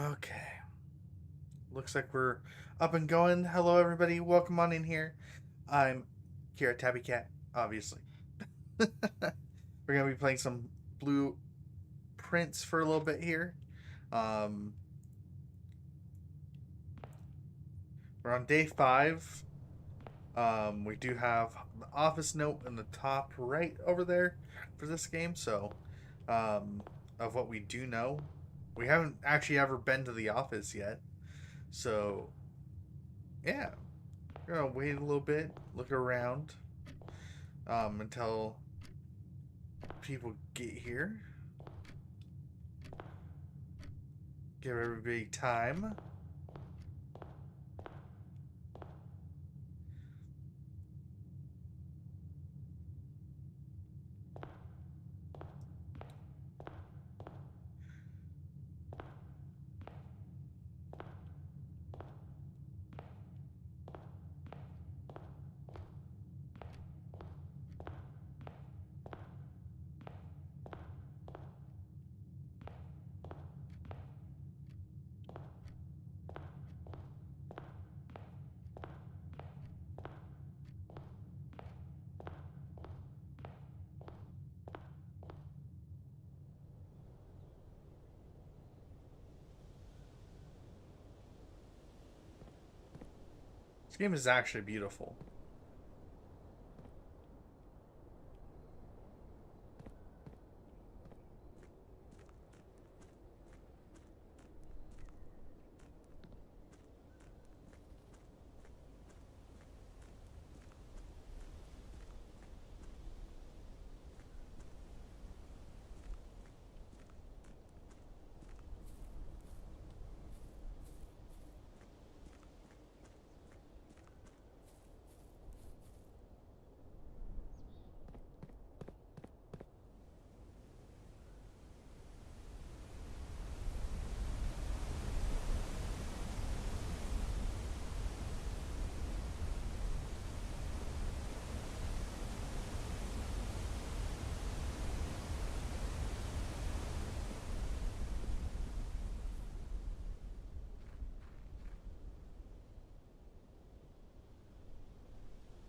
Okay. Looks like we're up and going. Hello, everybody. Welcome on in here. I'm Kira Tabby Cat, obviously. We're going to be playing some Blue Prince for a little bit here. Um, we're on day 5. We do have the office note in the top right over there for this game. So, of what we do know, we haven't actually ever been to the office yet. So, yeah, we're gonna wait a little bit, look around, until people get here. Give everybody time. This game is actually beautiful.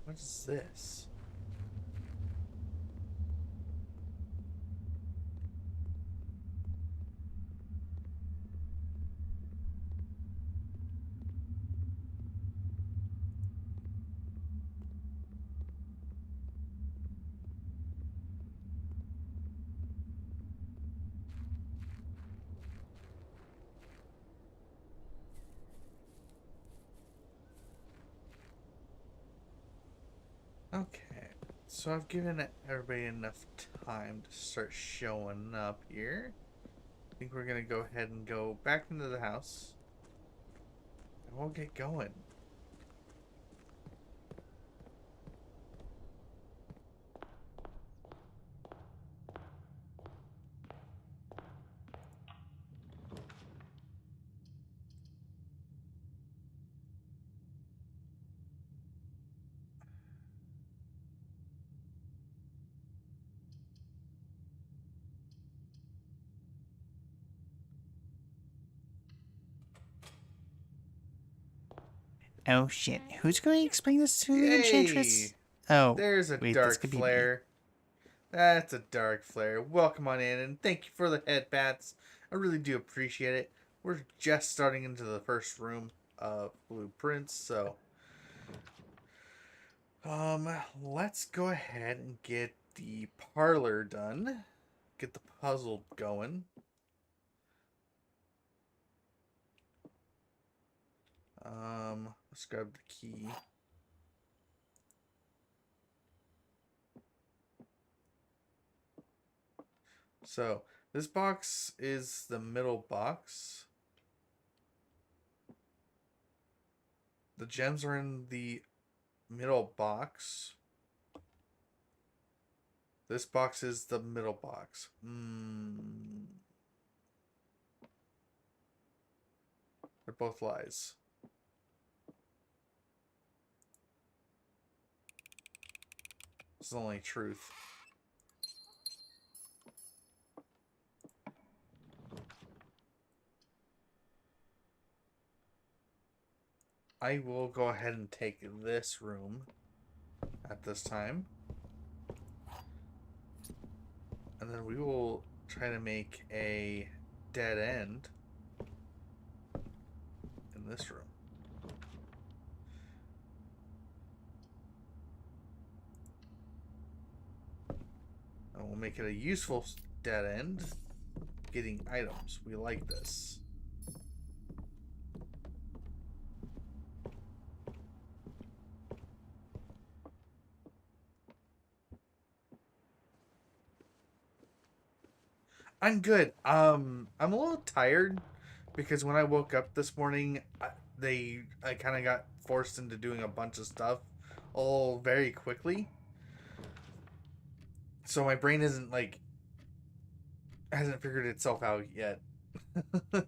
What is this? Okay, so I've given everybody enough time to start showing up here. I think we're gonna go ahead and go back into the house, and we'll get going. Oh shit, who's going to explain this to the Yay! Enchantress? Oh, There's a wait, this dark could be me. flare. That's a dark flare. Welcome on in, and thank you for the headbats. I really do appreciate it. We're just starting into the first room of Blueprints, so let's go ahead and get the parlor done. Get the puzzle going. Let's grab the key. So this box is the middle box. The gems are in the middle box. This box is the middle box. They're both lies. It's the only truth. I will go ahead and take this room at this time. And then we will try to make a dead end in this room. And we'll make it a useful dead end. Getting items. We like this. I'm good. I'm a little tired because when I woke up this morning, I kind of got forced into doing a bunch of stuff all very quickly. So my brain isn't like hasn't figured itself out yet. But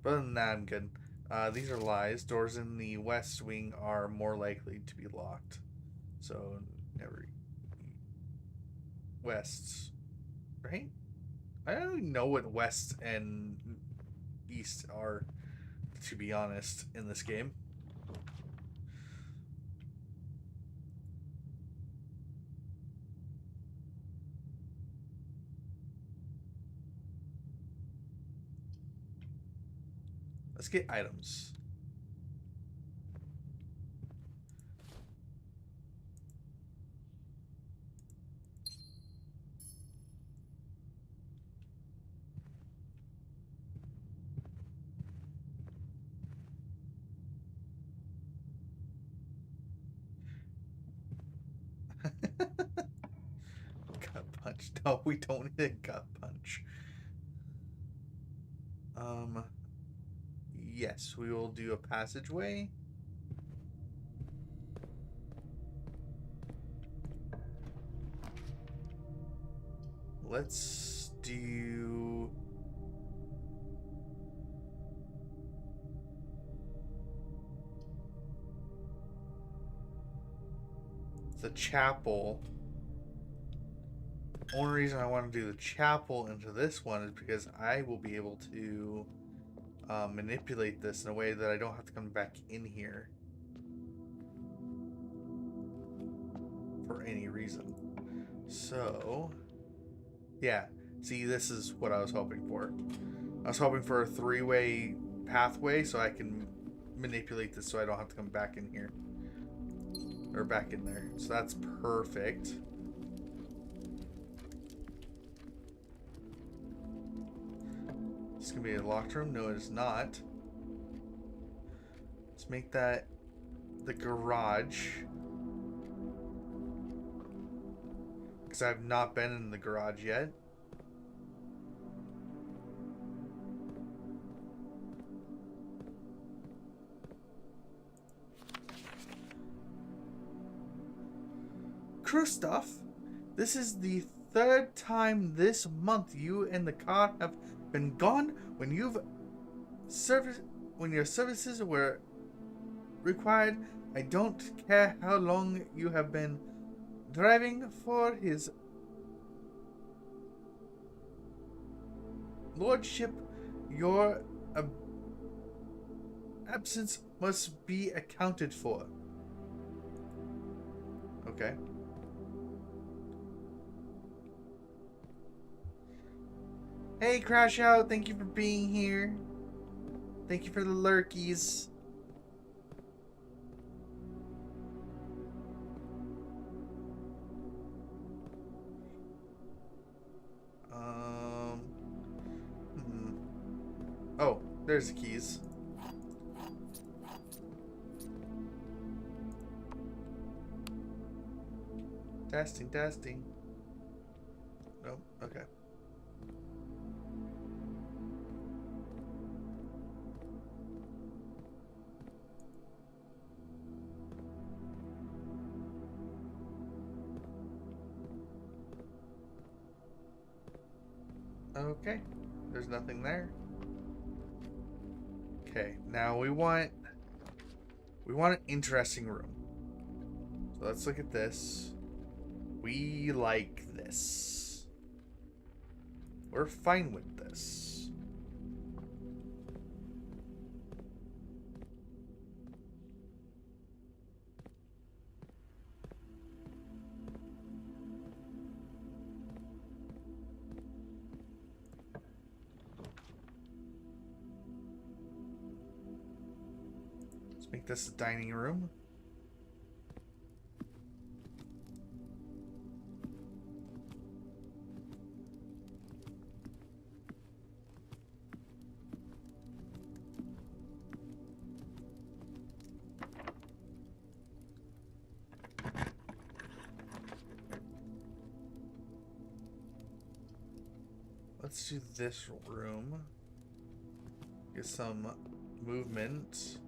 other than that, I'm good. These are lies. Doors in the west wing are more likely to be locked. So, never. West. Right? I don't even know what west and east are, to be honest, in this game. Let's get items. Gut punch. No, we don't need a gut punch. Yes, we will do a passageway. Let's do... the chapel. Only reason I want to do the chapel into this one is because I will be able to manipulate this in a way that I don't have to come back in here for any reason. So, yeah. See, this is what I was hoping for. I was hoping for a three-way pathway so I can manipulate this so I don't have to come back in here. Or back in there. So that's perfect. It's gonna be a locked room? No, it is not. Let's make that the garage. Because I've not been in the garage yet. Crew stuff. This is the third time this month you and the car have been gone when your services were required. I don't care how long you have been driving for. His lordship, your absence must be accounted for. Okay. Hey, Crash Out, thank you for being here. Thank you for the lurkies. Oh, there's the keys. Testing, testing. Nope, okay. Okay, there's nothing there. Okay, now we want an interesting room. So let's look at this. We like this. We're fine with this. Let's make this a dining room. Let's do this room. Get some movement.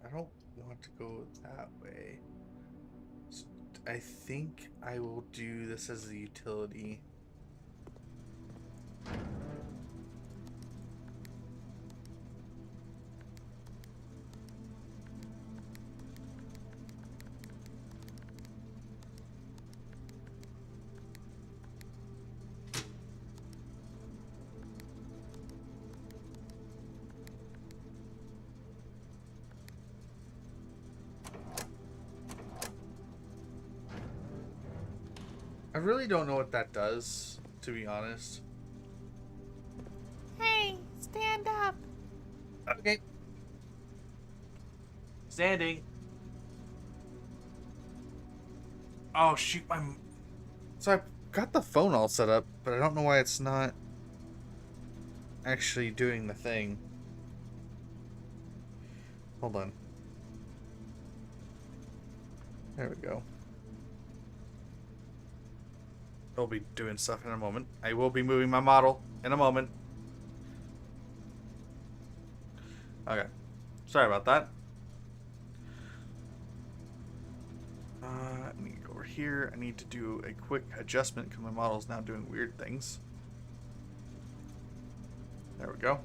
I don't want to go that way. I think I will do this as a utility. I really don't know what that does, to be honest. Hey, stand up. Okay. Standing. Oh, shoot, So I got the phone all set up, but I don't know why it's not actually doing the thing. Hold on. There we go. I'll be doing stuff in a moment. I will be moving my model in a moment. Okay. Sorry about that. I need to go over here. I need to do a quick adjustment because my model is now doing weird things. There we go.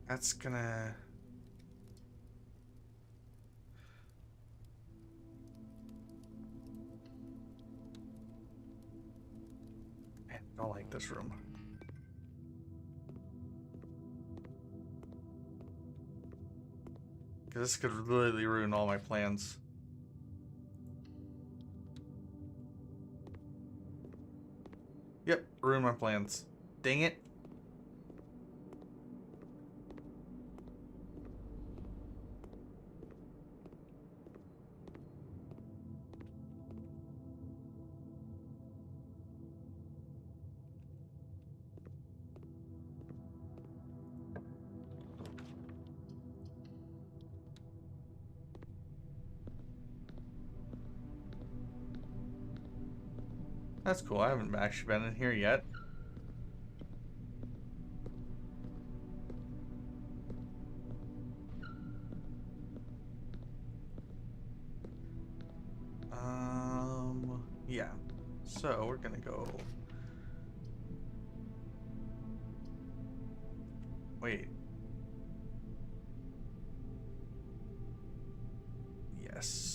That's gonna... Man, I don't like this room. Because this could literally ruin all my plans. Yep, ruin my plans. Dang it. That's cool. I haven't actually been in here yet. Yeah. So we're gonna go. Wait. Yes.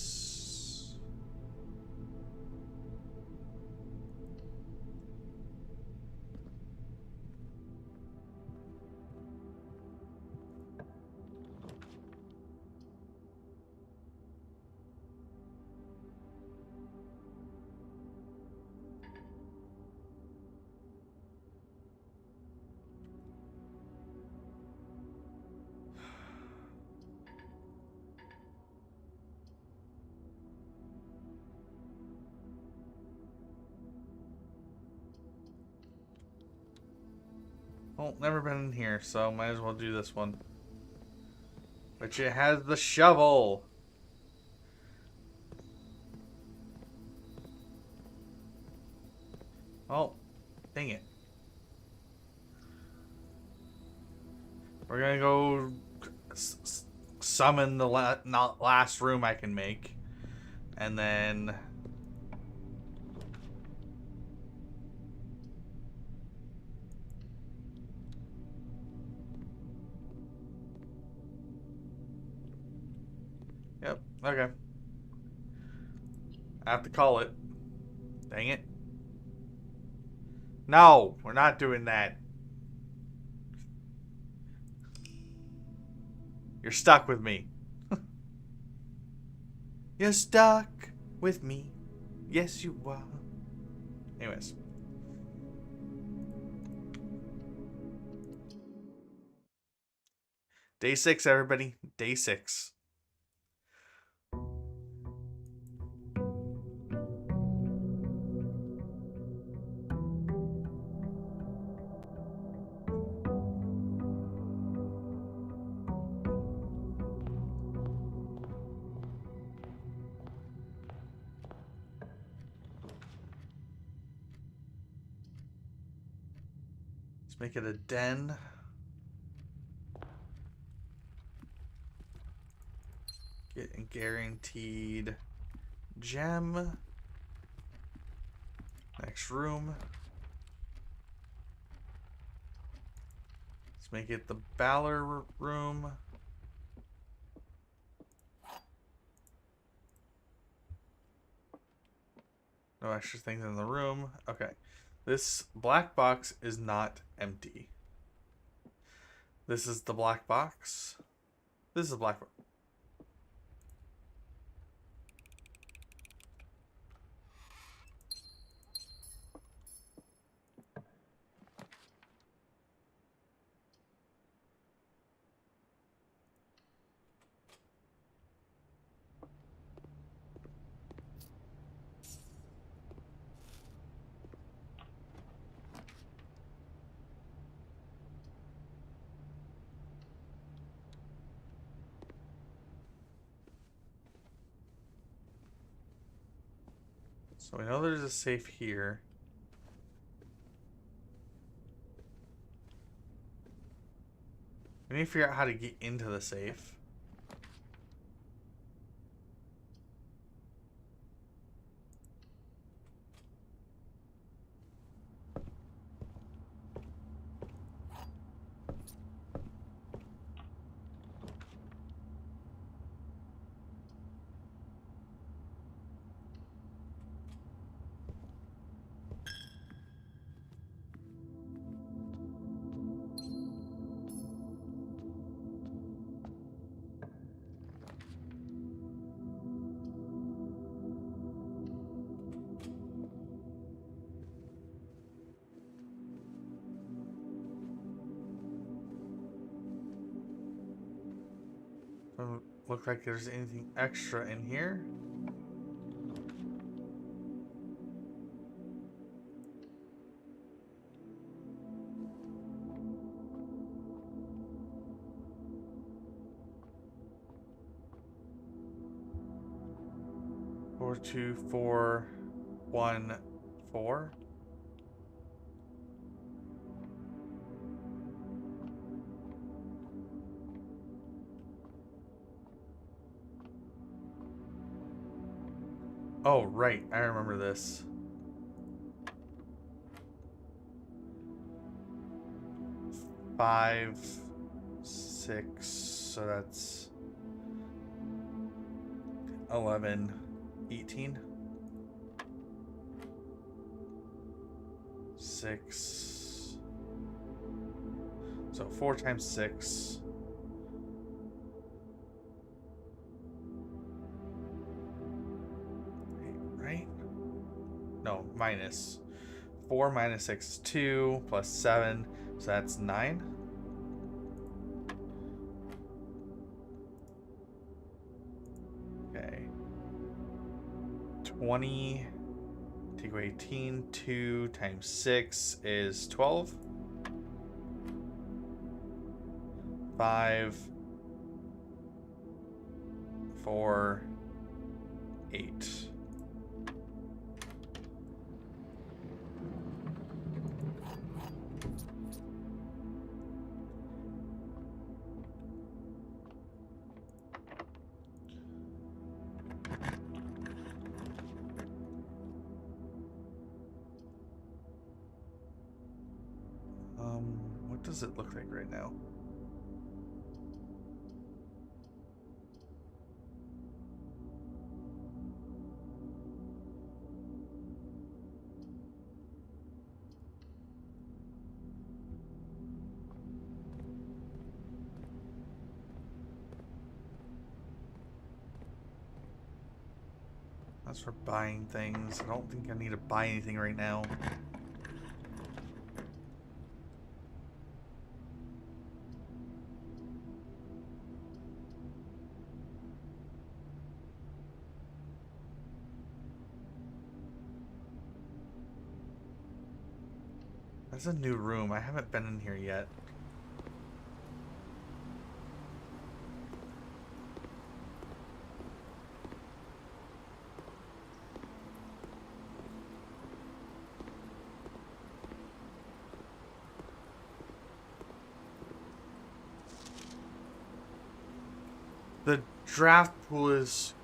Well, never been in here, so might as well do this one. Which it has the shovel. Oh, dang it. We're gonna go summon the last room I can make. And then... Yep, okay. I have to call it. Dang it. No, we're not doing that. You're stuck with me. You're stuck with me. Yes, you are. Anyways. Day 6, everybody. Day 6. Let's make it a den. Get a guaranteed gem. Next room. Let's make it the Balor room. No extra things in the room. Okay. This black box is not empty. This is the black box. This is a black box. So we know there's a safe here. We need to figure out how to get into the safe. Doesn't look like there's anything extra in here. Four, 2, 4, 1, 4. Oh, right. I remember this. Five, 6. So that's 11, 18. 6. So 4 times 6. Right? No, minus. 4 minus 6 is 2, plus 7, so that's 9. Okay. 20, take away 18, 2 times 6 is 12. 5, 4, 8. does it look like right now? That's for buying things. I don't think I need to buy anything right now. That's a new room. I haven't been in here yet. The draft pool is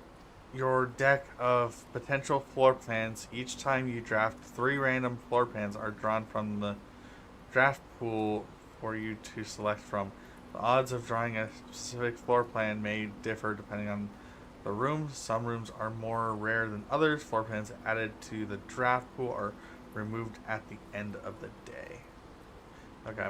your deck of potential floor plans. Each time you draft, 3 random floor plans are drawn from the draft pool for you to select from. The odds of drawing a specific floor plan may differ depending on the room. Some rooms are more rare than others. Floor plans added to the draft pool are removed at the end of the day. Okay.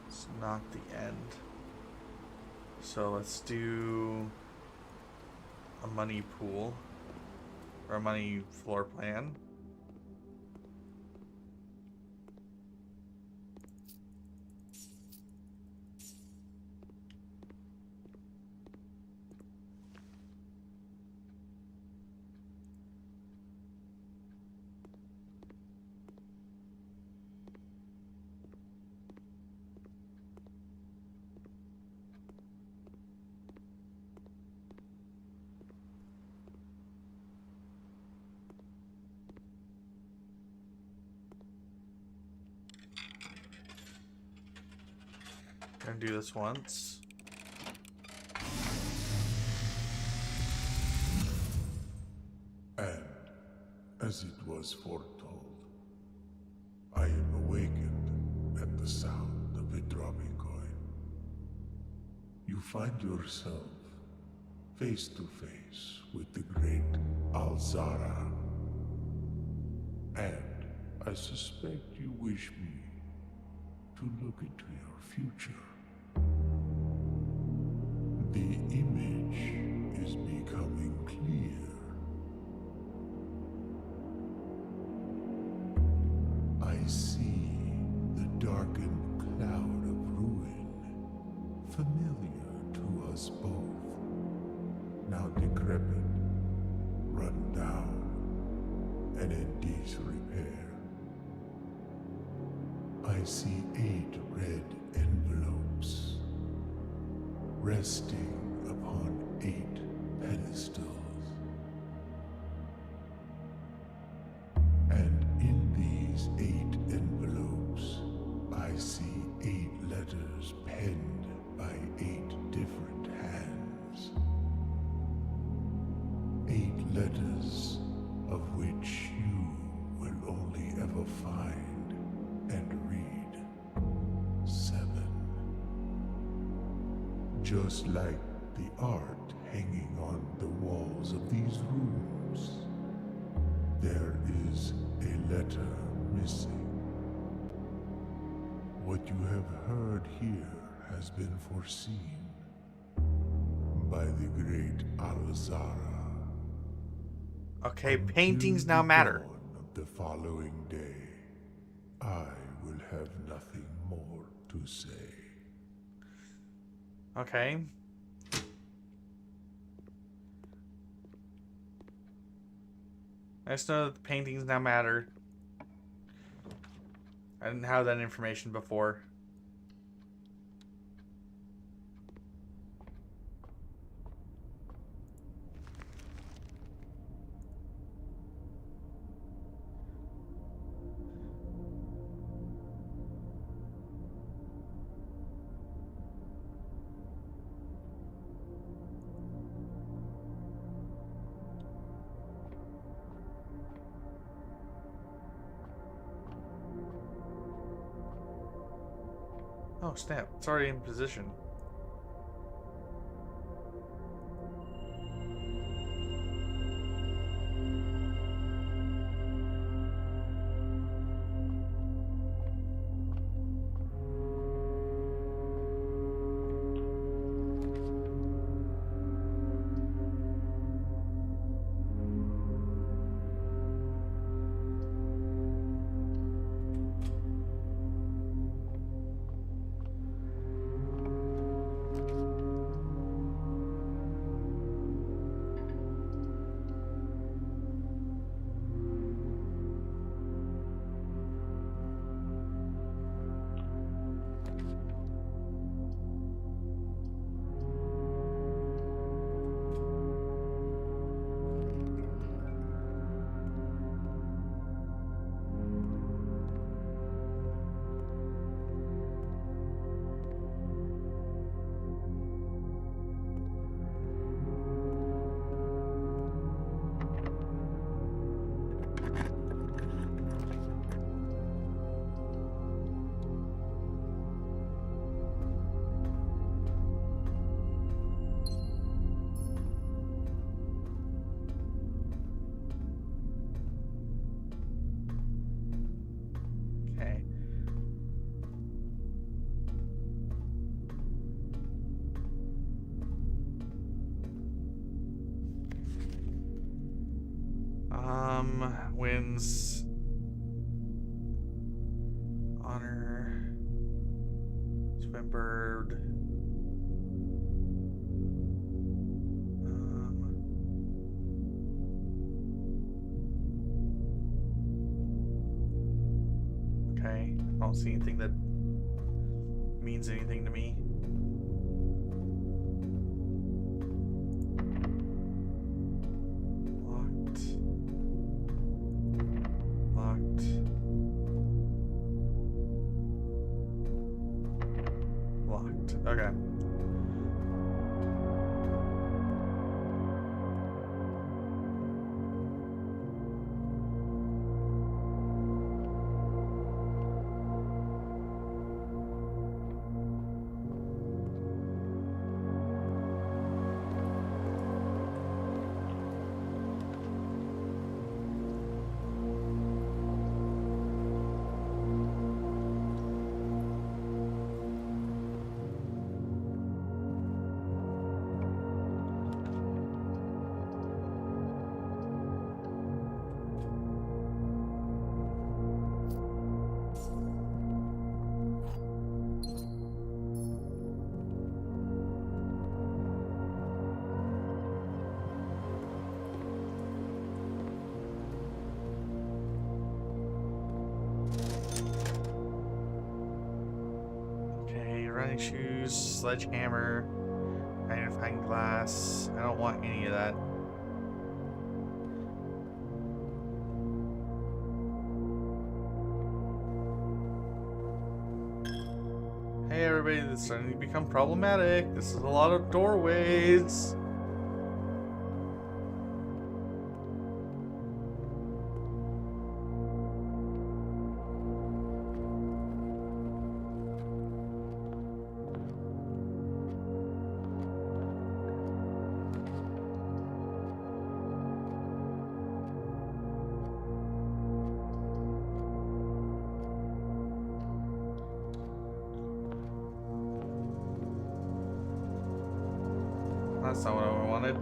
It's not the end. So let's do a money pool or a money floor plan. Gonna do this once. And, as it was foretold, I am awakened at the sound of a dropping coin. You find yourself face to face with the great Alzara. And I suspect you wish me to look into your future. The image is becoming clear. I see the darkened cloud of ruin, familiar to us both, now decrepit, run down, and in disrepair. I see 8 red envelopes, resting upon 8 pedestals. And in these 8 envelopes, I see 8 letters penned by 8 different hands. 8 letters of which you will only ever find and read 7. Just like the art hanging on the walls of these rooms, there is a letter missing. What you have heard here has been foreseen by the great Alzara. Okay, paintings now matter. Until the dawn of the following day, I will have nothing more to say. Okay. I just know that the paintings now matter. I didn't have that information before. Oh, snap. It's already in position. Okay. Wins honor Swimbird. Okay, I don't see anything that means anything to me. Locked. Locked. Locked. Okay. Running shoes, sledgehammer, magnifying glass. I don't want any of that. Hey everybody, this is starting to become problematic. This is a lot of doorways. That's not what I wanted.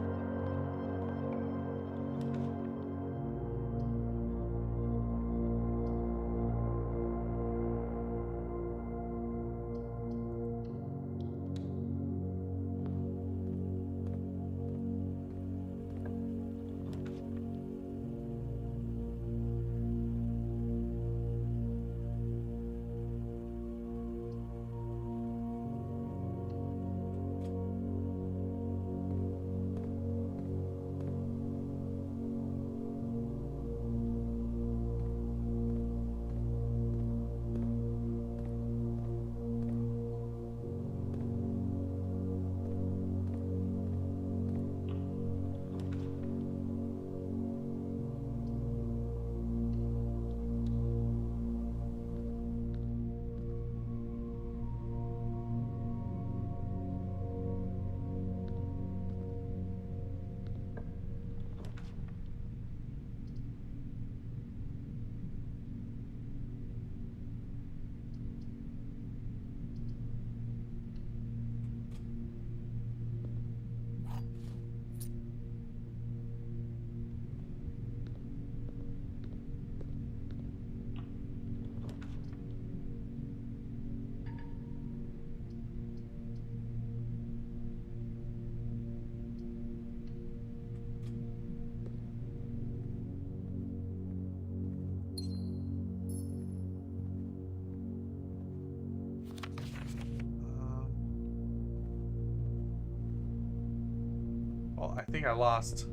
Well, I think I lost.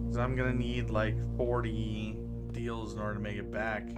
Because I'm gonna need like 40 deals in order to make it back.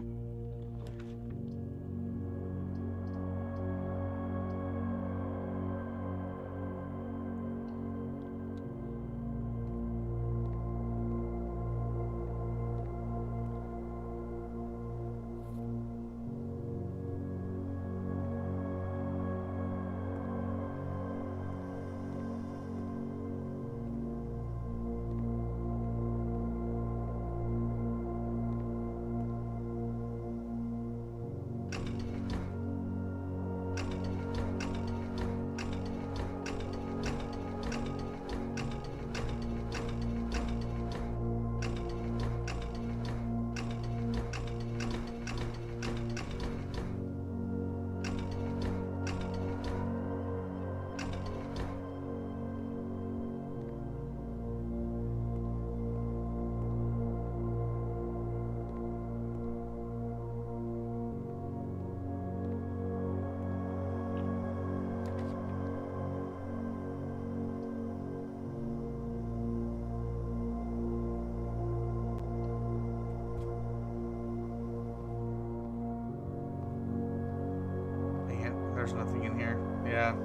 There's nothing in here. Yeah.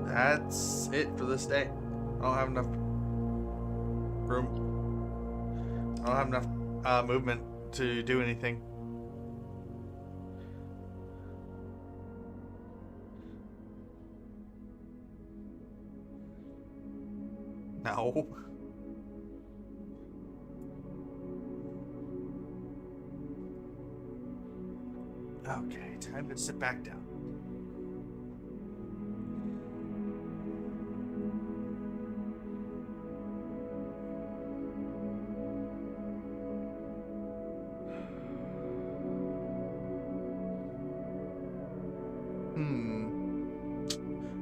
That's it for this day. I don't have enough room. I don't have enough movement to do anything. No. Okay, time to sit back down.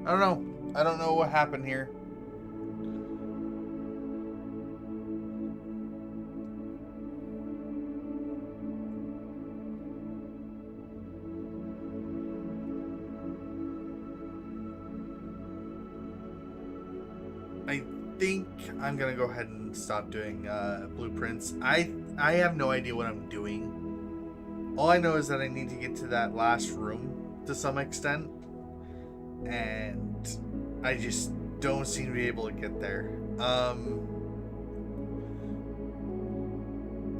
I don't know. I don't know what happened here. I think I'm gonna go ahead and stop doing blueprints. I have no idea what I'm doing. All I know is that I need to get to that last room to some extent, and I just don't seem to be able to get there.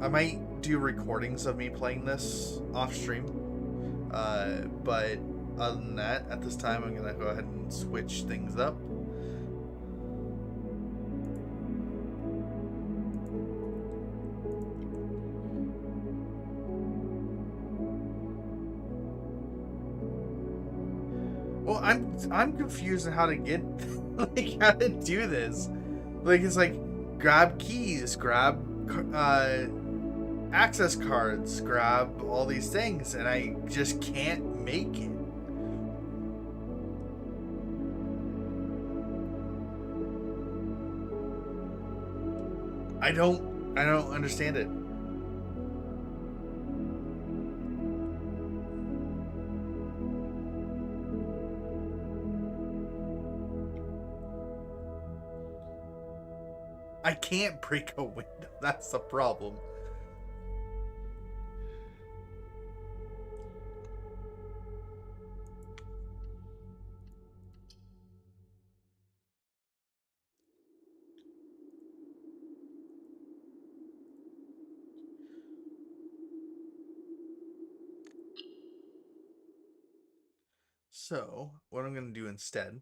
I might do recordings of me playing this off stream, but other than that, at this time, I'm gonna go ahead and switch things up. Well, I'm confused on how to get like how to do this. Like it's like grab keys, grab access cards, grab all these things, and I just can't make it. I don't understand it. I can't break a window. That's the problem. So, what I'm going to do instead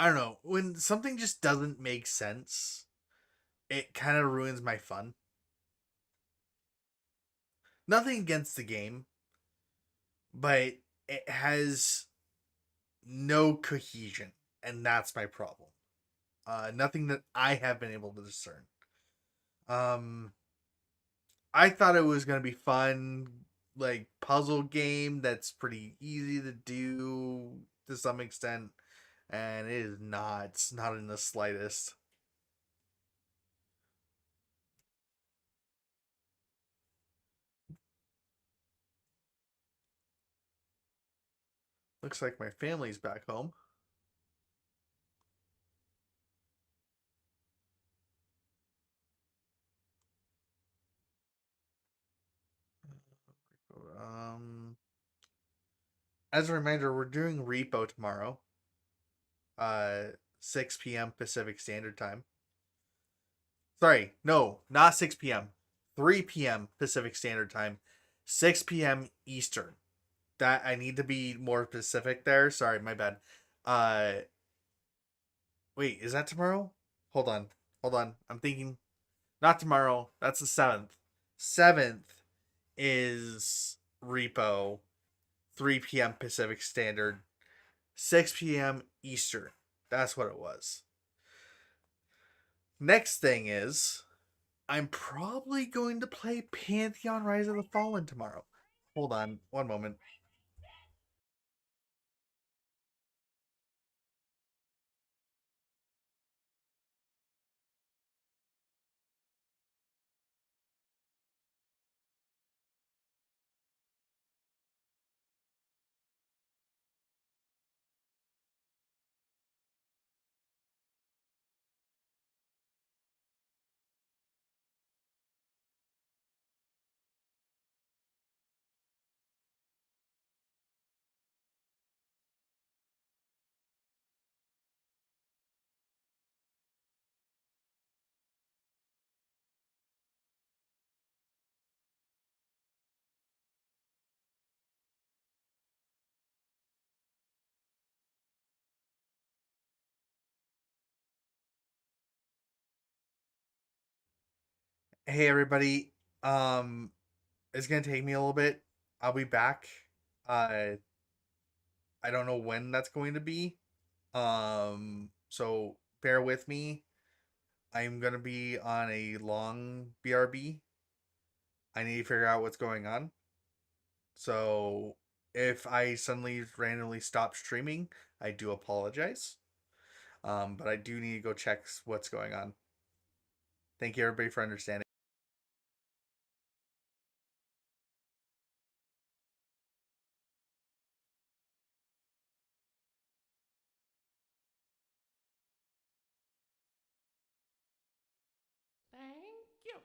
I don't know, when something just doesn't make sense, it kind of ruins my fun. Nothing against the game, but it has no cohesion, and that's my problem. Nothing that I have been able to discern. Um, I thought it was gonna be fun, like puzzle game that's pretty easy to do to some extent, and it is not. It's not in the slightest. Looks like my family's back home. Um, as a reminder, we're doing repo tomorrow. 6 p.m. Pacific Standard Time. Sorry, no, not 6 p.m. 3 p.m. Pacific Standard Time, 6 p.m. Eastern. That I need to be more specific there. Sorry, my bad. Uh, wait, is that tomorrow? Hold on, hold on. I'm thinking not tomorrow. That's the 7th. 7th is repo. 3 p.m. Pacific Standard, 6 p.m. Eastern. That's what it was. Next thing is I'm probably going to play Pantheon Rise of the Fallen tomorrow. Hold on, one moment. Hey everybody. Um it's going to take me a little bit. I'll be back. Uh I don't know when that's going to be. So bear with me. I'm going to be on a long BRB. I need to figure out what's going on. So if I suddenly randomly stop streaming, I do apologize. But I do need to go check what's going on. Thank you everybody for understanding. Thank you.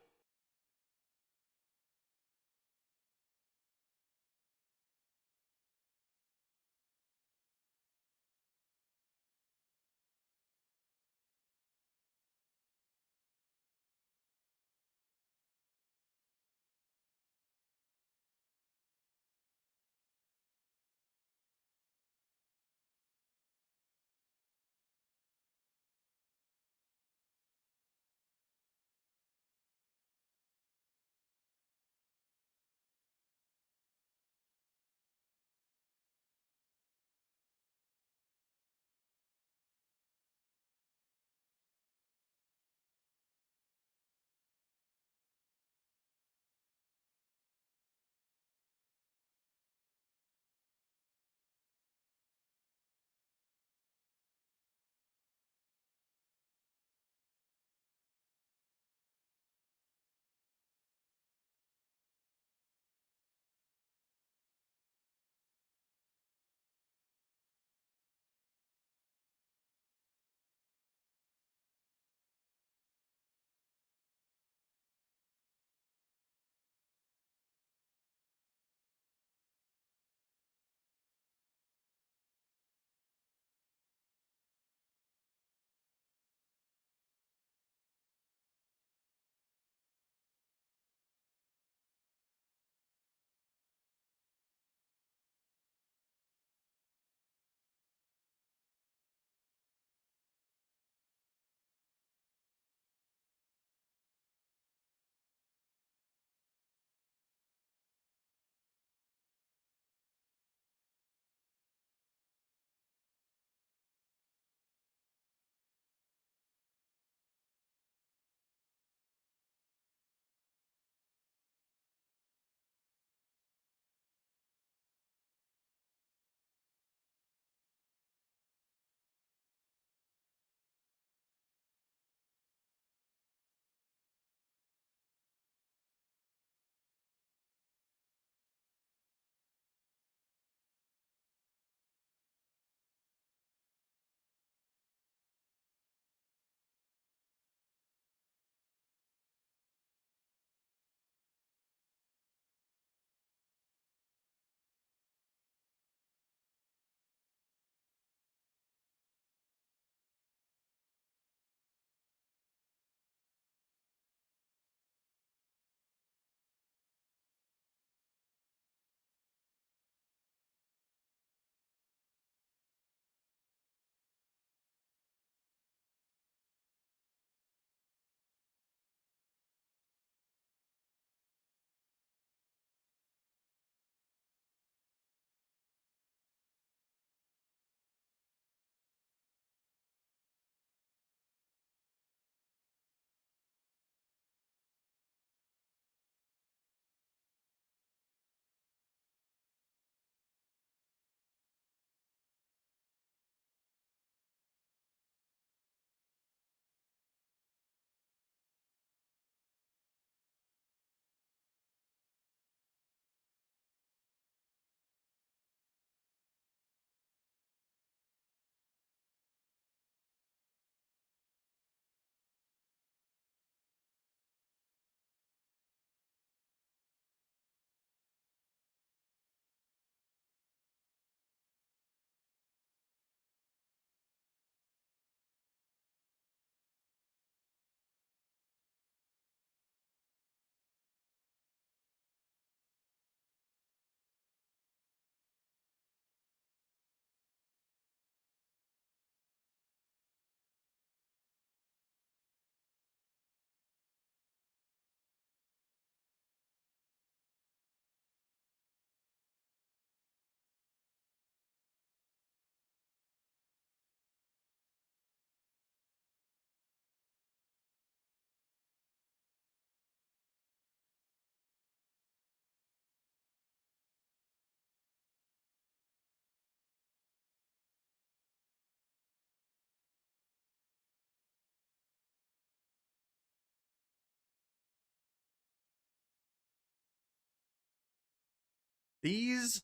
These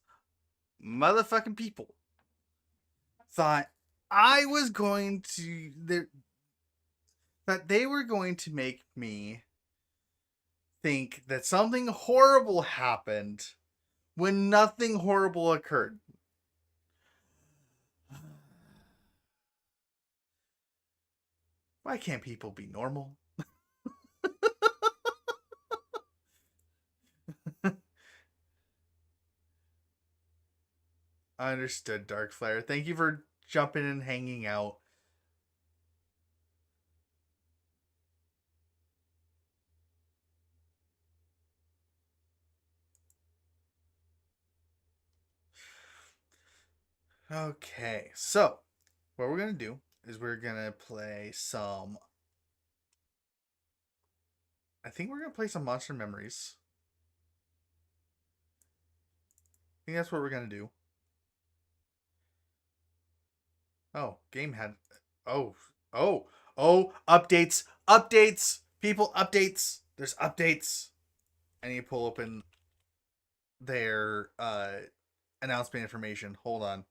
motherfucking people thought I was going to that they were going to make me think that something horrible happened when nothing horrible occurred. Why can't people be normal? I understood, Dark Flare. Thank you for jumping and hanging out. Okay, so what we're gonna do is we're gonna play some. I think we're gonna play some Monster Memories. I think that's what we're gonna do. Oh, game had. Oh, updates, updates, people, updates. There's updates. I need to pull open their announcement information. Hold on.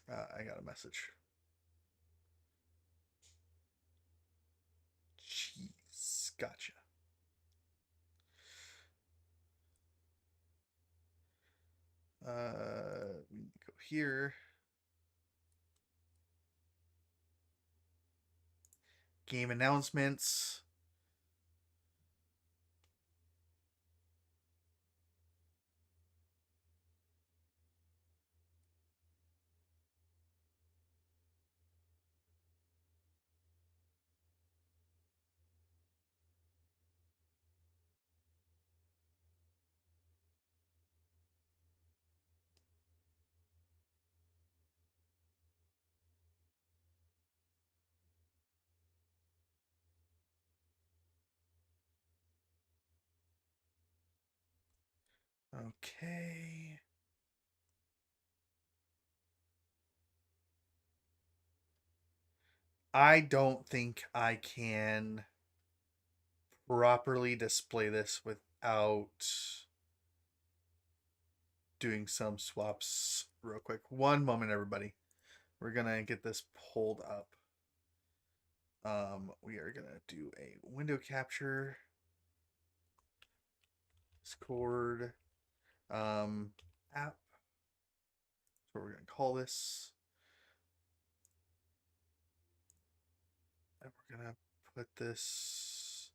I got a message. Jeez, gotcha. We need to go here. Game announcements. Okay. I don't think I can properly display this without doing some swaps real quick. One moment, everybody. We're gonna get this pulled up. We are gonna do a window capture. Discord app. That's what we're gonna call this. And we're gonna put this.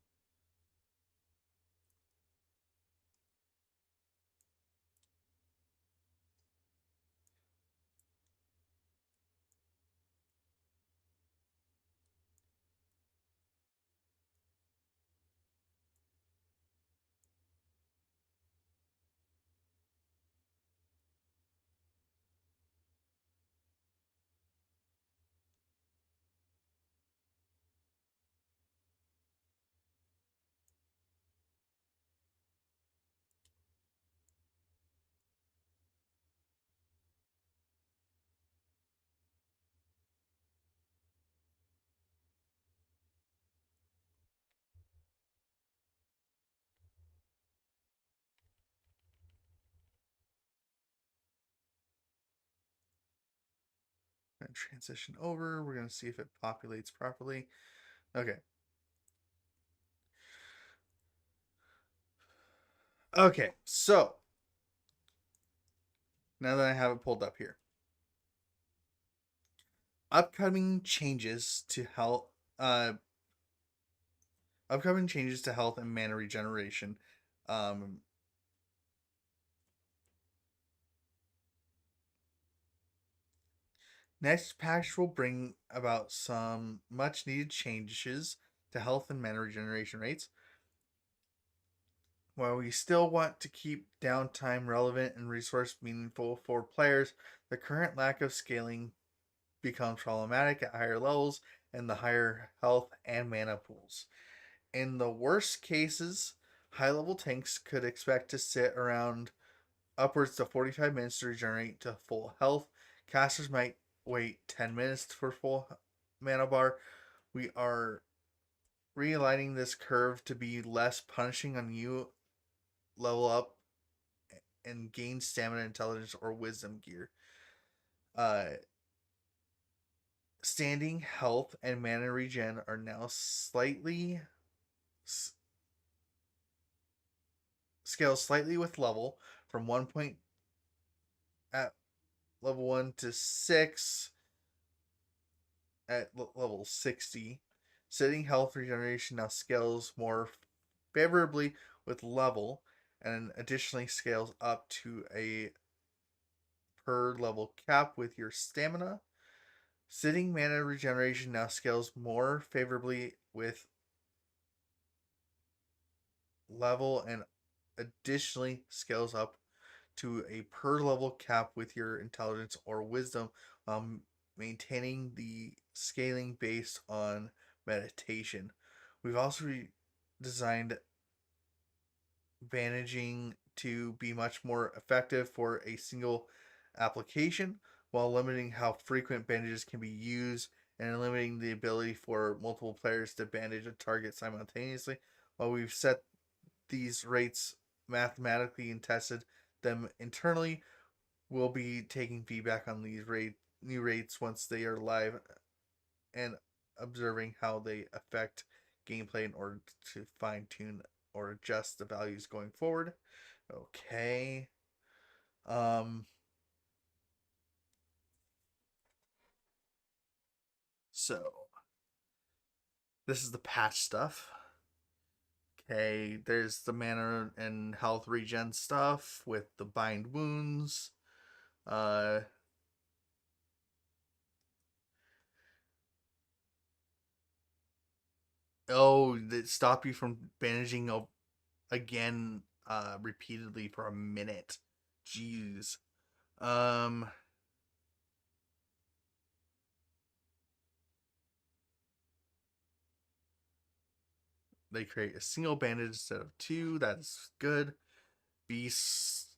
And transition over. We're gonna see if it populates properly. Okay. Okay, so now that I have it pulled up here, upcoming changes to health. Upcoming changes to health and mana regeneration. Next patch will bring about some much needed changes to health and mana regeneration rates. While we still want to keep downtime relevant and resource meaningful for players, the current lack of scaling becomes problematic at higher levels and the higher health and mana pools. In the worst cases, high level tanks could expect to sit around upwards to 45 minutes to regenerate to full health. Casters might wait 10 minutes for full mana bar. We are realigning this curve to be less punishing on you. Level up and gain stamina, intelligence, or wisdom gear. Standing health and mana regen are now slightly scale slightly with level from 1 point at level 1 to 6 at level 60. Sitting health regeneration now scales more favorably with level, and additionally scales up to a per level cap with your stamina. Sitting mana regeneration now scales more favorably with level, and additionally scales up to a per level cap with your intelligence or wisdom, maintaining the scaling based on meditation. We've also designed bandaging to be much more effective for a single application, while limiting how frequent bandages can be used and limiting the ability for multiple players to bandage a target simultaneously. While we've set these rates mathematically and tested them internally, we'll be taking feedback on these new rates once they are live and observing how they affect gameplay in order to fine tune or adjust the values going forward. Okay. So this is the patch stuff. Okay, there's the mana and health regen stuff with the bind wounds. That stop you from bandaging again repeatedly for a minute. Jeez. They create a single bandage instead of two. That's good. Beast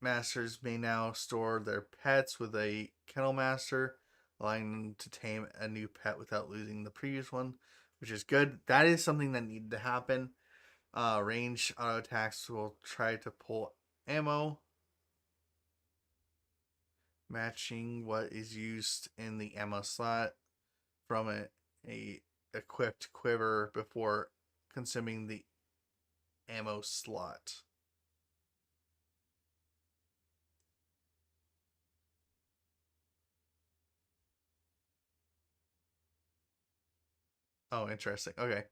masters may now store their pets with a kennel master, allowing them to tame a new pet without losing the previous one, which is good. That is something that needed to happen. Range auto attacks will try to pull ammo, matching what is used in the ammo slot from a equipped quiver before consuming the ammo slot. Oh, interesting. Okay.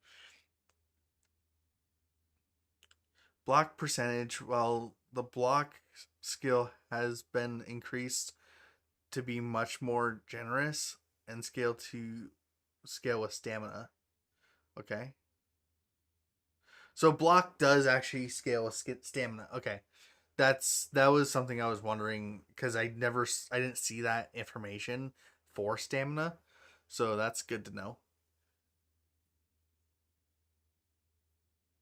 Block percentage. Well, the block skill has been increased to be much more generous and scale with stamina. Okay. So block does actually scale with stamina. Okay. That was something I was wondering, because I didn't see that information for stamina. So that's good to know.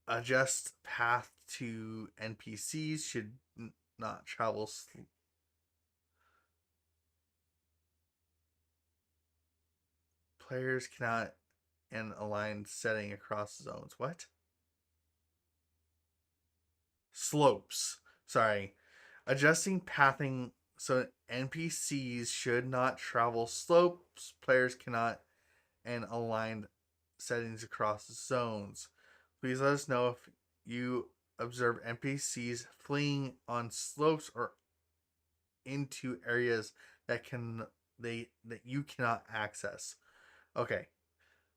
Adjust path to NPCs should not travel players cannot in aligned setting across zones. What? Slopes. Sorry. Adjusting pathing so NPCs should not travel slopes. Players cannot and aligned settings across zones. Please let us know if you observe NPCs fleeing on slopes or into areas that you cannot access. Okay.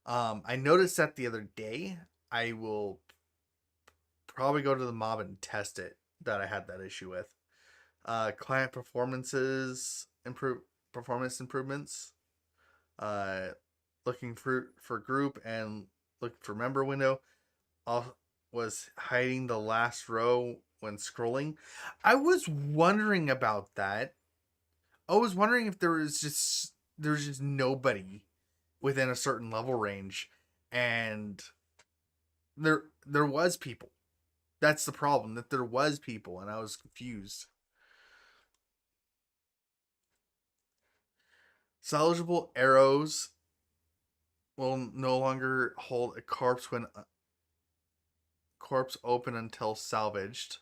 I noticed that the other day. I will probably go to the mob and test it, that I had that issue with. Client performance improvements. Looking for group and looking for member window. Was hiding the last row when scrolling. I was wondering about that. I was wondering if there's just nobody within a certain level range, and there was people. That's the problem, that there was people, and I was confused. Salvageable arrows will no longer hold a corpse when corpse open until salvaged.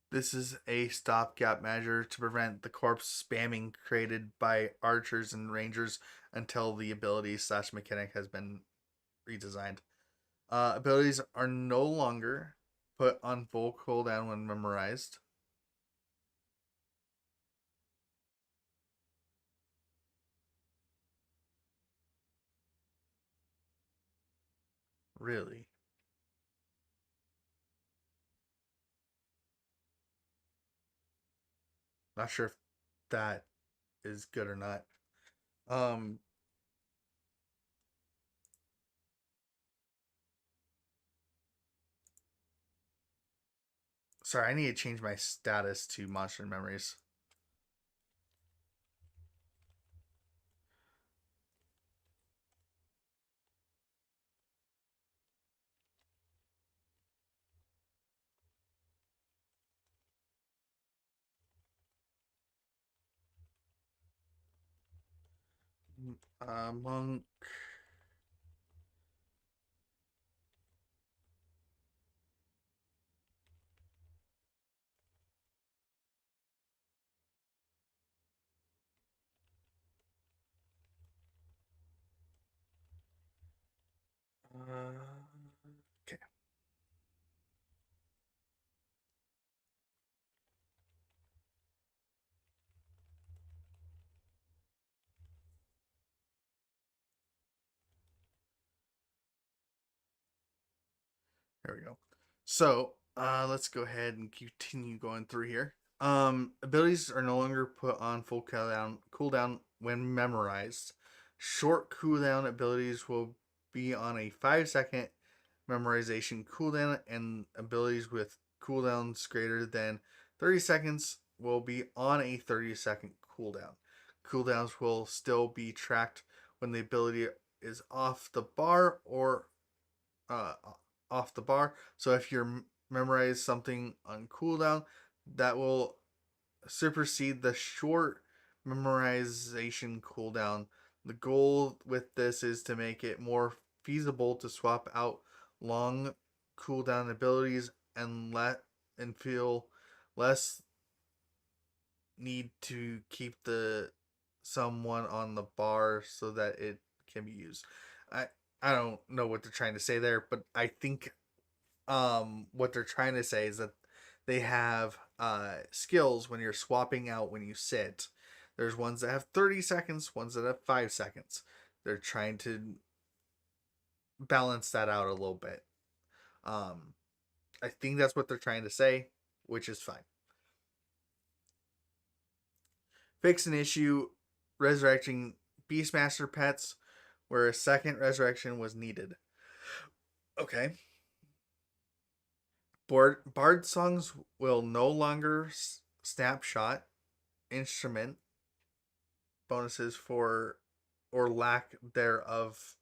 This is a stopgap measure to prevent the corpse spamming created by archers and rangers until the ability slash mechanic has been redesigned. Abilities are no longer put on full cooldown when memorized. Really? Not sure if that is good or not. Um, Sorry, I need to change my status to Monster Memories. Monk. Okay. There we go. So let's go ahead and continue going through here. Abilities are no longer put on full cooldown when memorized. Short cooldown abilities will be on a 5 second memorization cooldown, and abilities with cooldowns greater than 30 seconds will be on a 30-second cooldown. Cooldowns will still be tracked when the ability is off the bar or uh, off the bar. So if you're memorize something on cooldown, that will supersede the short memorization cooldown. The goal with this is to make it more feasible to swap out long cooldown abilities and feel less need to keep the someone on the bar so that it can be used. I I don't know what they're trying to say there, but I think what they're trying to say is that they have skills when you're swapping out when you sit. There's ones that have 30 seconds, ones that have 5 seconds. They're trying to balance that out a little bit. Um I think that's what they're trying to say, which is fine. Fix an issue resurrecting Beastmaster pets where a second resurrection was needed. Okay. Bard songs will no longer snapshot instrument bonuses for or lack thereof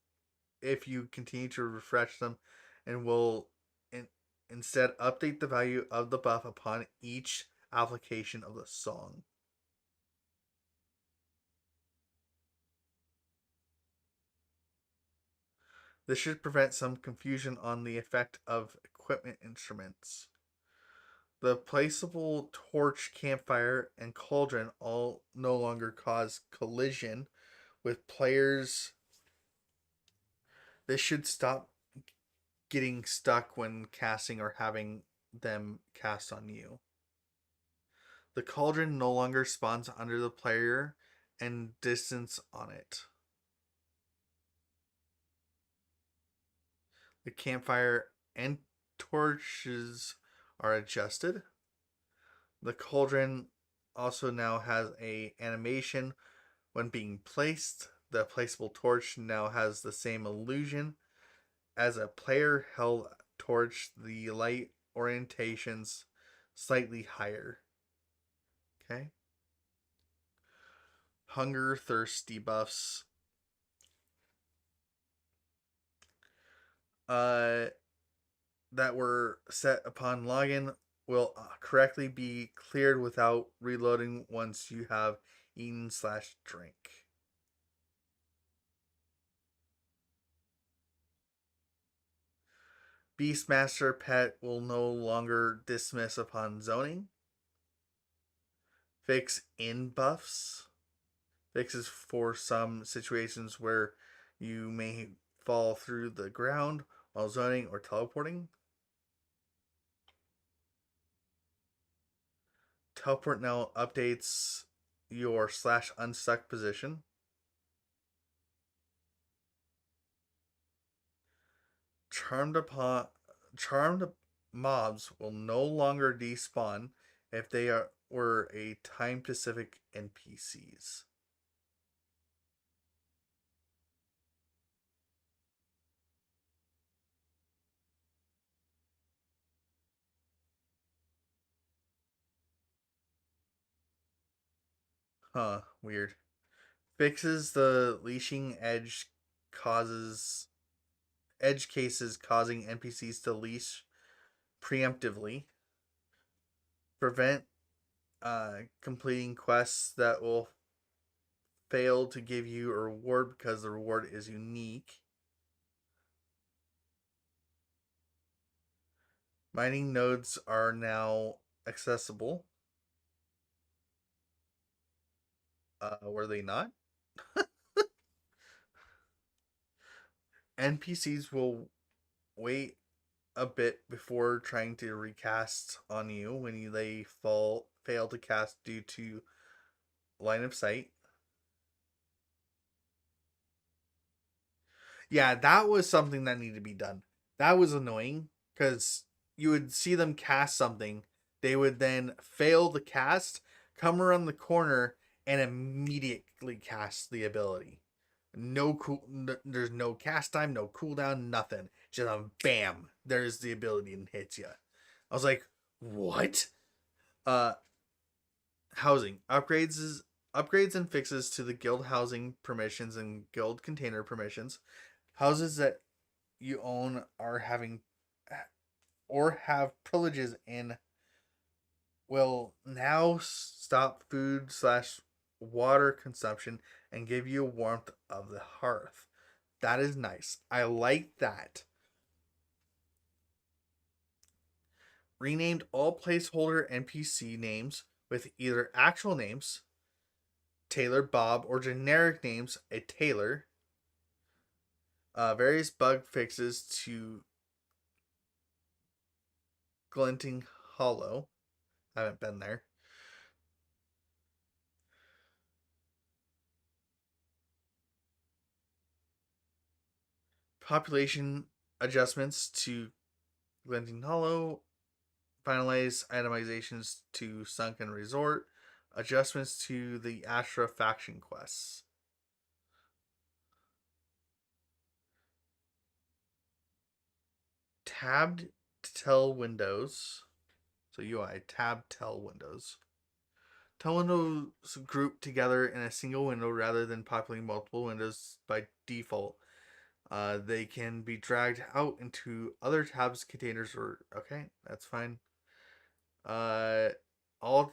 if you continue to refresh them, and will in, instead update the value of the buff upon each application of the song. This should prevent some confusion on the effect of equipment instruments. The placeable torch, campfire, and cauldron all no longer cause collision with players. This should stop getting stuck when casting or having them cast on you. The cauldron no longer spawns under the player and distance on it. The campfire and torches are adjusted. The cauldron also now has a animation when being placed. The placeable torch now has the same illusion as a player held torch, the light orientations slightly higher. Okay. Hunger, thirst debuffs. uh, that were set upon login will correctly be cleared without reloading once you have eaten/drink. Beastmaster pet will no longer dismiss upon zoning. Fix in buffs. Fixes for some situations where you may fall through the ground while zoning or teleporting. Teleport now updates your /unstuck position. Charmed mobs will no longer despawn if they were a time specific NPCs. Huh, weird. Fixes the leashing edge cases causing NPCs to leash preemptively. Prevent completing quests that will fail to give you a reward because the reward is unique. Mining nodes are now accessible. Were they not? NPCs will wait a bit before trying to recast on you when they fail to cast due to line of sight. Yeah, that was something that needed to be done. That was annoying because you would see them cast something, they would then fail the cast, come around the corner, and immediately cast the ability. There's no cast time, no cooldown, nothing. Just a bam, there's the ability and hits you. I was like, what? Uh, Housing upgrades and fixes to the guild housing permissions and guild container permissions. Houses that you own are having or have privileges in will now stop food/water consumption and give you warmth of the hearth. That is nice. I like that. Renamed all placeholder NPC names with either actual names, Taylor, Bob, or generic names, a Taylor. Various bug fixes to Glinting Hollow. I haven't been there. Population adjustments to Glinting Hollow. Finalize itemizations to Sunken Resort. Adjustments to the Astra faction quests. Tabbed tell windows. So UI, tab tell windows. Tell windows group together in a single window rather than populating multiple windows by default. They can be dragged out into other tabs, containers, or okay, that's fine. All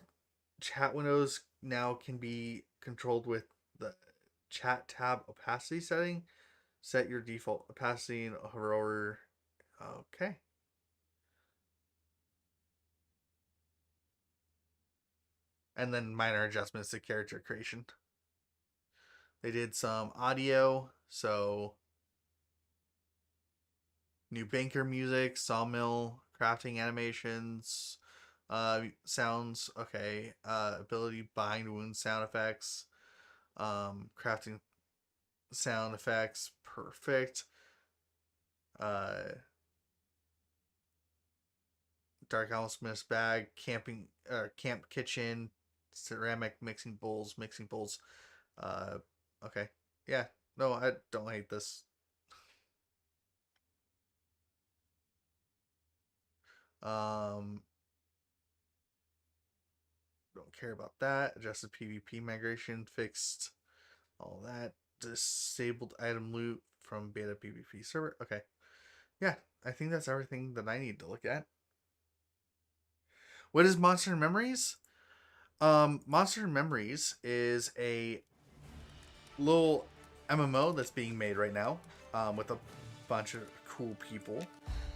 chat windows now can be controlled with the chat tab opacity setting. Set your default opacity and hover over. Okay. And then minor adjustments to character creation. They did some audio, so new banker music, sawmill, crafting animations, sounds, okay, ability bind wound sound effects, crafting sound effects, perfect. Dark Alchemist bag, camp kitchen, ceramic mixing bowls. Okay, yeah, no, I don't hate this. Um, don't care about that. Adjusted PvP migration, fixed all that. Disabled item loot from beta PvP server. Okay, yeah, I think that's everything that I need to look at. What is Monster Memories? Monster Memories is a little MMO that's being made right now, with a bunch of cool people.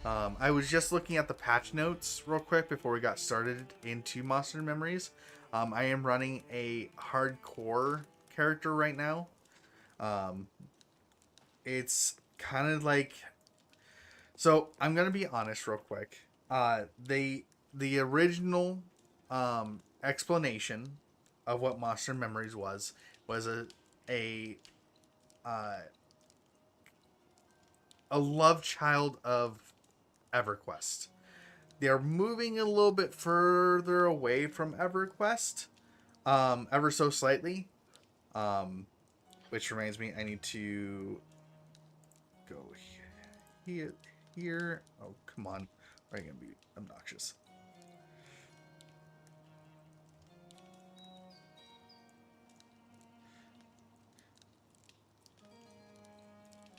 I was just looking at the patch notes real quick before we got started into Monster Memories. I am running a hardcore character right now. It's kind of like, so I'm gonna be honest real quick. The original explanation of what Monster Memories was a uh, a love child of EverQuest. They're moving a little bit further away from EverQuest, ever so slightly. Which reminds me, I need to go here. Oh, come on. Are you going to be obnoxious?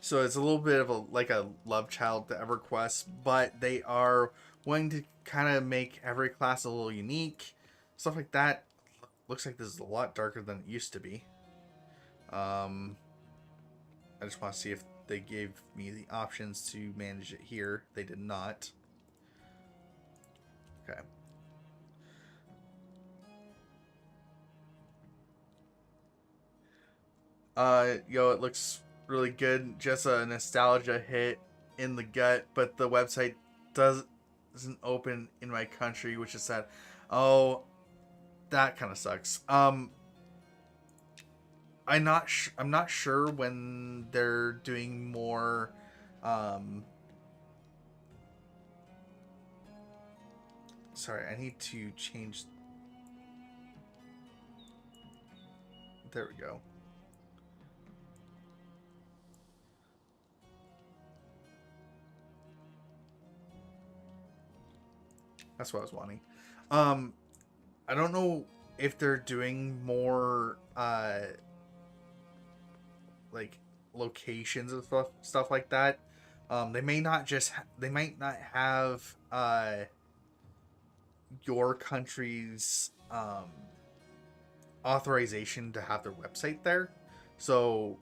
So it's a little bit of a love child to EverQuest, but they are wanting to kind of make every class a little unique, stuff like that. Looks like this is a lot darker than it used to be. I just want to see if they gave me the options to manage it here. They did not. Okay. It looks really good. Just a nostalgia hit in the gut, but the website doesn't open in my country, which is sad. Oh, that kind of sucks. I'm not sure when they're doing more. Sorry, I need to change. There we go. That's what I was wanting. I don't know if they're doing more like locations and stuff like that. They may not just they might not have your country's authorization to have their website there, so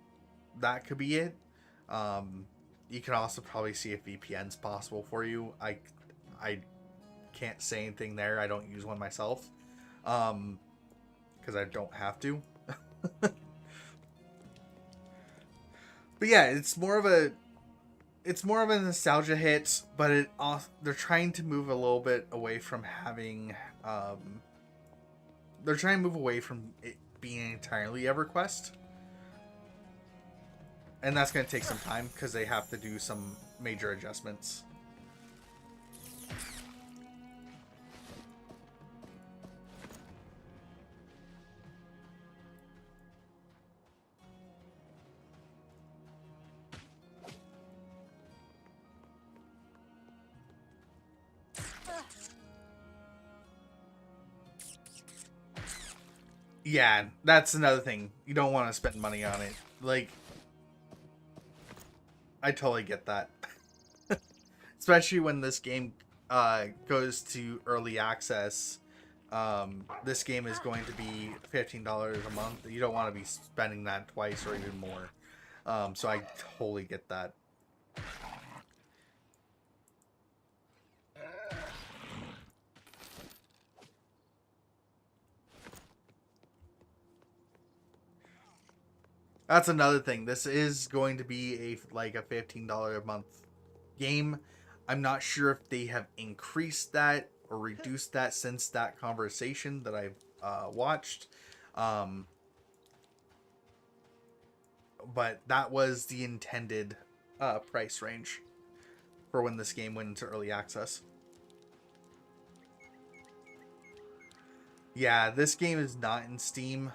that could be it. You can also probably see if VPN's possible for you. I can't say anything there. I don't use one myself, because I don't have to. But yeah, it's more of a nostalgia hit, but they're trying to move a little bit away from having they're trying to move away from it being entirely EverQuest, and that's going to take some time because they have to do some major adjustments. Yeah, that's another thing. You don't want to spend money on it. Like, I totally get that. Especially when this game goes to early access. This game is going to be $15 a month. You don't want to be spending that twice or even more. So I totally get that. That's another thing. This is going to be a $15 a month game. I'm not sure if they have increased that or reduced that since that conversation that I've watched. But that was the intended price range for when this game went into early access. Yeah, this game is not in Steam.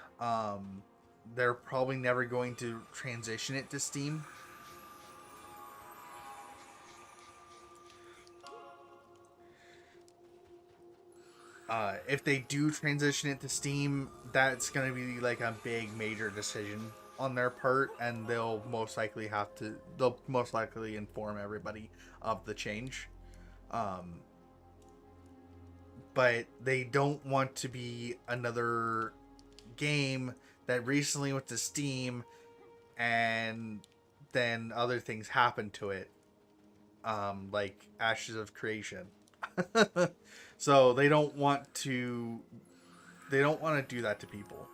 They're probably never going to transition it to Steam. If they do transition it to Steam, that's going to be like a big major decision on their part, and they'll most likely inform everybody of the change. But they don't want to be another game that recently went to Steam and then other things happened to it, like Ashes of Creation. So they don't want to do that to people.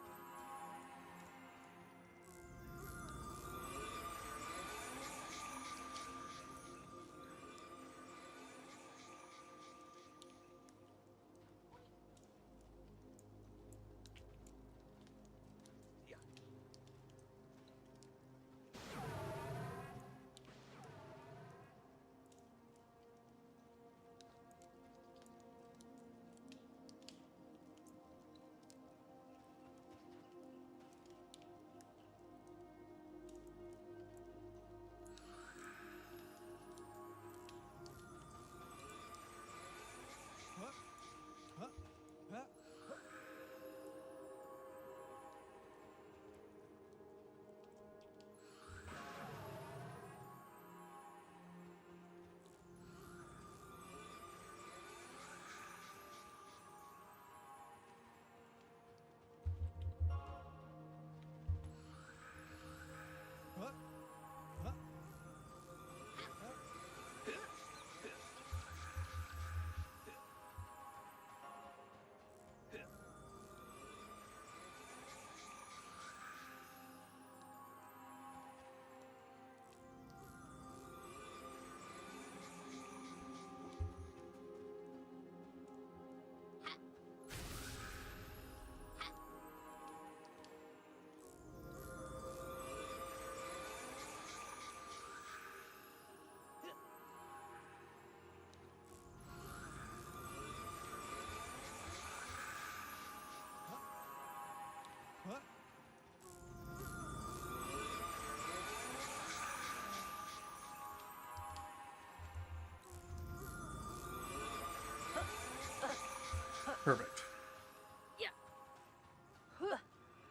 Perfect.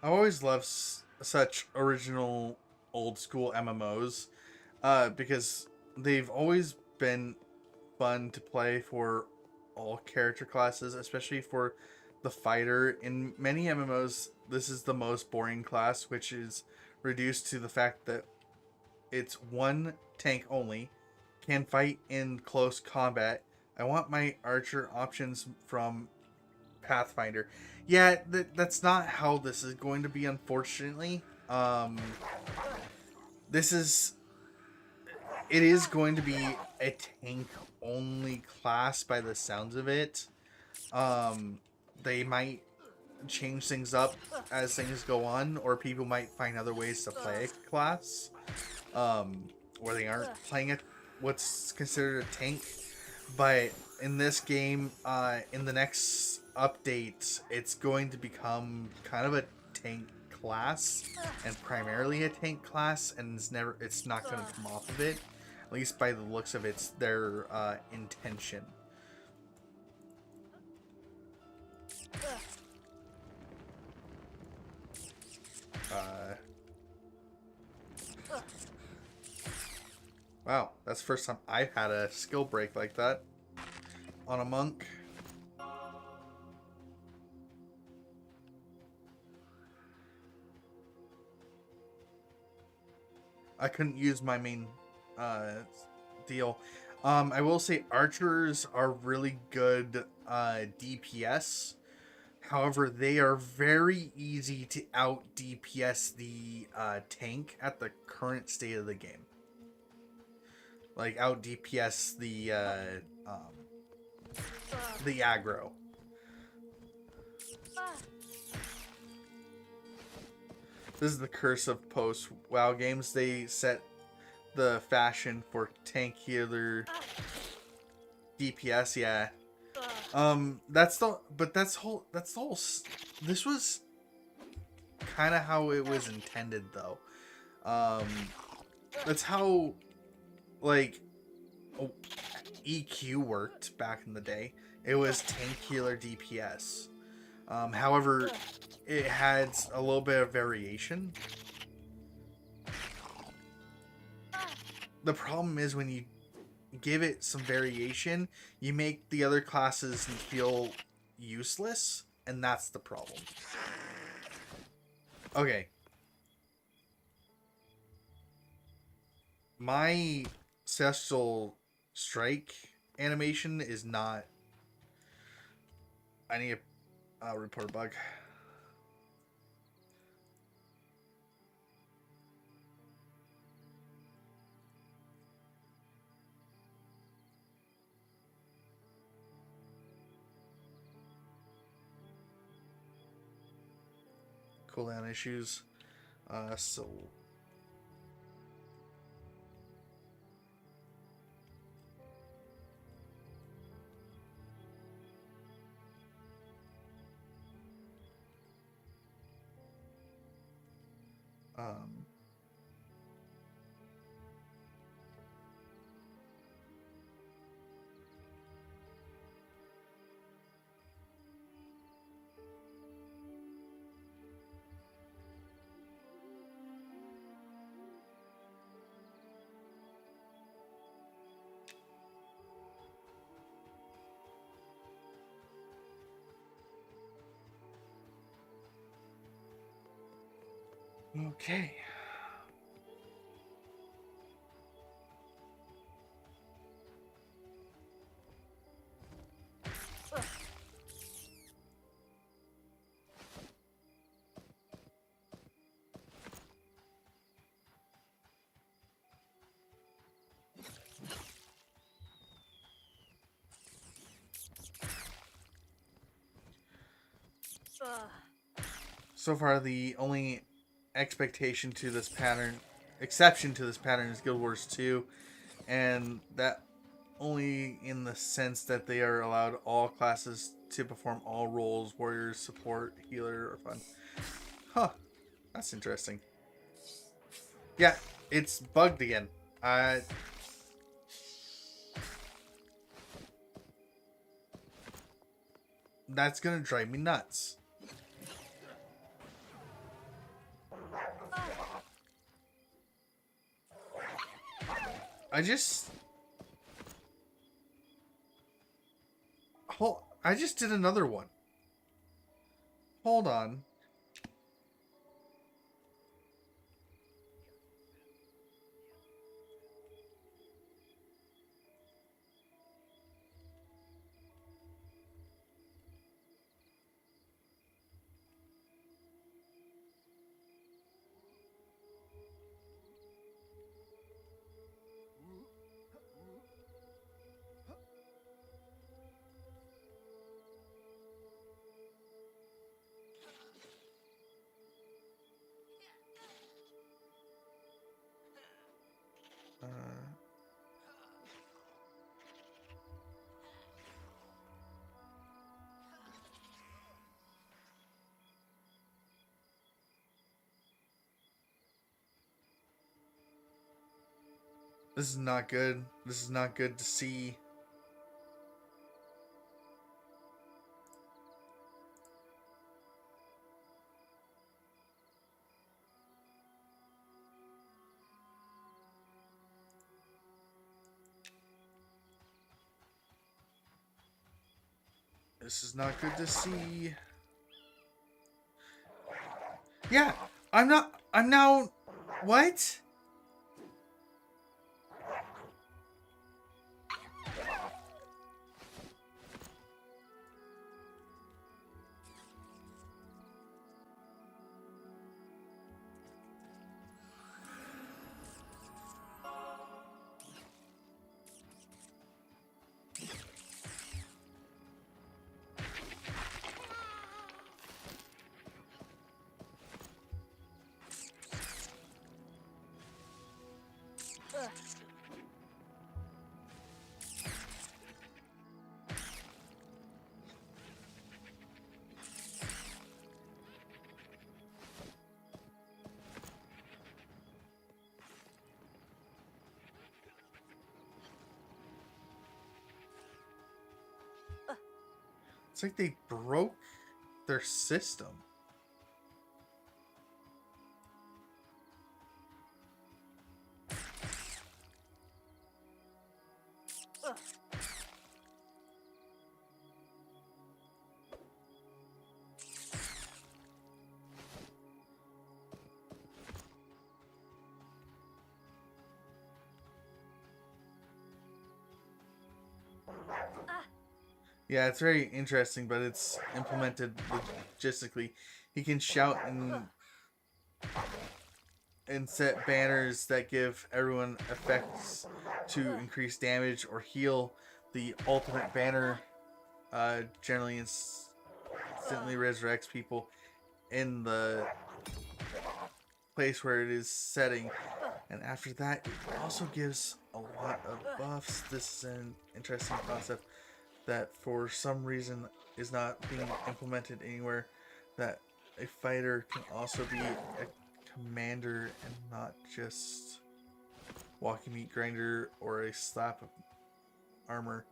I always love such original old school MMOs because they've always been fun to play for all character classes, especially for the fighter. In many MMOs, this is the most boring class, which is reduced to the fact that it's one tank only, can fight in close combat. I want my archer options from Pathfinder. Yeah, that's not how this is going to be, unfortunately. It is going to be a tank only class by the sounds of it. They might change things up as things go on, or people might find other ways to play a class where they aren't playing it what's considered a tank. But in this game, in the next update, it's going to become kind of a tank class, and primarily a tank class, and it's not going to come off of it, at least by the looks of their intention. Wow, that's the first time I've had a skill break like that on a monk. I couldn't use my main deal. I will say archers are really good DPS. However, they are very easy to out DPS the tank at the current state of the game. Like out DPS the aggro. This is the curse of post WoW games. They set the fashion for tank healer DPS. Yeah. This was kind of how it was intended, though. That's how, like, EQ worked back in the day. It was tank healer DPS. However, it had a little bit of variation. the problem is when you give it some variation, you make the other classes feel useless, and that's the problem. Okay. My Celestial Strike animation is not... I need a report a bug. Cooldown issues. So um okay. So far, the only exception to this pattern is Guild Wars 2, and that only in the sense that they are allowed all classes to perform all roles: warrior, support, healer, or fun. Huh, that's interesting. Yeah, it's bugged again. That's gonna drive me nuts. I just did another one. Hold on. This is not good. This is not good to see. This is not good to see. Yeah, I'm now... What? It's like they broke their system. Yeah, it's very interesting, but it's implemented logistically. He can shout and set banners that give everyone effects to increase damage or heal. The ultimate banner generally instantly resurrects people in the place where it is setting, and after that it also gives a lot of buffs. This is an interesting concept that for some reason is not being implemented anywhere, that a fighter can also be a commander and not just walking meat grinder or a slap of armor.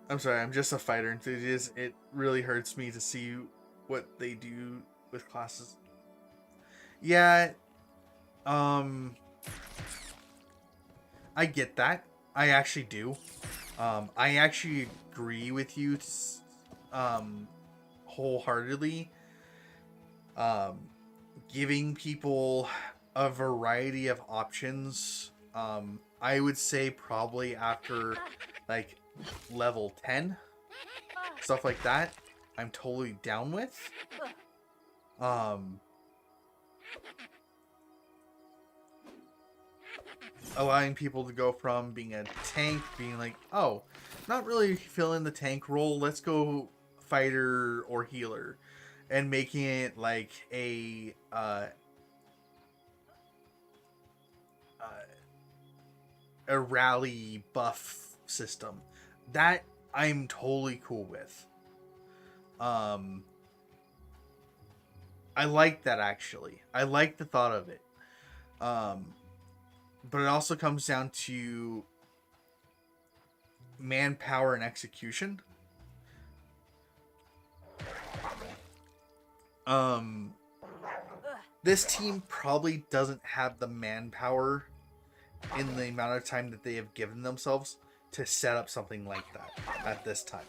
I'm sorry, I'm just a fighter enthusiast. It really hurts me to see what they do with classes. Yeah, I get that. I actually do. I actually agree with you wholeheartedly. Giving people a variety of options. I would say probably after like level 10, stuff like that, I'm totally down with. Allowing people to go from being a tank, being like, oh, not really filling the tank role, let's go fighter or healer, and making it like a rally buff system. That I'm totally cool with. I like that, actually. I like the thought of it. But it also comes down to manpower and execution. This team probably doesn't have the manpower in the amount of time that they have given themselves to set up something like that at this time.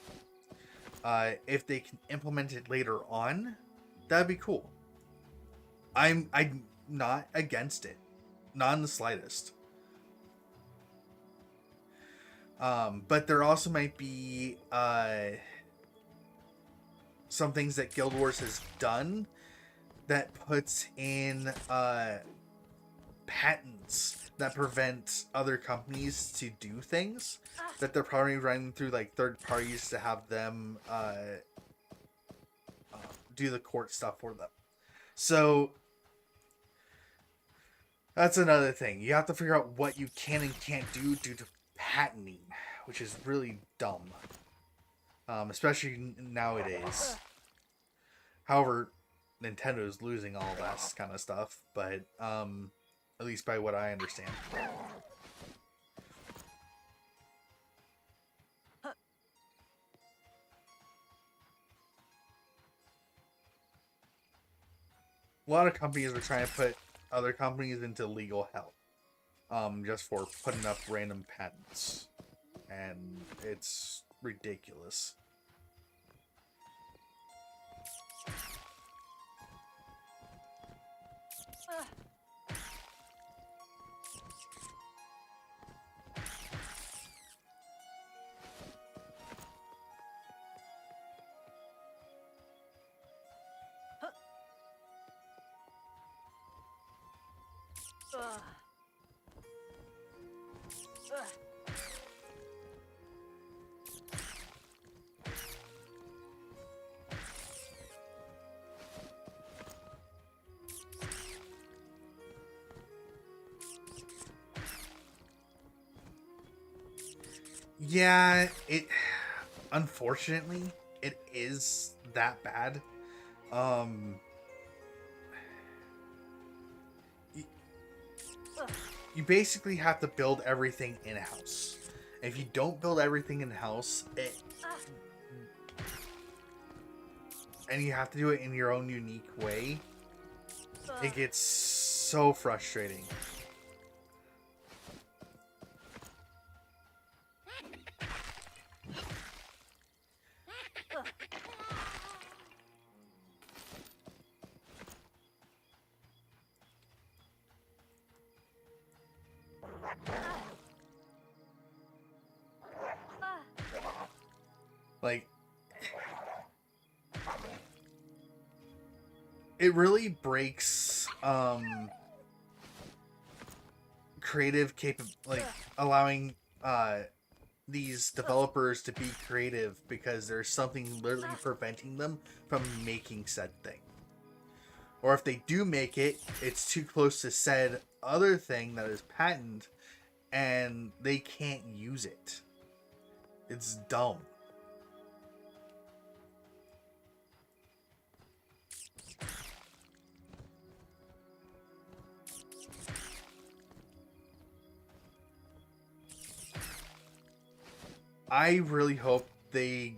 If they can implement it later on, that'd be cool. I'm not against it, not in the slightest. But there also might be some things that Guild Wars has done that puts in patents that prevent other companies to do things that they're probably running through like third parties to have them do the court stuff for them. So that's another thing. You have to figure out what you can and can't do due to patenting, which is really dumb, especially nowadays. However, Nintendo is losing all that kind of stuff, but at least by what I understand. A lot of companies are trying to put other companies into legal hell, just for putting up random patents, and it's ridiculous. Yeah, unfortunately, it is that bad. You basically have to build everything in-house. If you don't build everything in-house, and you have to do it in your own unique way, it gets so frustrating. Like, it really breaks creative like allowing these developers to be creative because there's something literally preventing them from making said thing. Or if they do make it, it's too close to said other thing that is patented and they can't use it. It's dumb. I really hope they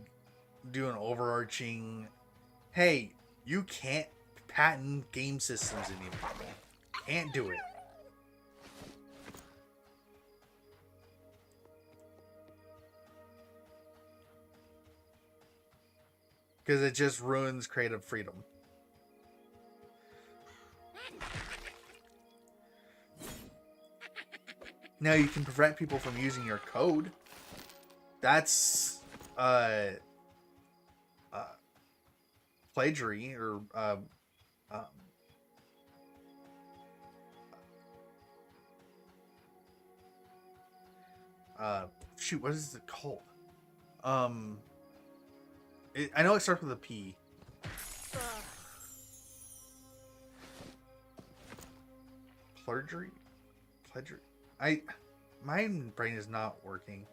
do an overarching, hey, you can't patent game systems anymore. Can't do it. Because it just ruins creative freedom. Now you can prevent people from using your code. That's plagiary or shoot, what is it called? I know it starts with a P. Plagiary? My brain is not working.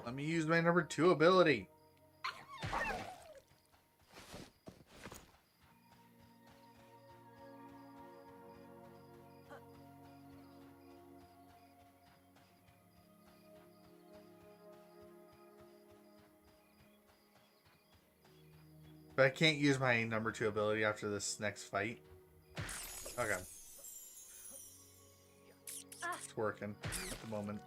Let me use my number 2 ability. But I can't use my number 2 ability after this next fight. Okay. It's working at the moment.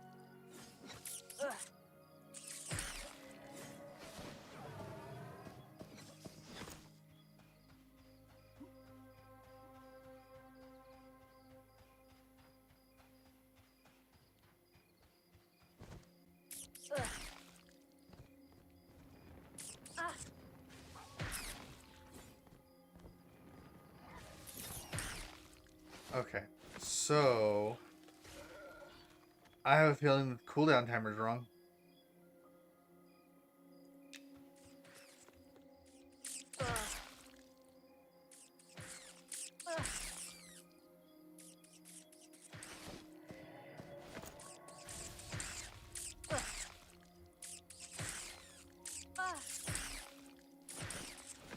Okay, so I have a feeling the cooldown timer is wrong.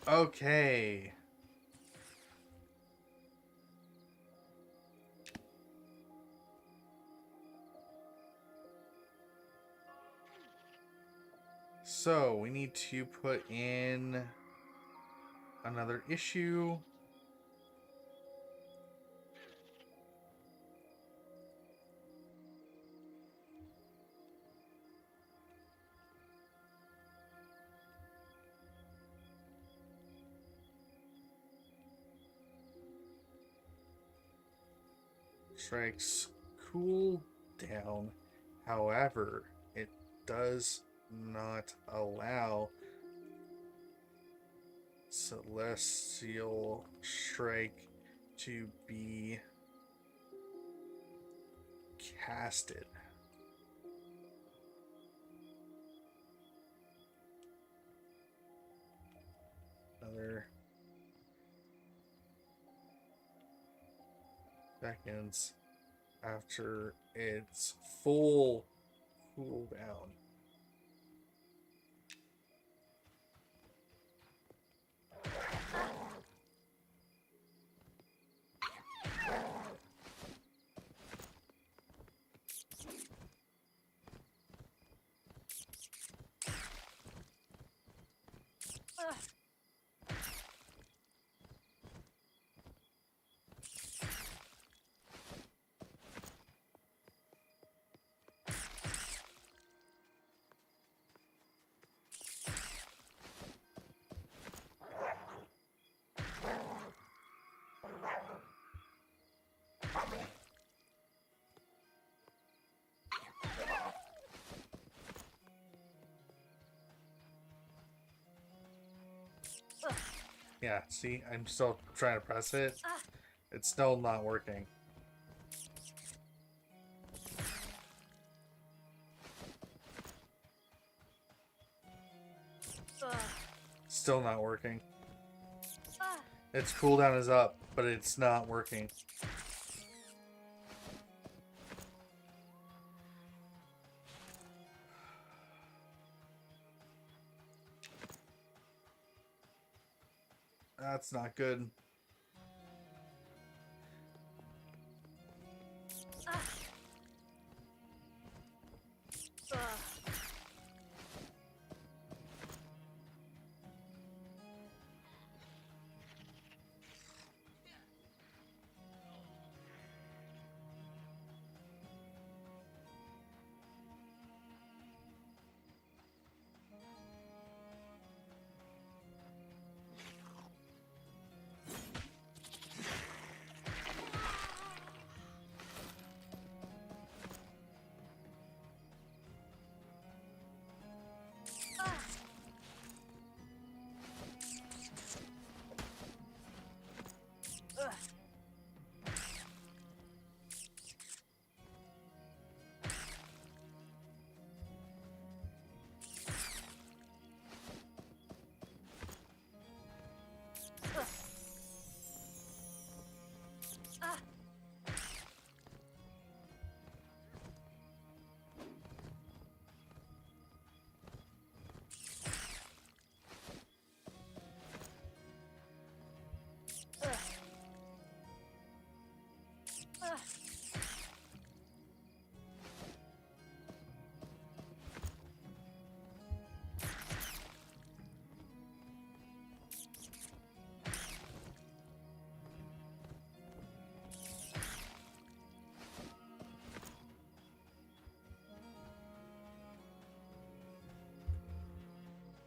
Okay. So we need to put in another issue. Strikes cool down. However, it does not allow Celestial Strike to be casted. another seconds after its full cooldown. Yeah, see, I'm still trying to press it. It's still not working. Still not working. Its cooldown is up, but it's not working. That's not good.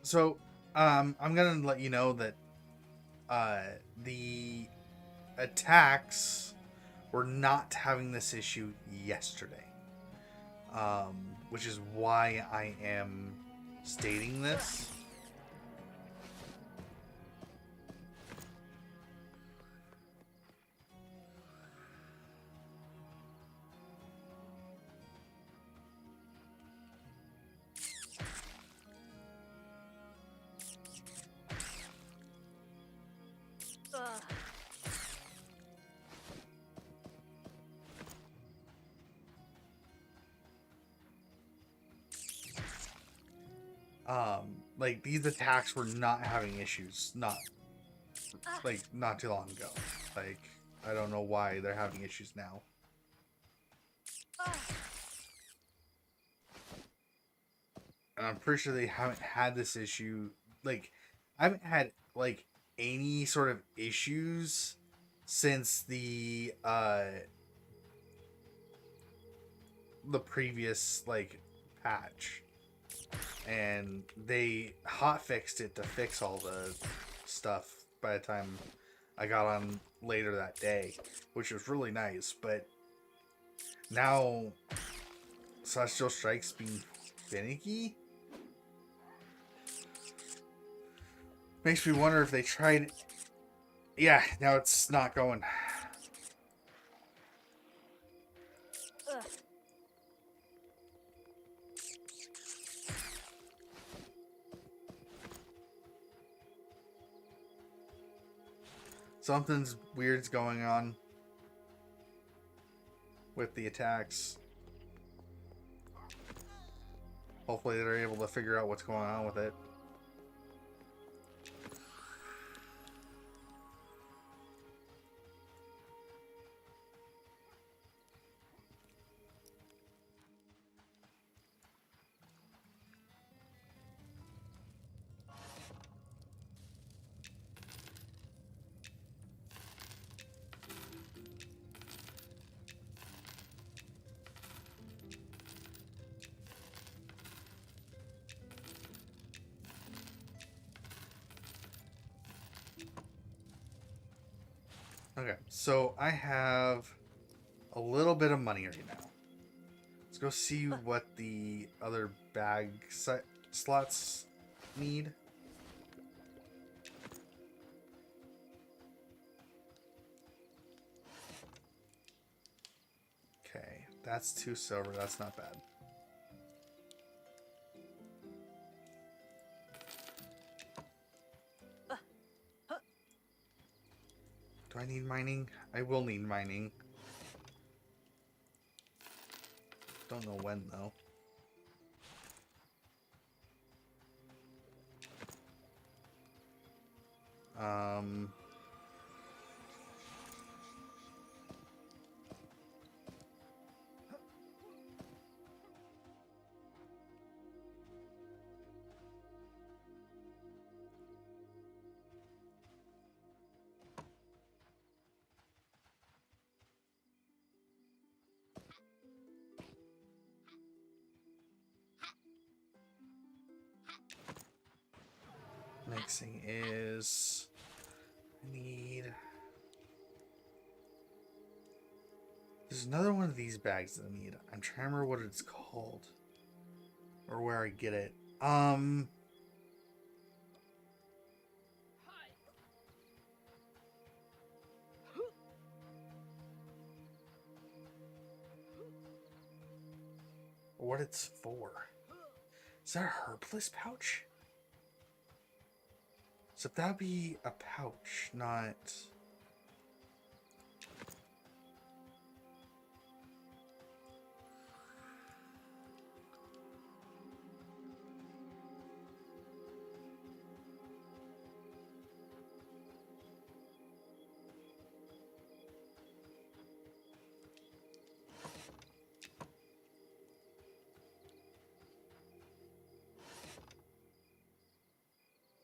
So, I'm gonna let you know that the attacks were not having this issue yesterday, which is why I am stating this. Like these attacks were not having issues, not too long ago. Like I don't know why they're having issues now. And I'm pretty sure they haven't had this issue. Like I haven't had like any sort of issues since the previous like patch. And they hot fixed it to fix all the stuff by the time I got on later that day, which was really nice. But now Celestial Strike's being finicky. Makes me wonder if they tried. Yeah, now it's not going. Something's weird's going on with the attacks. Hopefully they're able to figure out what's going on with it. Okay, so I have a little bit of money right now. Let's go see what the other bag slots need. Okay, that's 2 silver. That's not bad. Do I need mining? I will need mining. Don't know when though. Next thing is I need. There's another one of these bags that I need. I'm trying to remember what it's called or where I get it. What it's for. Is that a herbless pouch? So that'd be a pouch, not...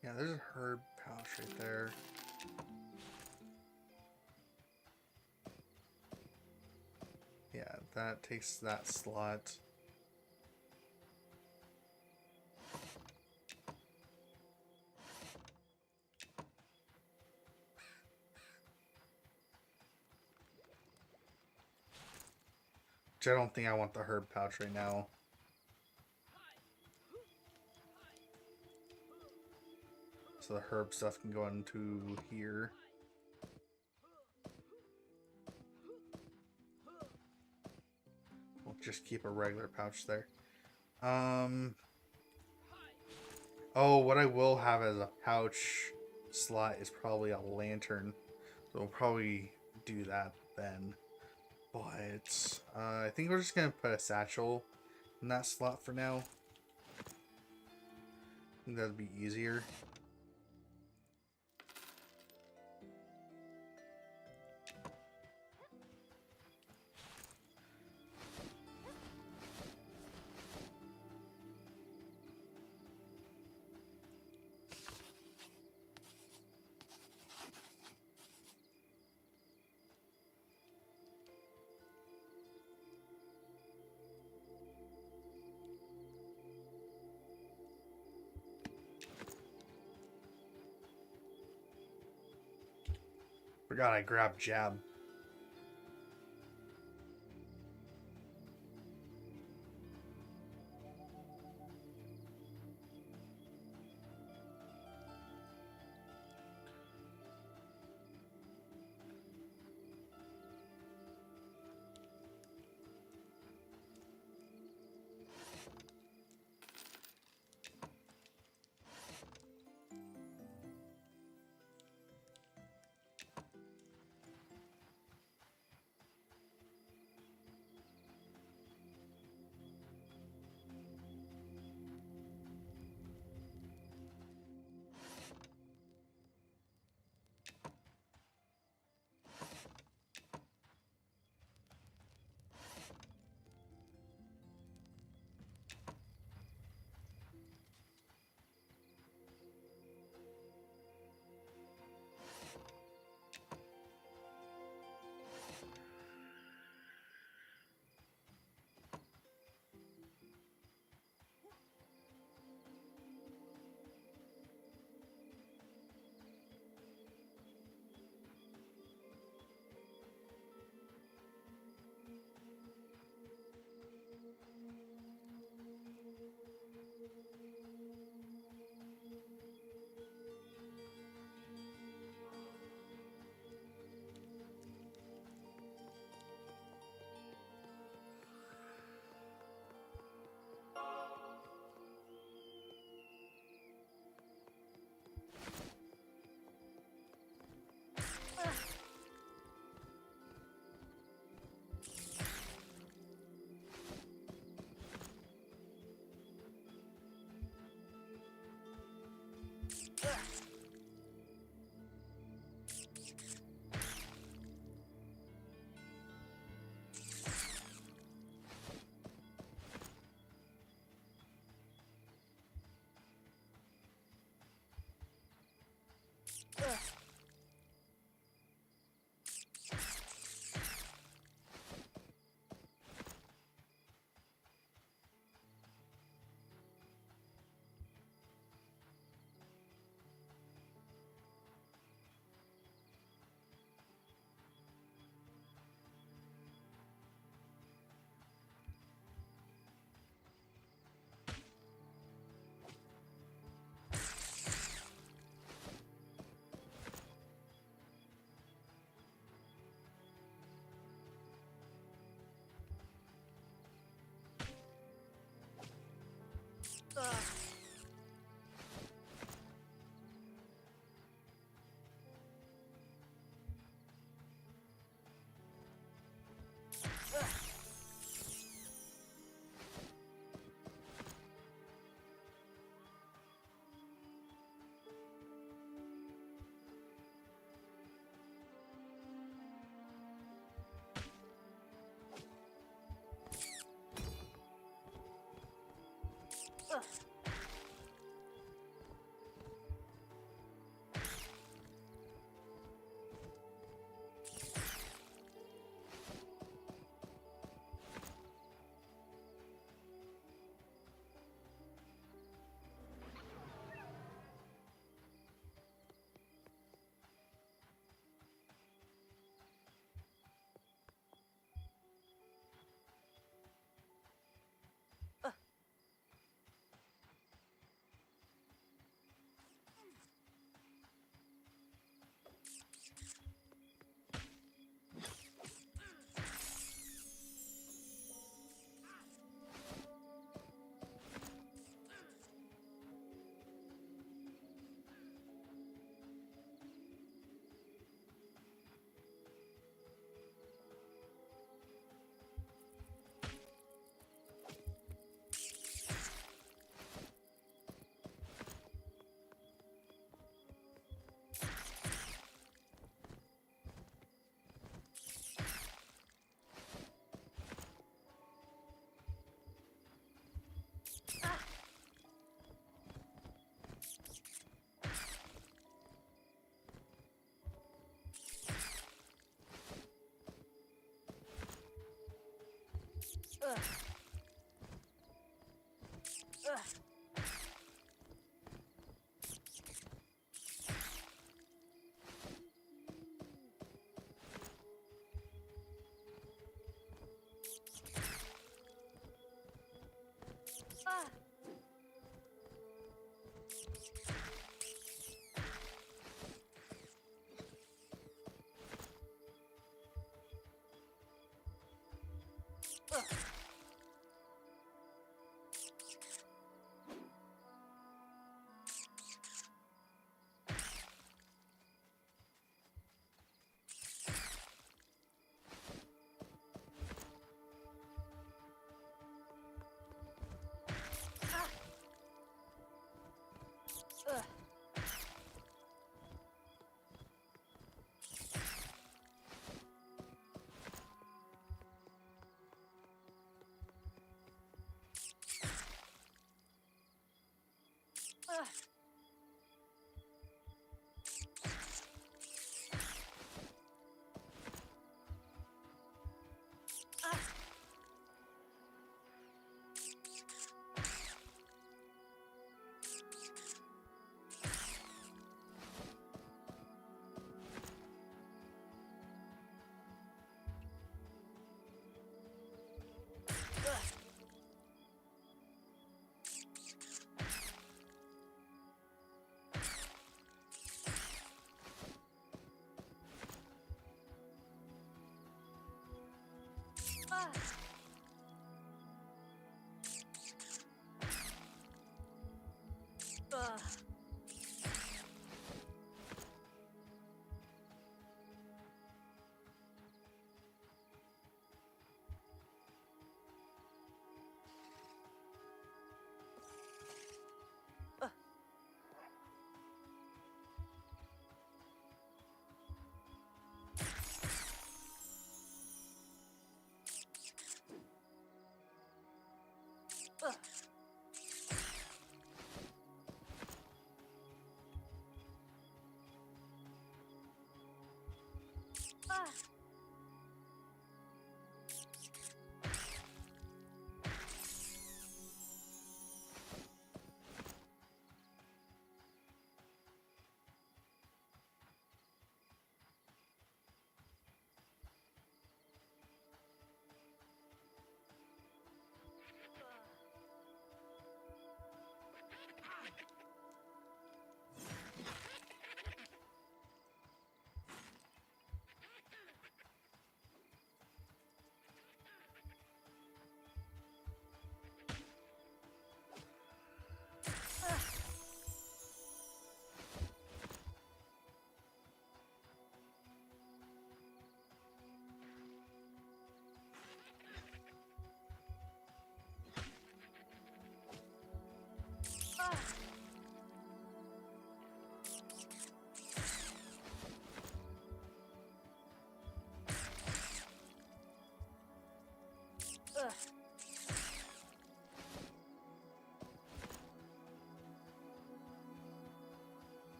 Yeah, there's a herb pouch right there. Yeah, that takes that slot. Which I don't think I want the herb pouch right now. So the herb stuff can go into here. We'll just keep a regular pouch there. Oh, what I will have as a pouch slot is probably a lantern. So we'll probably do that then. But I think we're just gonna put a satchel in that slot for now. I think that'd be easier. Forgot I grabbed Jab.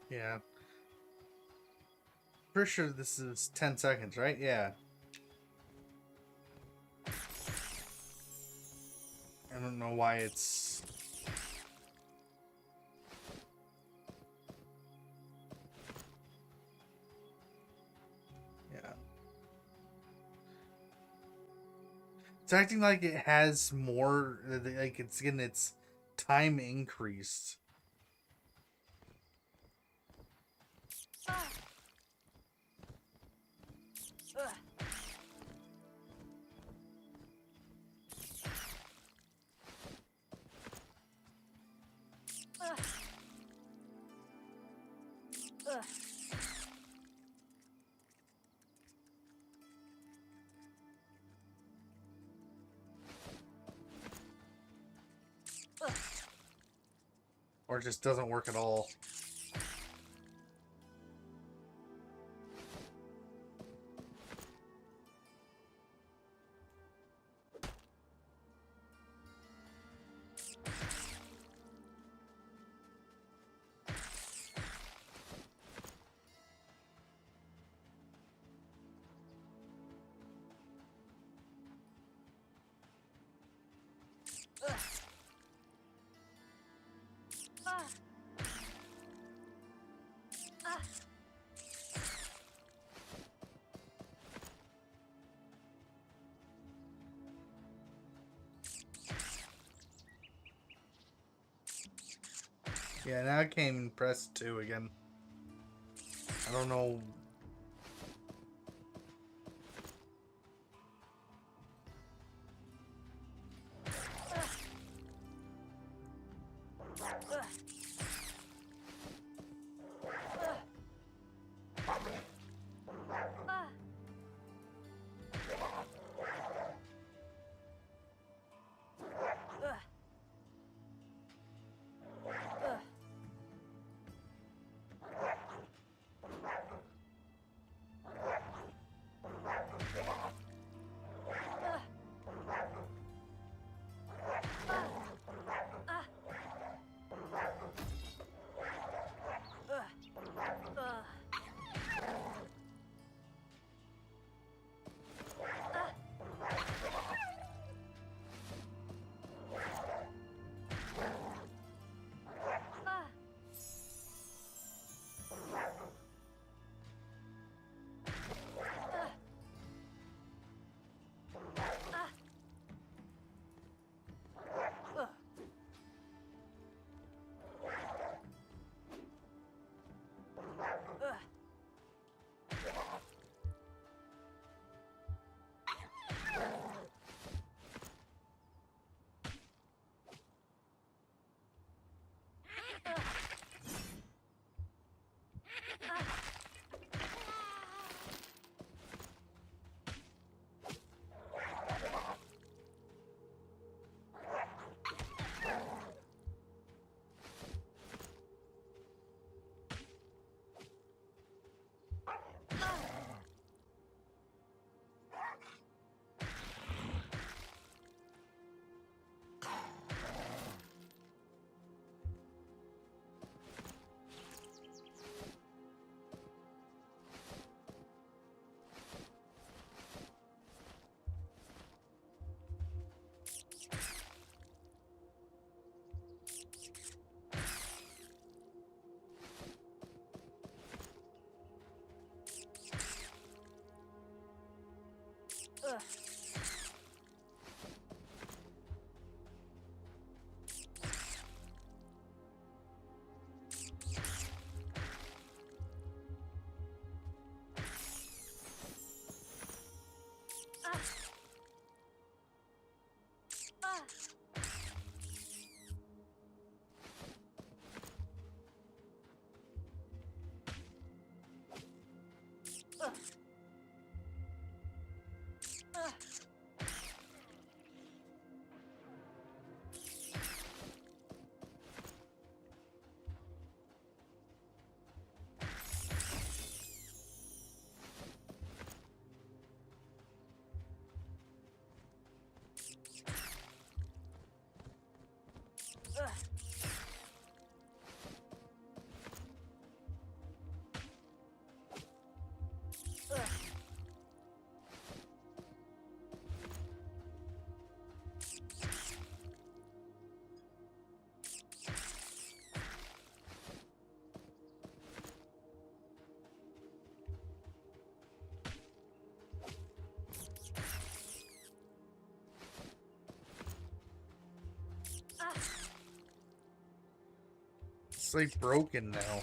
Yeah. Pretty sure this is 10 seconds, right? Yeah. I don't know why it's... Yeah. It's acting like it has more, like it's getting its time increased. Or it just doesn't work at all. Yeah, now I can't even press 2 again. I don't know. It's like broken now.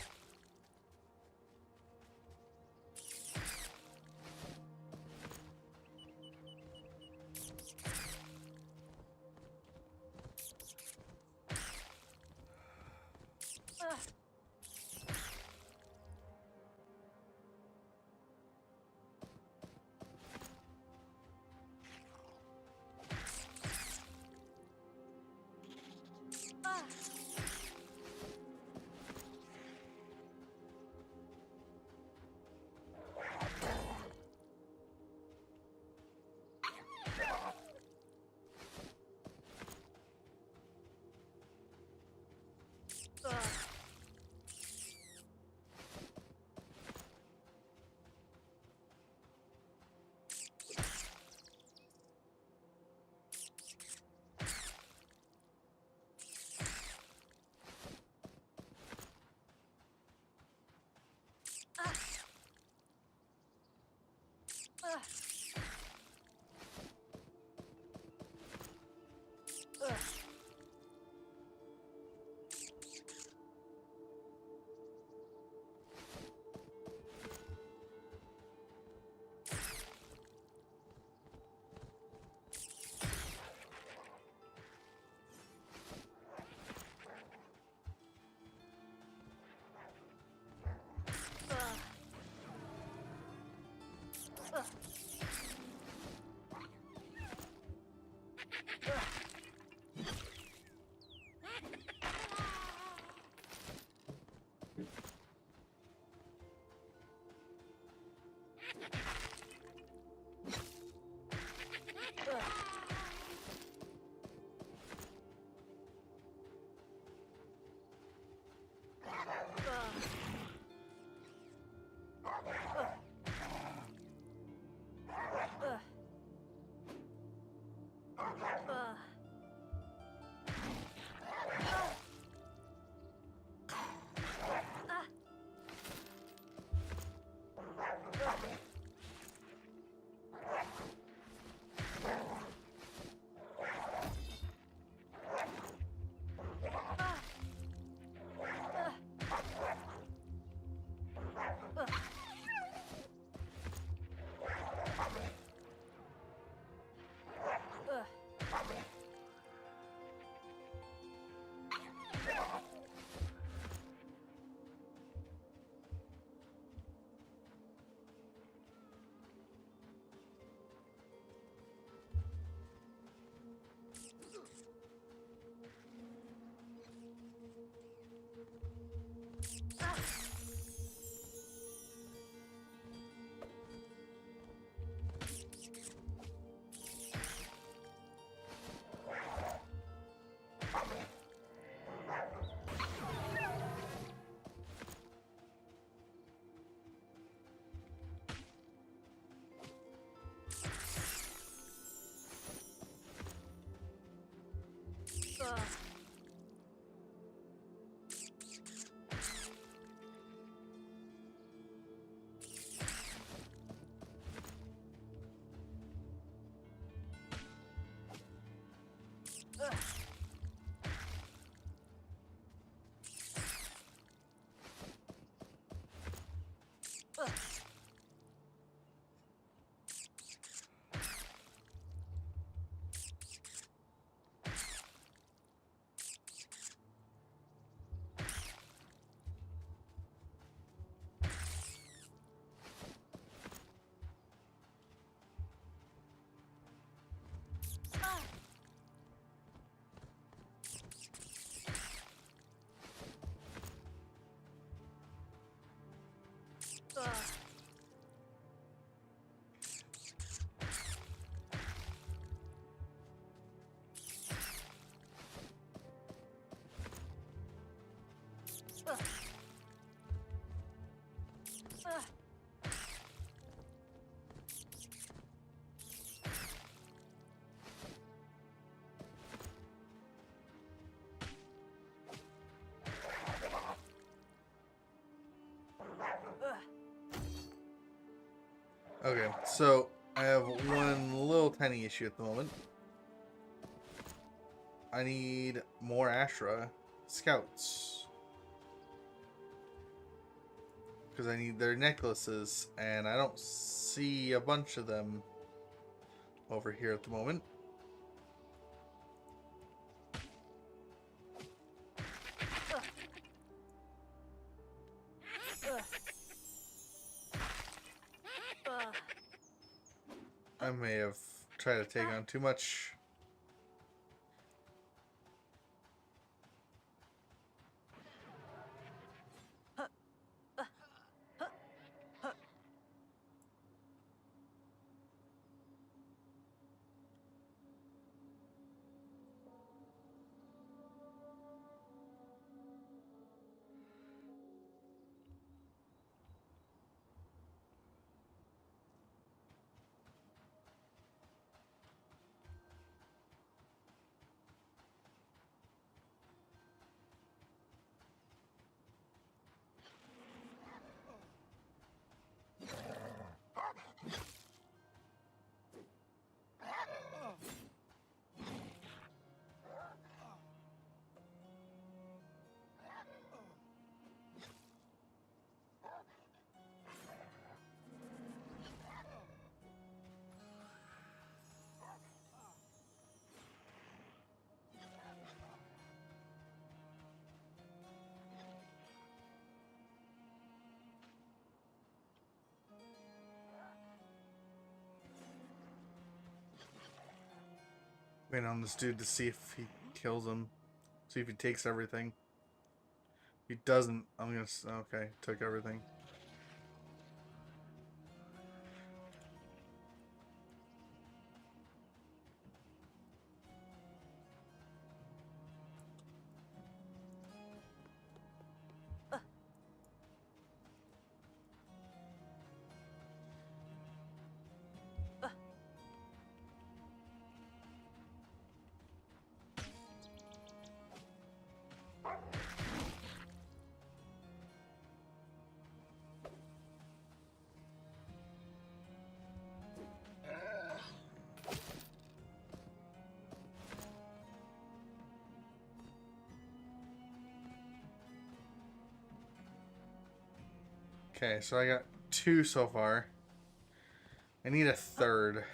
Okay, so I have one little tiny issue at the moment. I need more Ashra scouts. Because I need their necklaces, and I don't see a bunch of them over here at the moment. I may have tried to take on too much. Waiting on this dude to see if he kills him. See if he takes everything. If he doesn't, I'm gonna... Okay, took everything. Okay, so I got 2 so far. I need a third.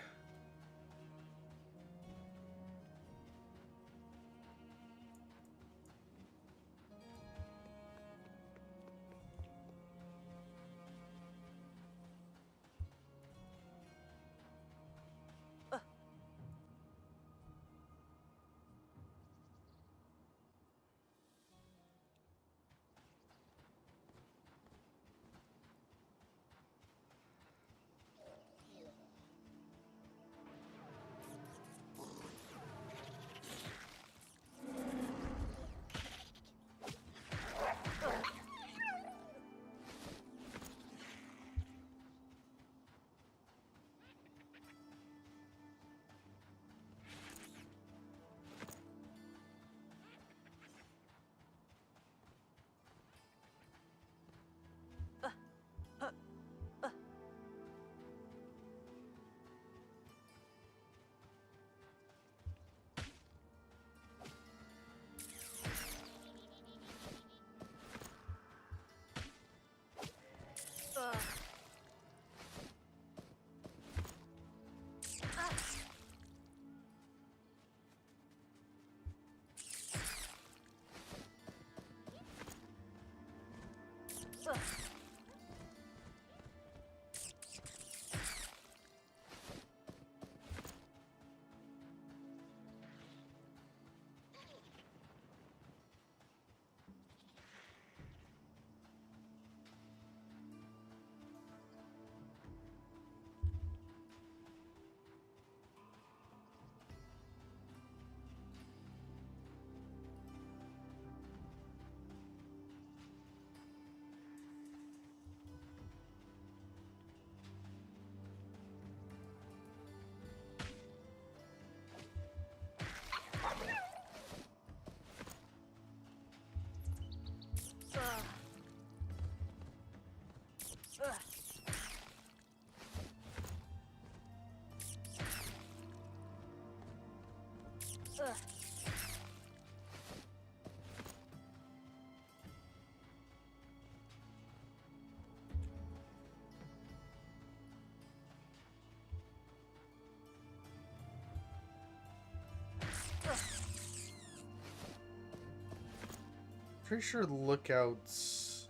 Pretty sure lookouts.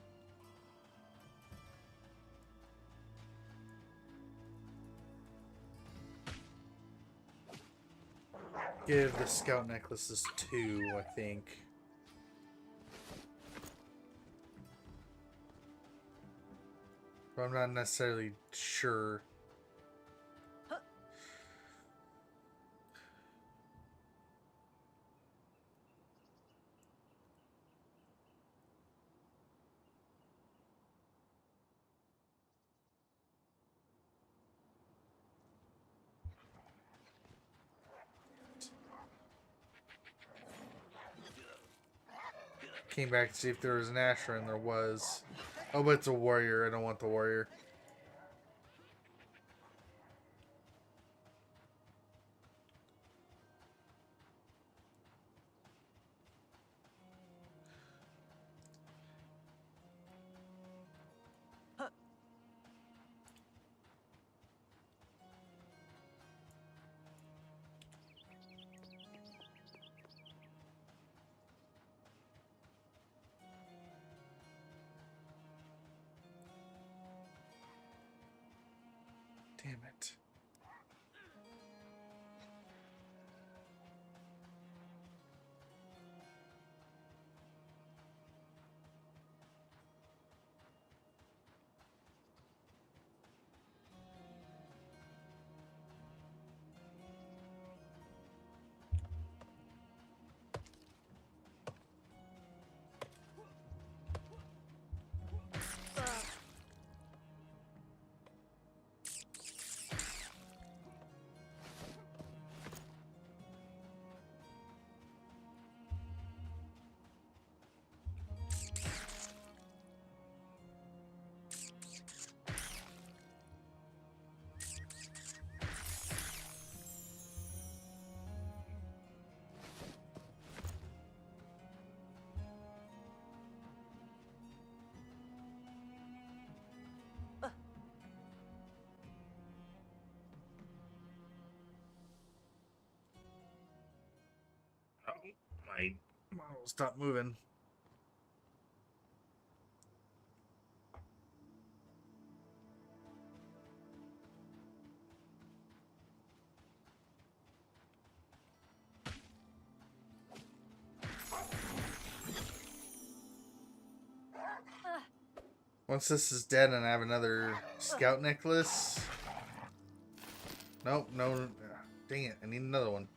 Give the scout necklaces 2, I think. But I'm not necessarily sure. Came back to see if there was an Asher, and there was. Oh, but it's a warrior. I don't want the warrior. Damn it. Oh, my model stopped moving. Once this is dead and I have another scout necklace. Nope, no. Dang it, I need another one.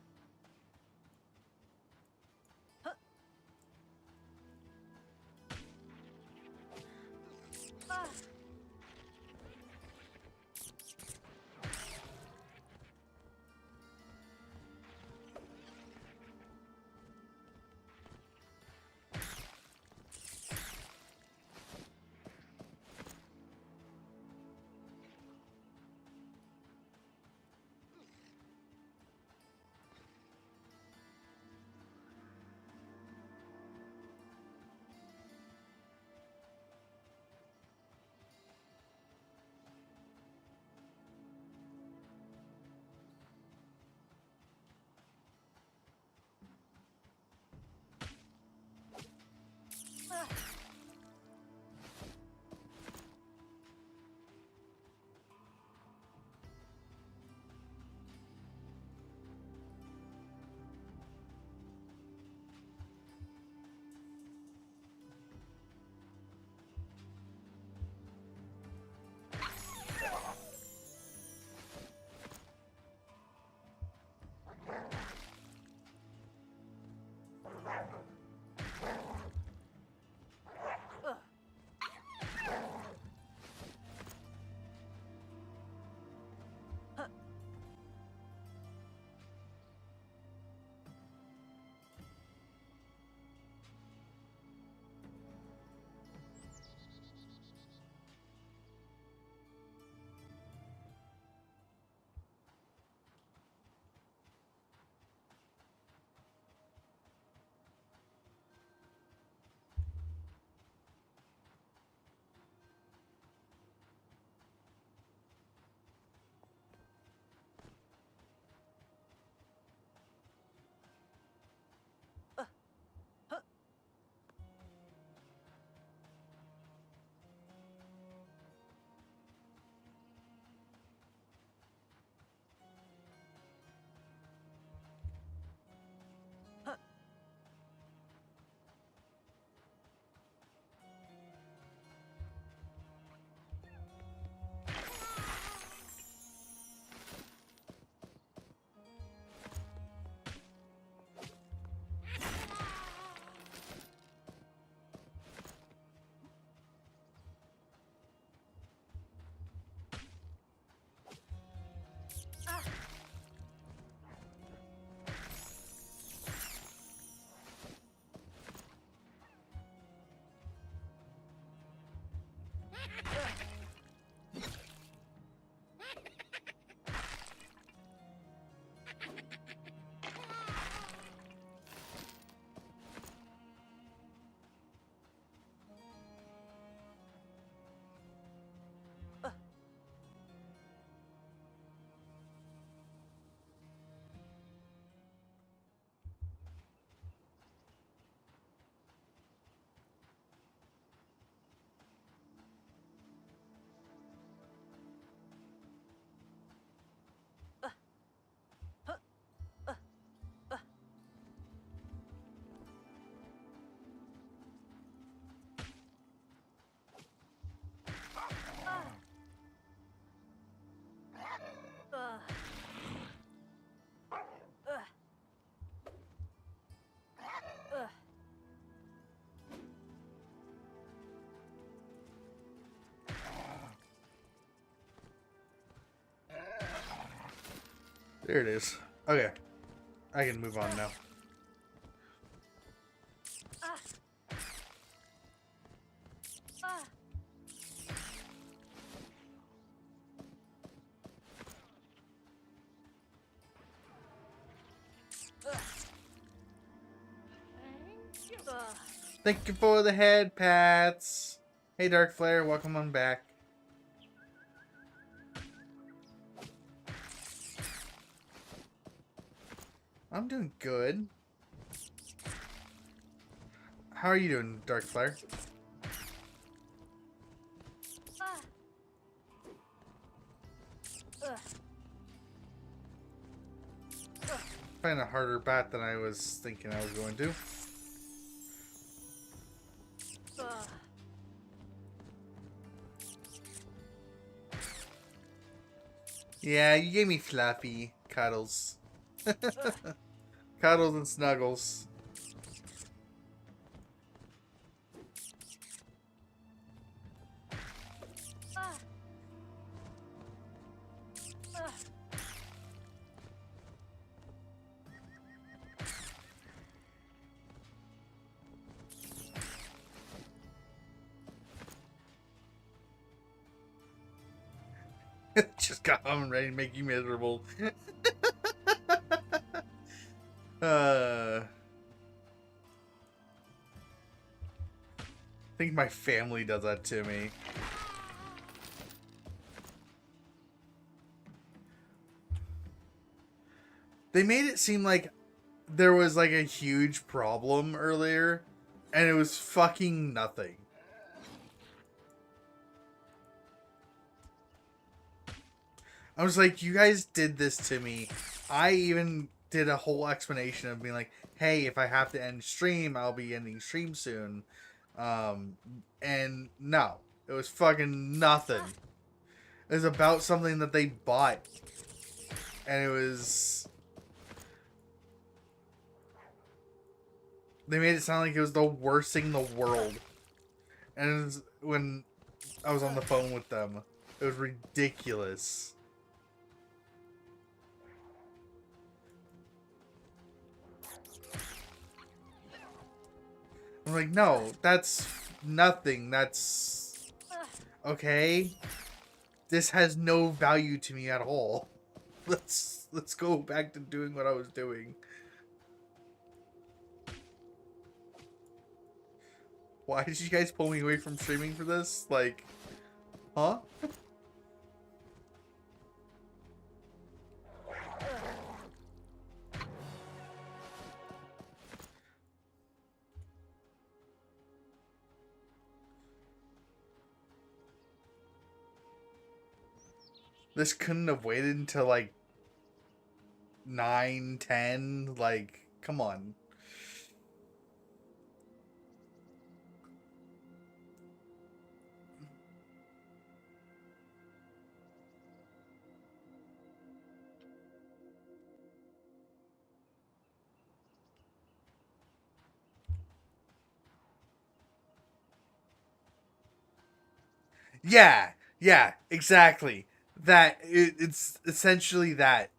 There it is. Okay. I can move on now. Thank you for the head pats. Hey, Dark Flare, welcome on back. I'm doing good. How are you doing, Dark Flare? Find a harder bat than I was thinking I was going to. Yeah, you gave me fluffy cuddles. Cuddles and snuggles. Just got home ready to make you miserable. I think my family does that to me. They made it seem like there was like a huge problem earlier, and it was fucking nothing. I was like, you guys did this to me. I even did a whole explanation of being like, hey, if I have to end stream, I'll be ending stream soon. And no, it was fucking nothing. It was about something that they bought. And it was... They made it sound like it was the worst thing in the world. And it was when I was on the phone with them, it was ridiculous. I'm like, no, that's nothing. That's okay. This has no value to me at all. Let's go back to doing what I was doing. Why did you guys pull me away from streaming for this? Like, huh? This couldn't have waited until like 9, 10. Like, come on. Yeah, exactly. It's essentially that.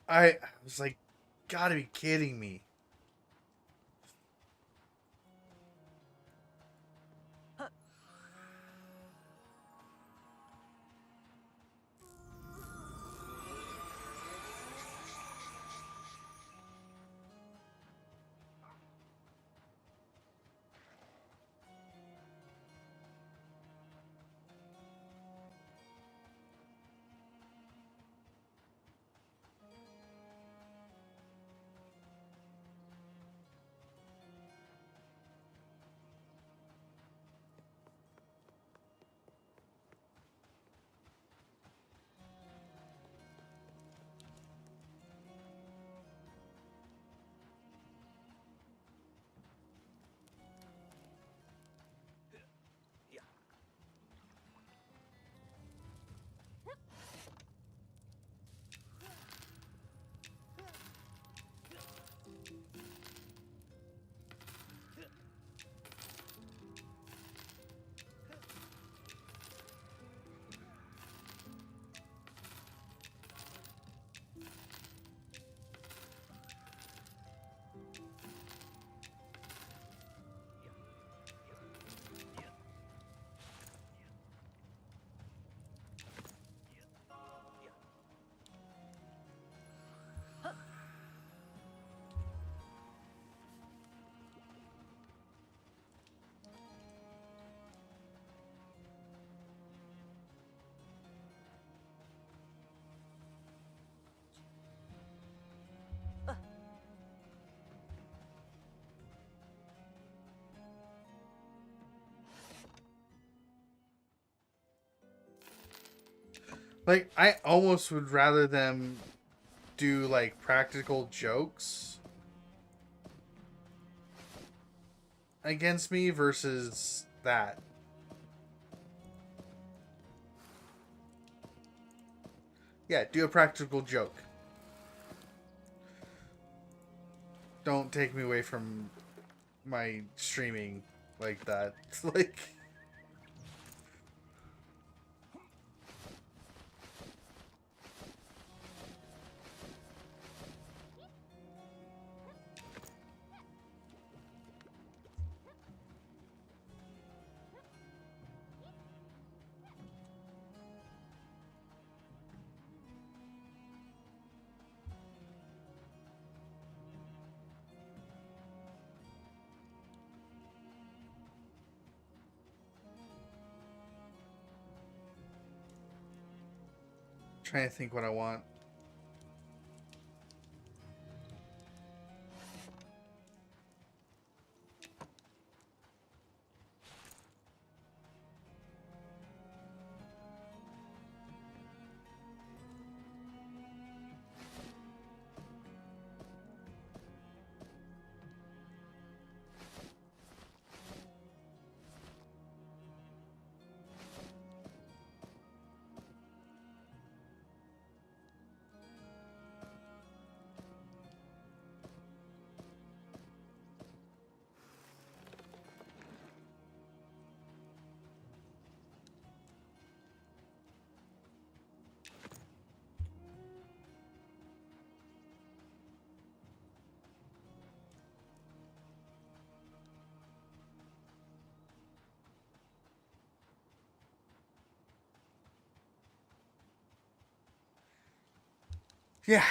I was like, gotta be kidding me. Like, I almost would rather them do, like, practical jokes against me versus that. Yeah, do a practical joke. Don't take me away from my streaming like that. Like... Trying to think what I want. Yeah,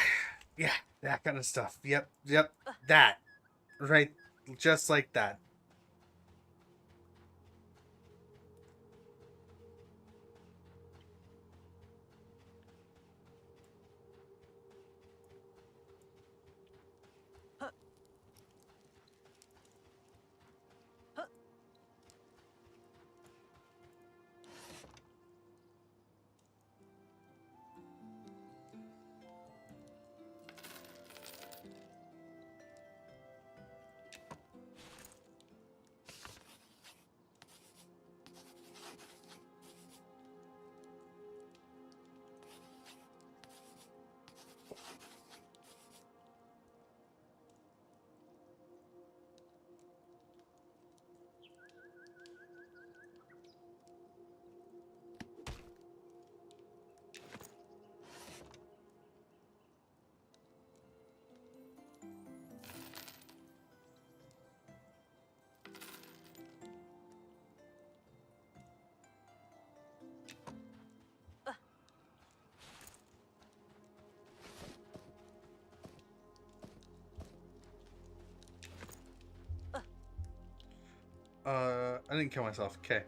yeah, that kind of stuff. Yep, that. Right, just like that. I didn't kill myself. Okay.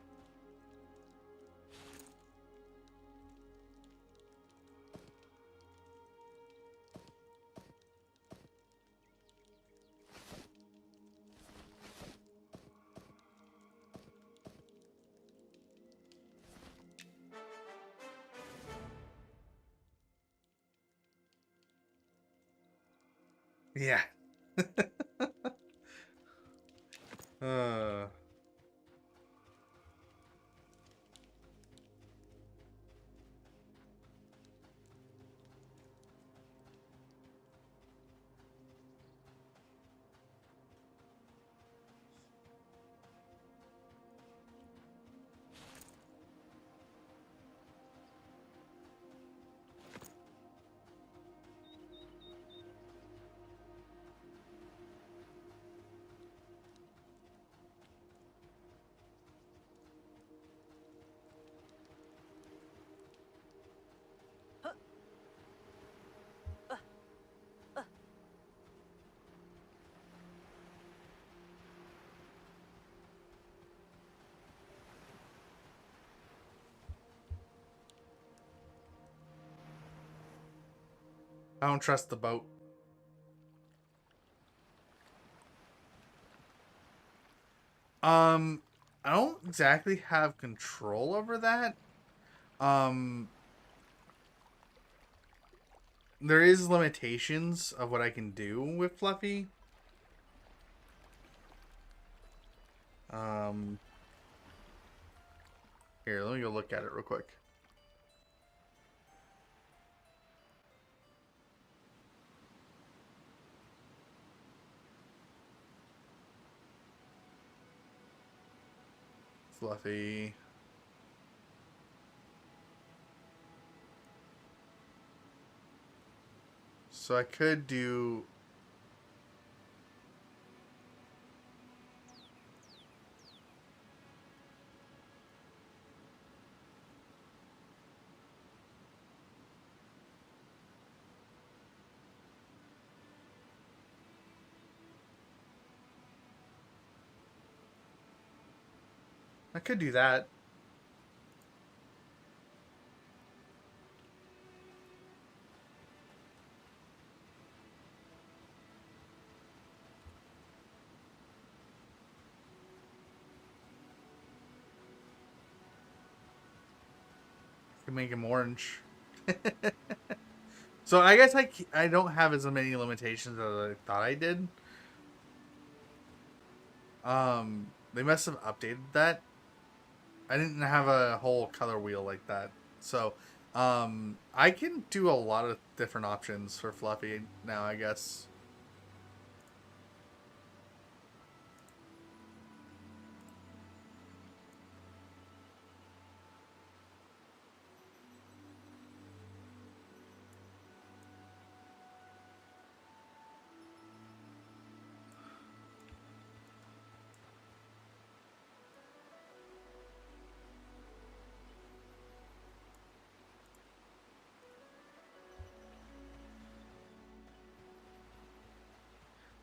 Yeah. uh... I don't trust the boat. I don't exactly have control over that. Um, there is limitations of what I can do with Fluffy. Here, let me go look at it real quick. Fluffy. So I could do... I could do that. Could make him orange. So I guess I don't have as many limitations as I thought I did. They must have updated that. I didn't have a whole color wheel like that. So, I can do a lot of different options for Fluffy now, I guess.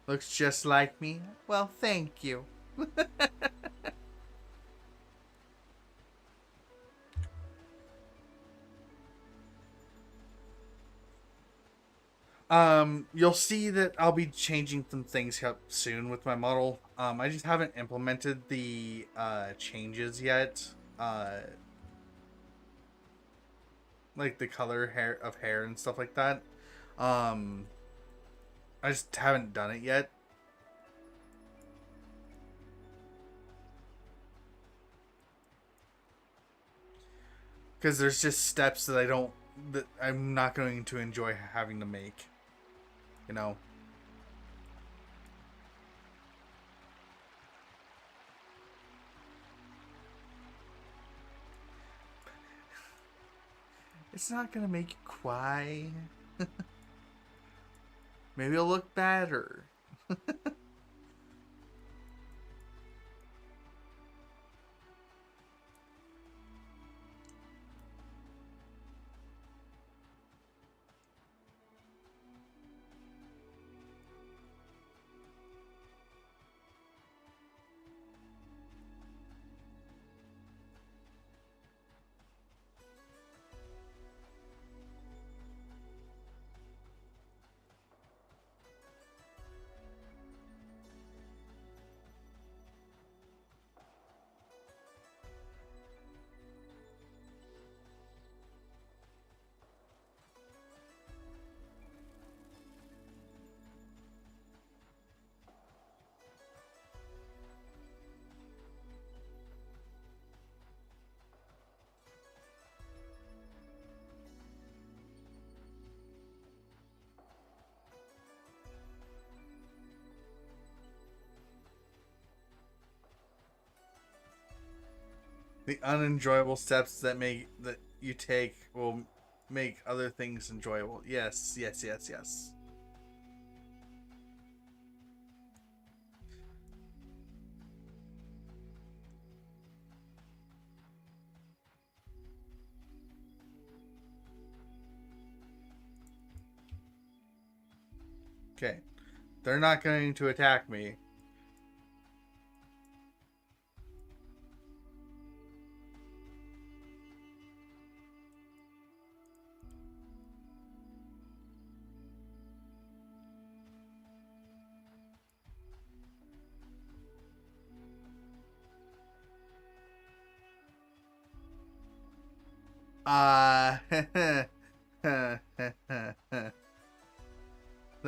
Looks just like me. Well, thank you. You'll see that I'll be changing some things up soon with my model. I just haven't implemented the changes yet. Like the color hair and stuff like that. I just haven't done it yet. Because there's just steps that I'm not going to enjoy having to make. You know? It's not going to make you cry. Maybe it'll look better. The unenjoyable steps that you take will make other things enjoyable. Yes, yes, yes, yes. Okay. They're not going to attack me.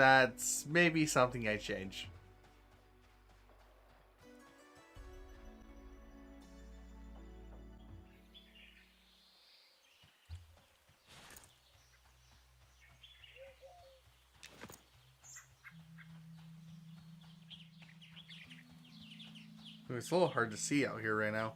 That's maybe something I change. It's a little hard to see out here right now.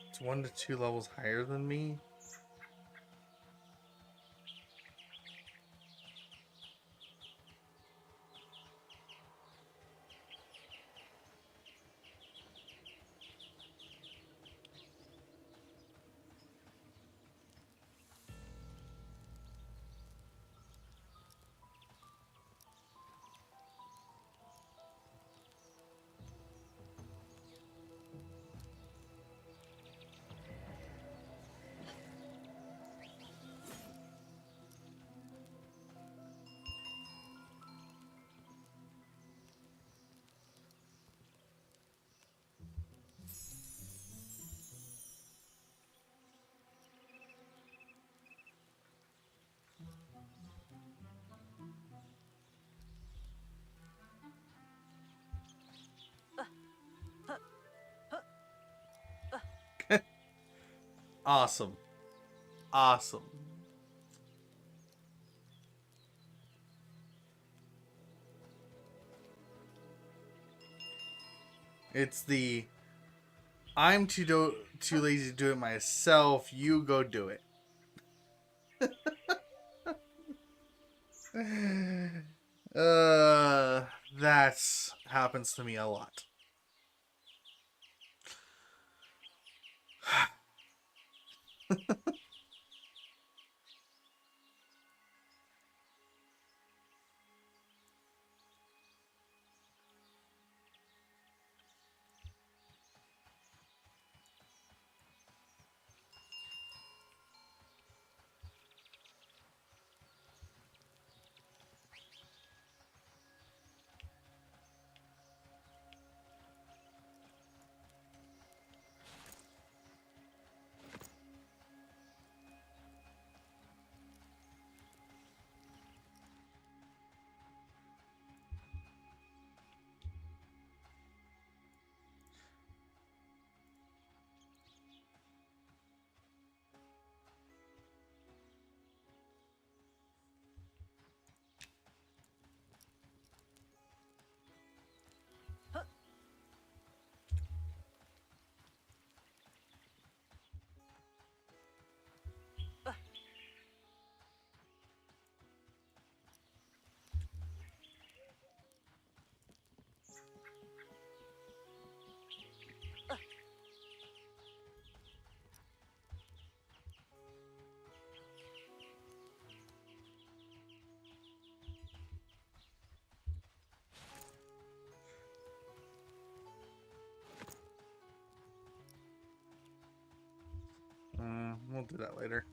It's 1 to 2 levels higher than me. Awesome. Awesome. It's the I'm too lazy to do it myself. You go do it. That's happens to me a lot. we'll do that later.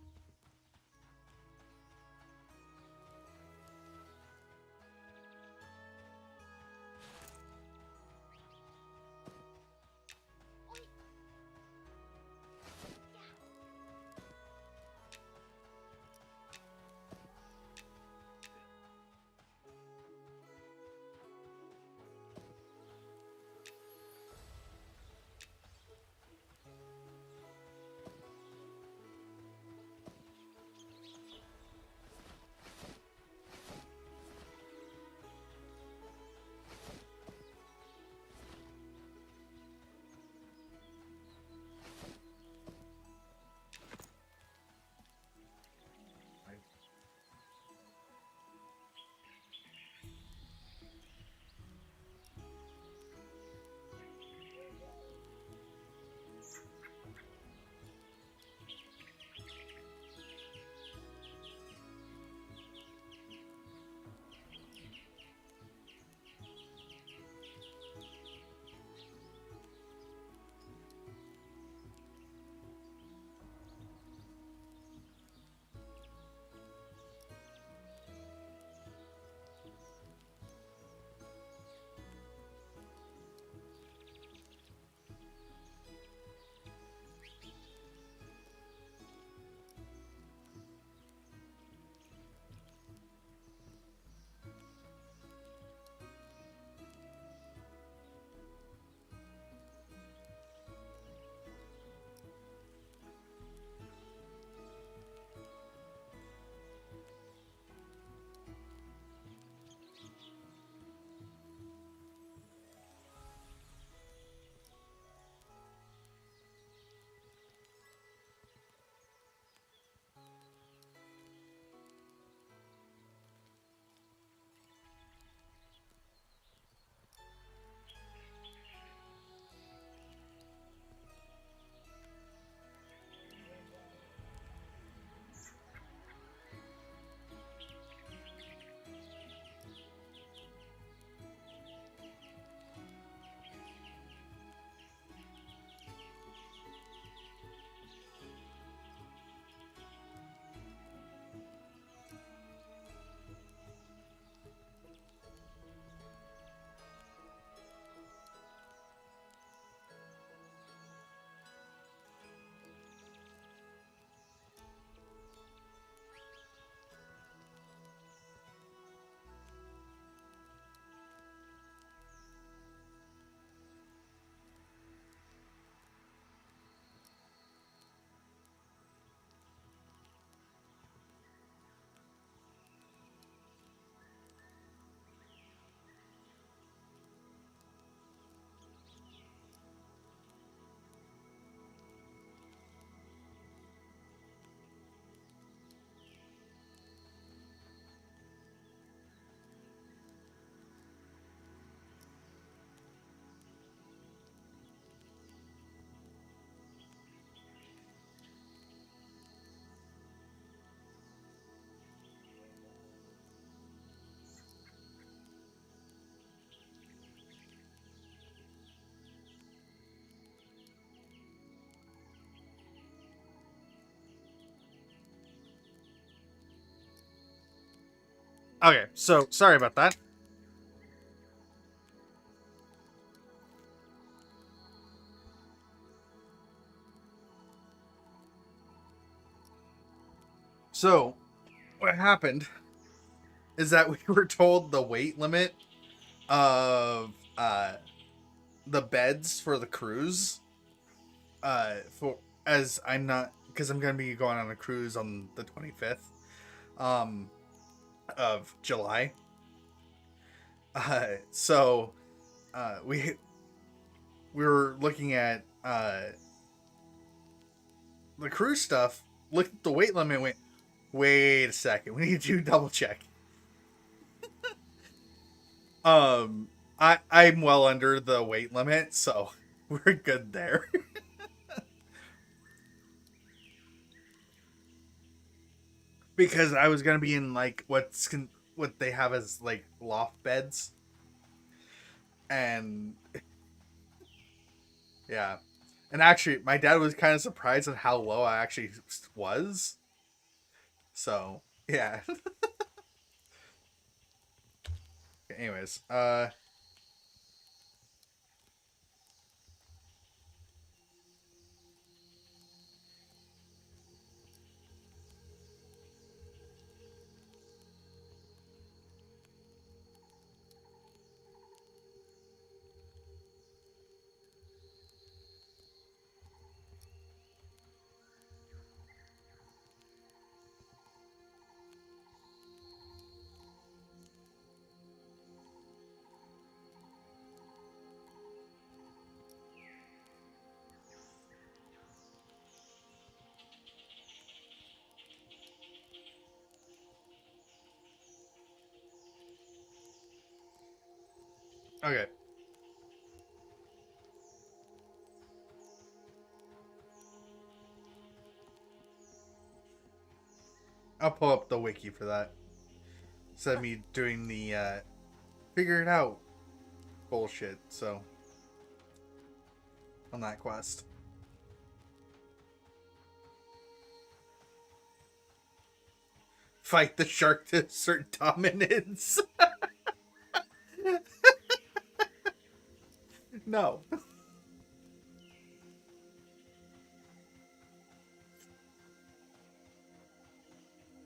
Okay, so sorry about that. So, what happened is that we were told the weight limit of the beds for the cruise for as I'm not because I'm going to be going on a cruise on the 25th um of July. So we were looking at the cruise stuff, looked at the weight limit and went, wait a second, we need to double check. I'm well under the weight limit, so we're good there. Because I was gonna be in like what they have as like loft beds, and yeah, And actually, my dad was kind of surprised at how low I actually was. So, yeah. Anyways, okay. I'll pull up the wiki for that. Instead of me doing the figure it out bullshit, so on that quest. Fight the shark to assert dominance. No.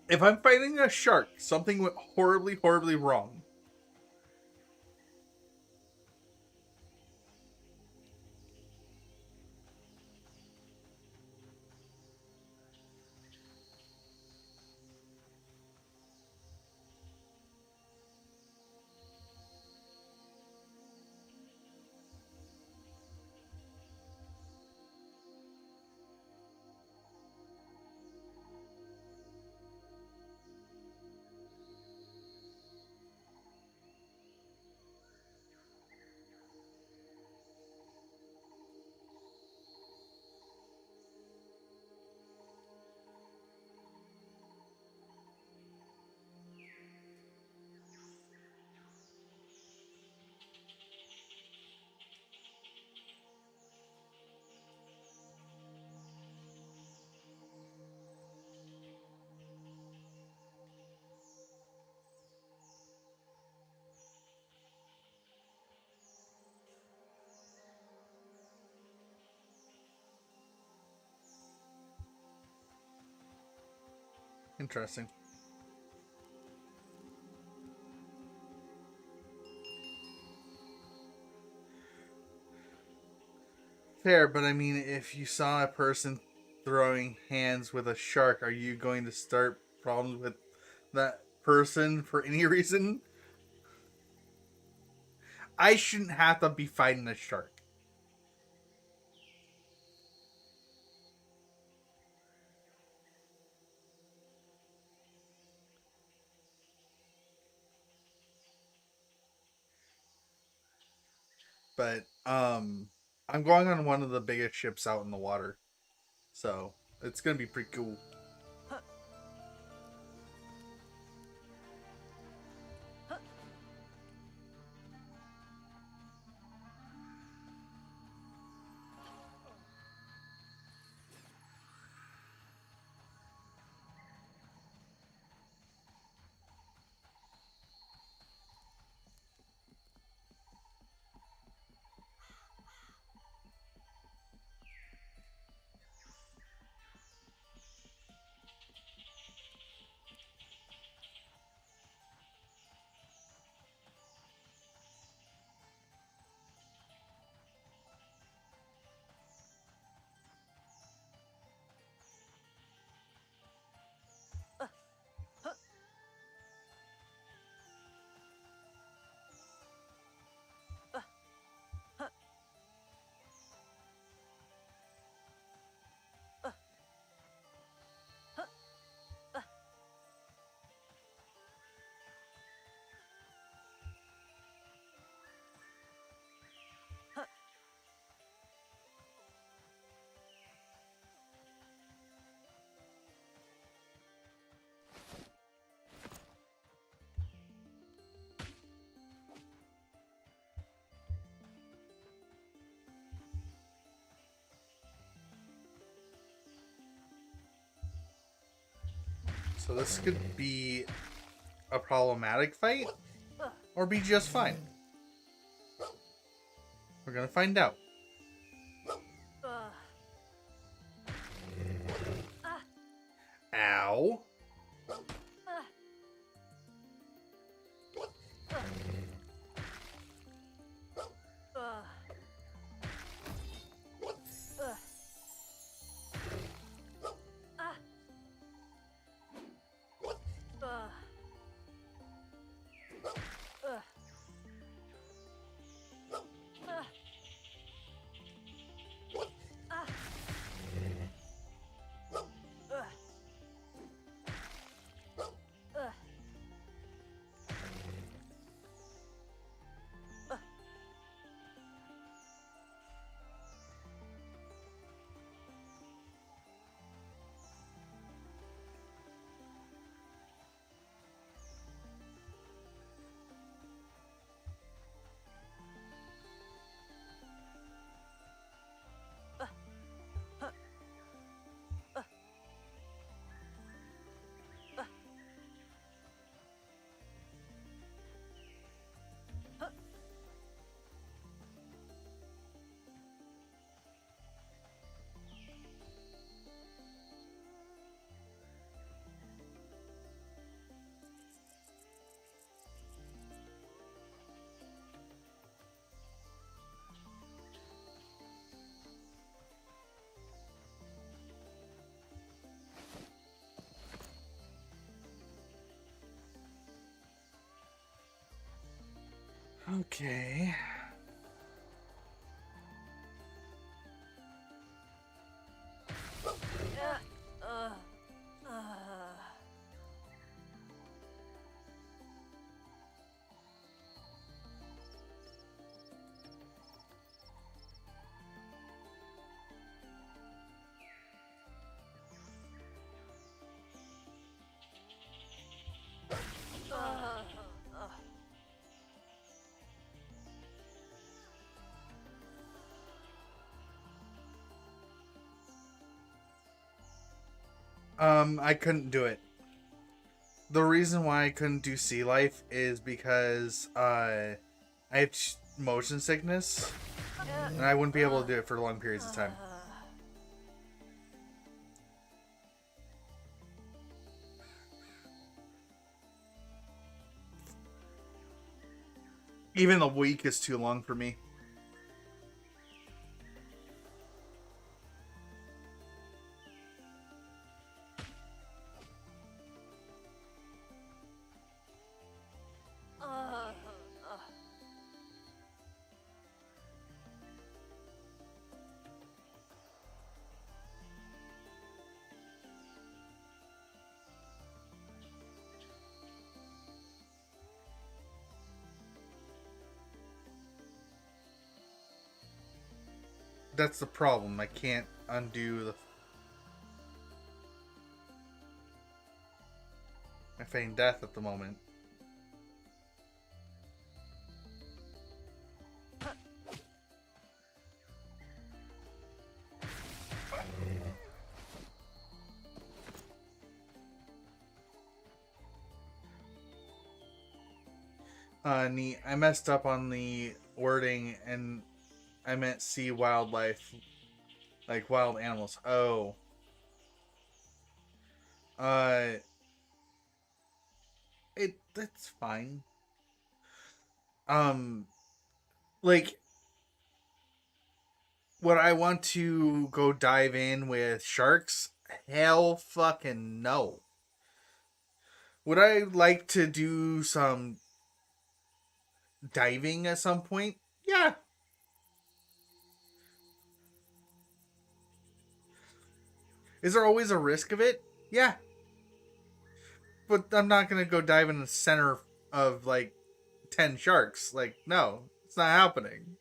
If I'm fighting a shark, something went horribly, horribly wrong. Interesting. Fair, but I mean, if you saw a person throwing hands with a shark, are you going to start problems with that person for any reason? I shouldn't have to be fighting a shark. But I'm going on one of the biggest ships out in the water. So, it's going to be pretty cool. So this could be a problematic fight, or be just fine. We're gonna find out. Ow. Okay. I couldn't do it. The reason why I couldn't do Sea Life is because I have motion sickness, and I wouldn't be able to do it for long periods of time. Even a week is too long for me. That's the problem. I can't undo the... I feign death at the moment. Neat. I messed up on the wording and I meant sea wildlife. Like wild animals. Oh. That's fine. Like, would I want to go dive in with sharks? Hell fucking no. Would I like to do some diving at some point? Yeah. Is there always a risk of it? Yeah. But I'm not gonna go dive in the center of like 10 sharks. Like, no, it's not happening.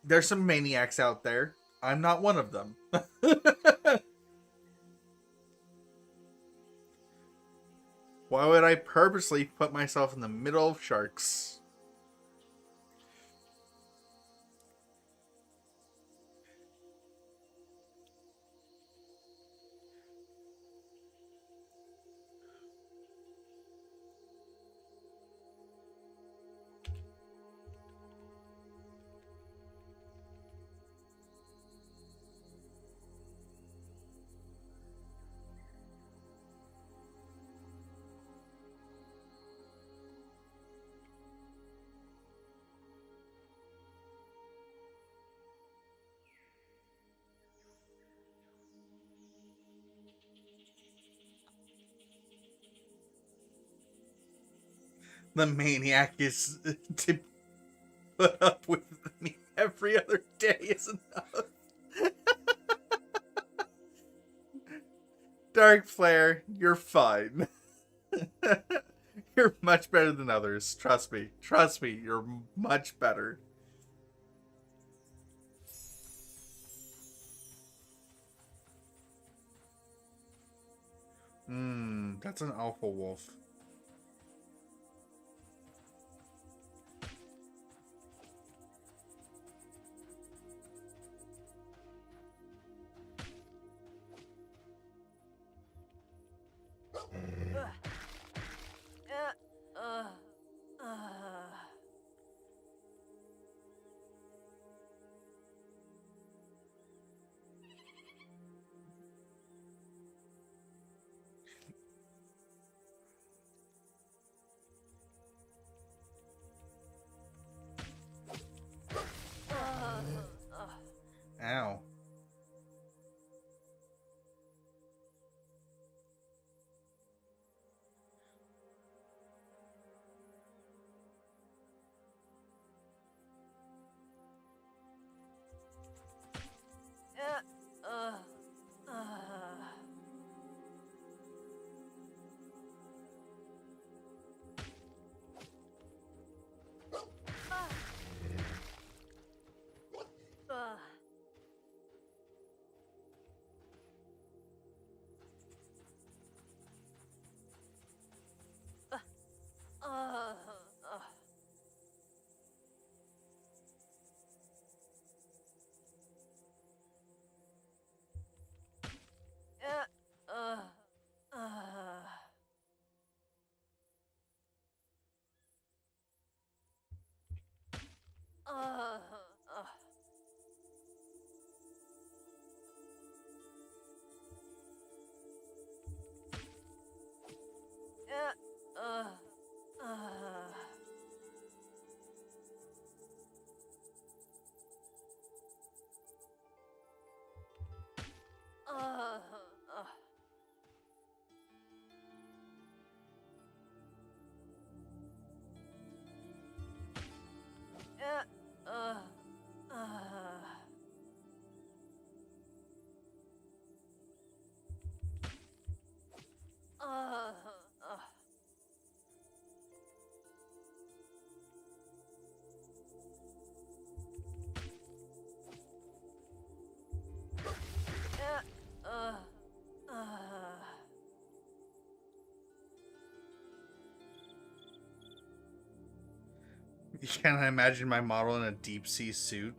There's some maniacs out there. I'm not one of them. Why would I purposely put myself in the middle of sharks? the maniac is to put up with me every other day is enough. Dark Flare, you're fine. You're much better than others. Trust me. Trust me. You're much better. That's an alpha wolf. Ow. Can I imagine my model in a deep sea suit?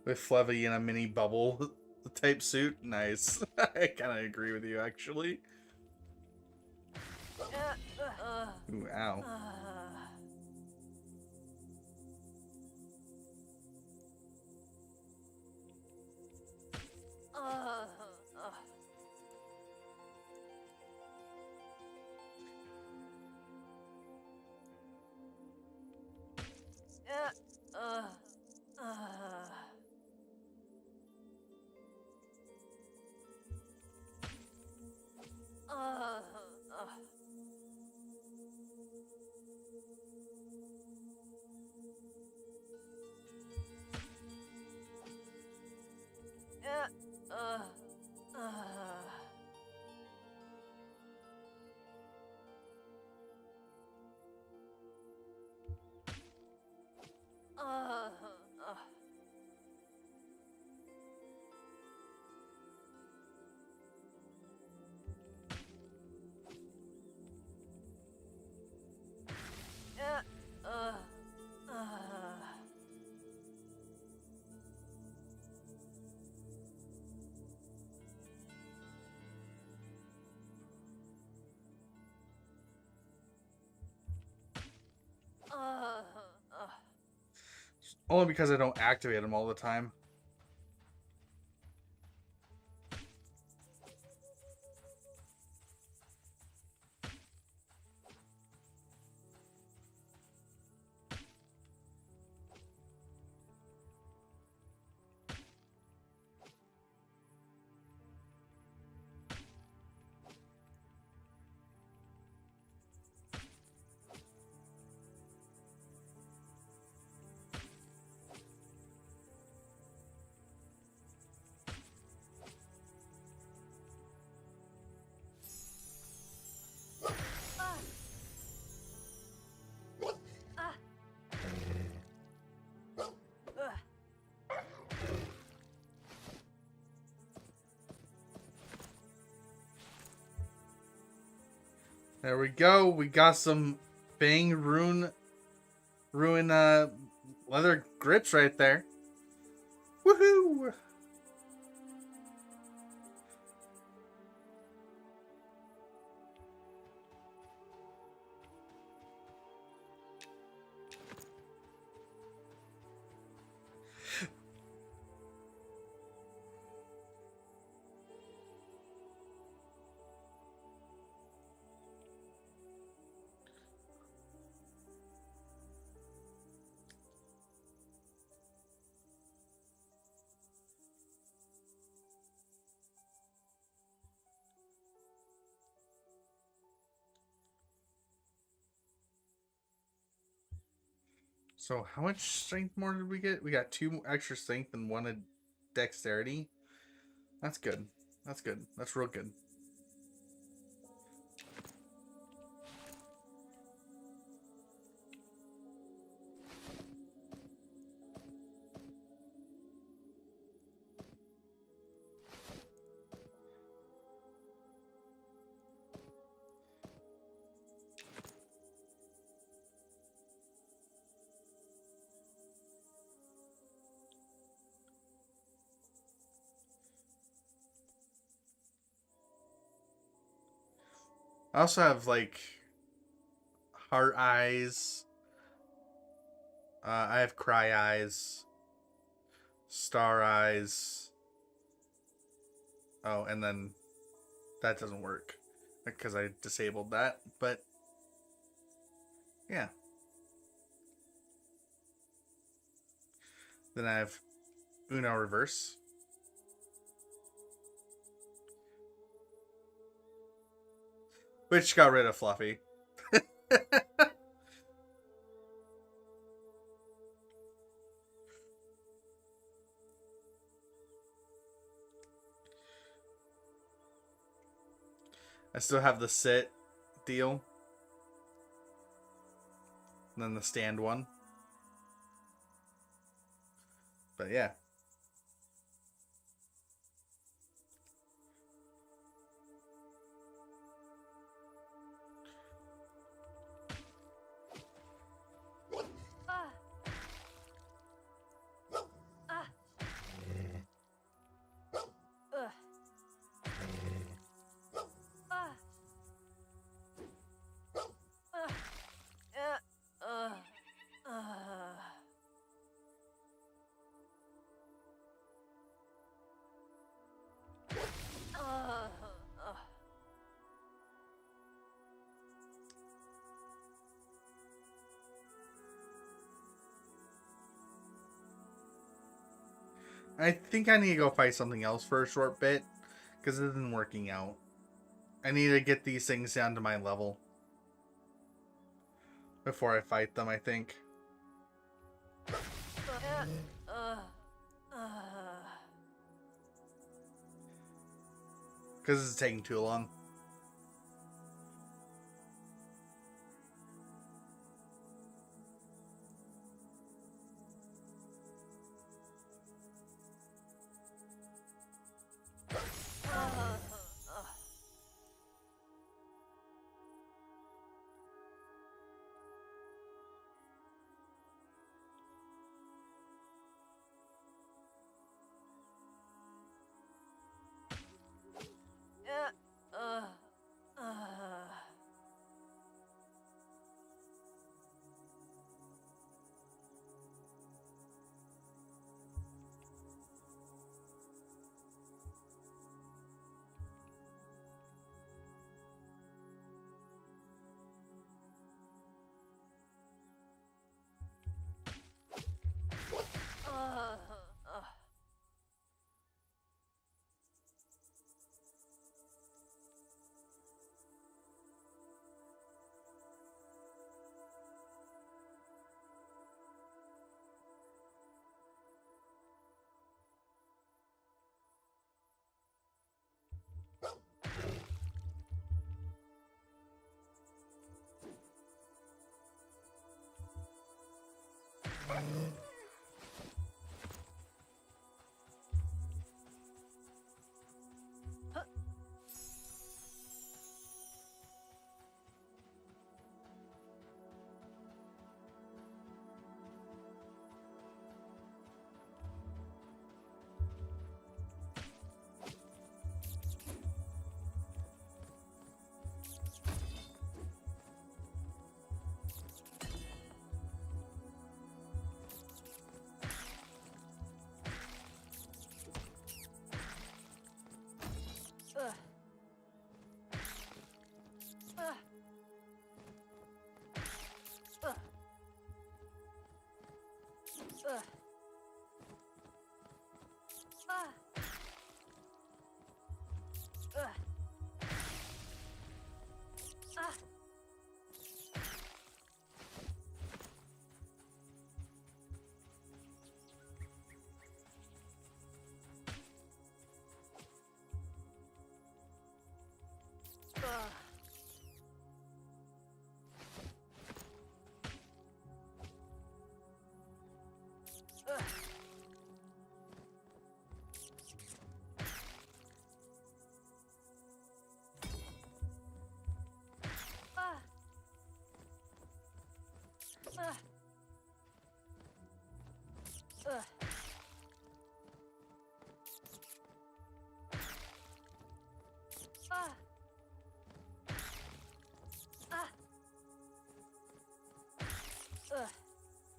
With Flevy in a mini bubble type suit? Nice. I kind of agree with you, actually. Ooh, ow. Only because I don't activate them all the time. There we go. We got some Bang ruin leather grips right there. Woohoo! So how much strength more did we get? We got 2 extra strength and 1 dexterity. That's good. That's good. That's real good. I also have like heart eyes. I have cry eyes, star eyes. Oh, and then that doesn't work because I disabled that. But yeah. Then I have Uno reverse. Which got rid of Fluffy. I still have the sit deal. And then the stand one. But yeah. I think I need to go fight something else for a short bit because it isn't working out. I need to get these things down to my level before I fight them, I think. Because it's taking too long.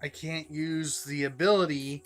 I can't use the ability.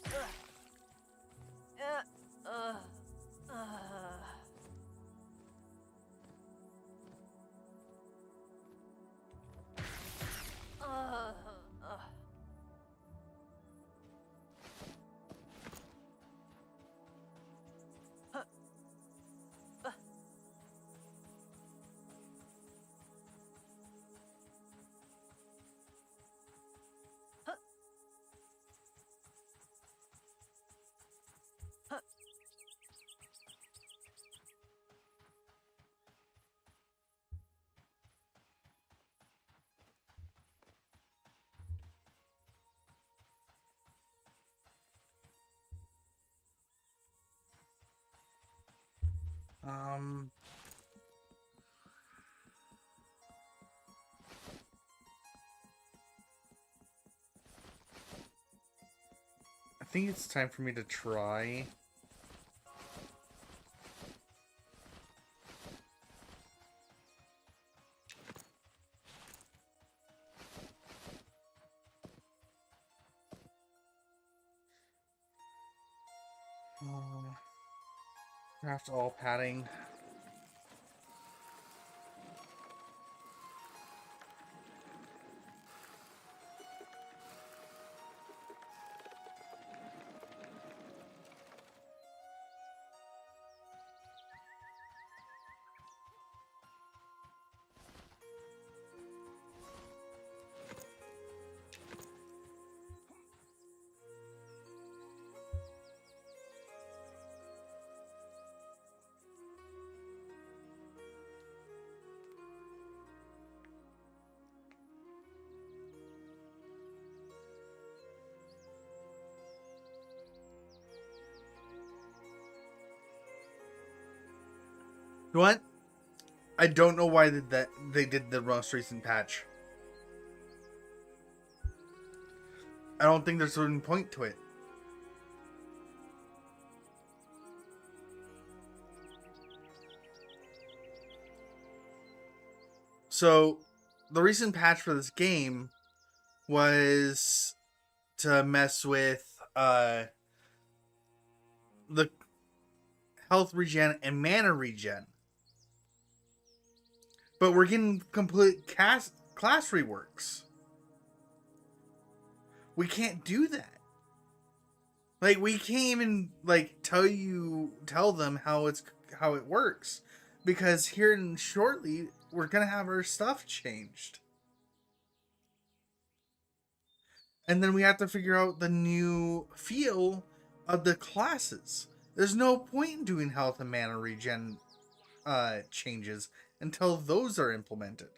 Um, I think it's time for me to try. Craft all padding. What? I don't know why they did the most recent patch. I don't think there's any point to it. So, the recent patch for this game was to mess with the health regen and mana regen. But we're getting complete class reworks. We can't do that. Like, we can't even like tell them how it works, because here in shortly we're gonna have our stuff changed, and then we have to figure out the new feel of the classes. There's no point in doing health and mana regen changes until those are implemented.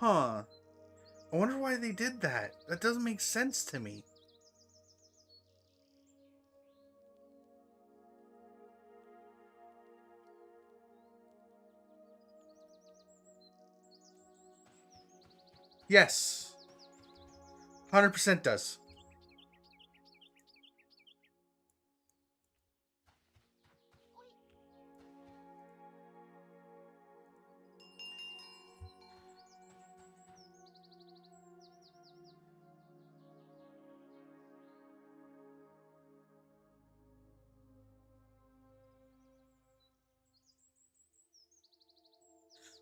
Huh. I wonder why they did that. That doesn't make sense to me. Yes. 100% does.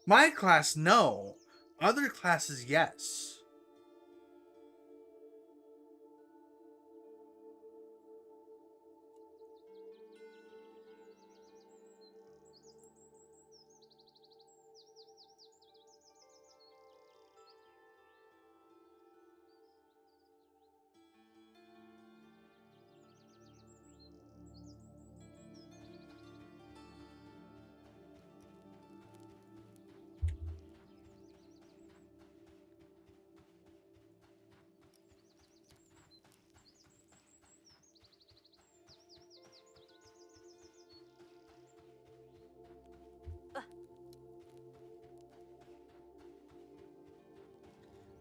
My class, no. Other classes, yes.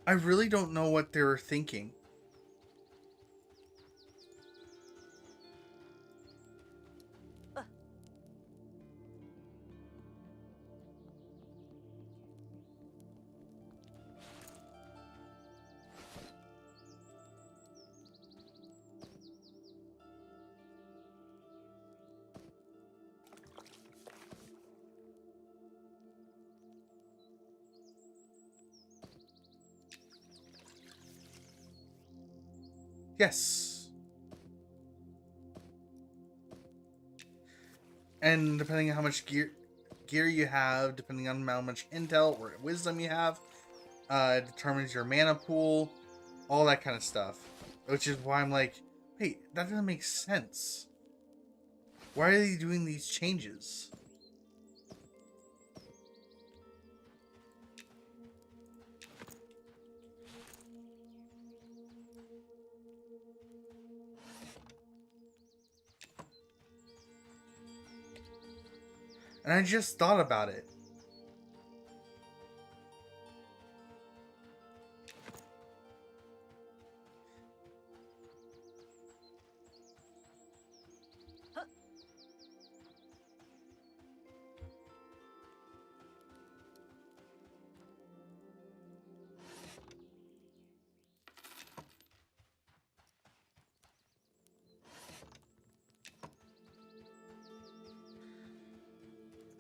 I really don't know what they were thinking. Yes. And depending on how much gear you have, depending on how much intel or wisdom you have, it determines your mana pool, all that kind of stuff. Which is why I'm like, wait, that doesn't make sense. Why are they doing these changes? And I just thought about it.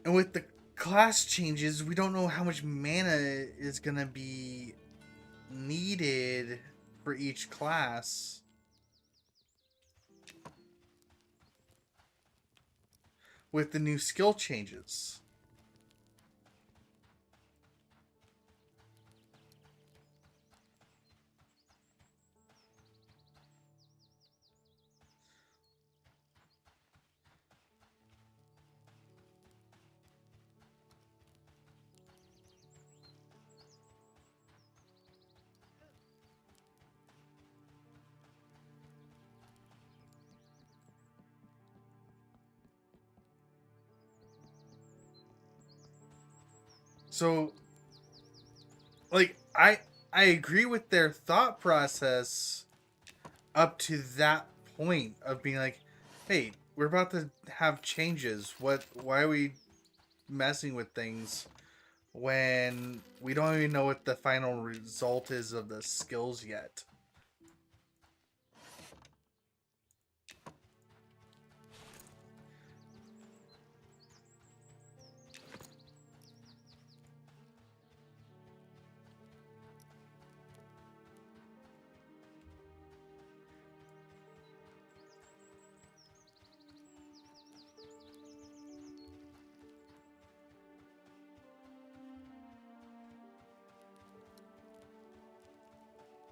And with the class changes, we don't know how much mana is gonna be needed for each class. With the new skill changes. So, like, I agree with their thought process up to that point of being like, hey, we're about to have changes. Why are we messing with things when we don't even know what the final result is of the skills yet?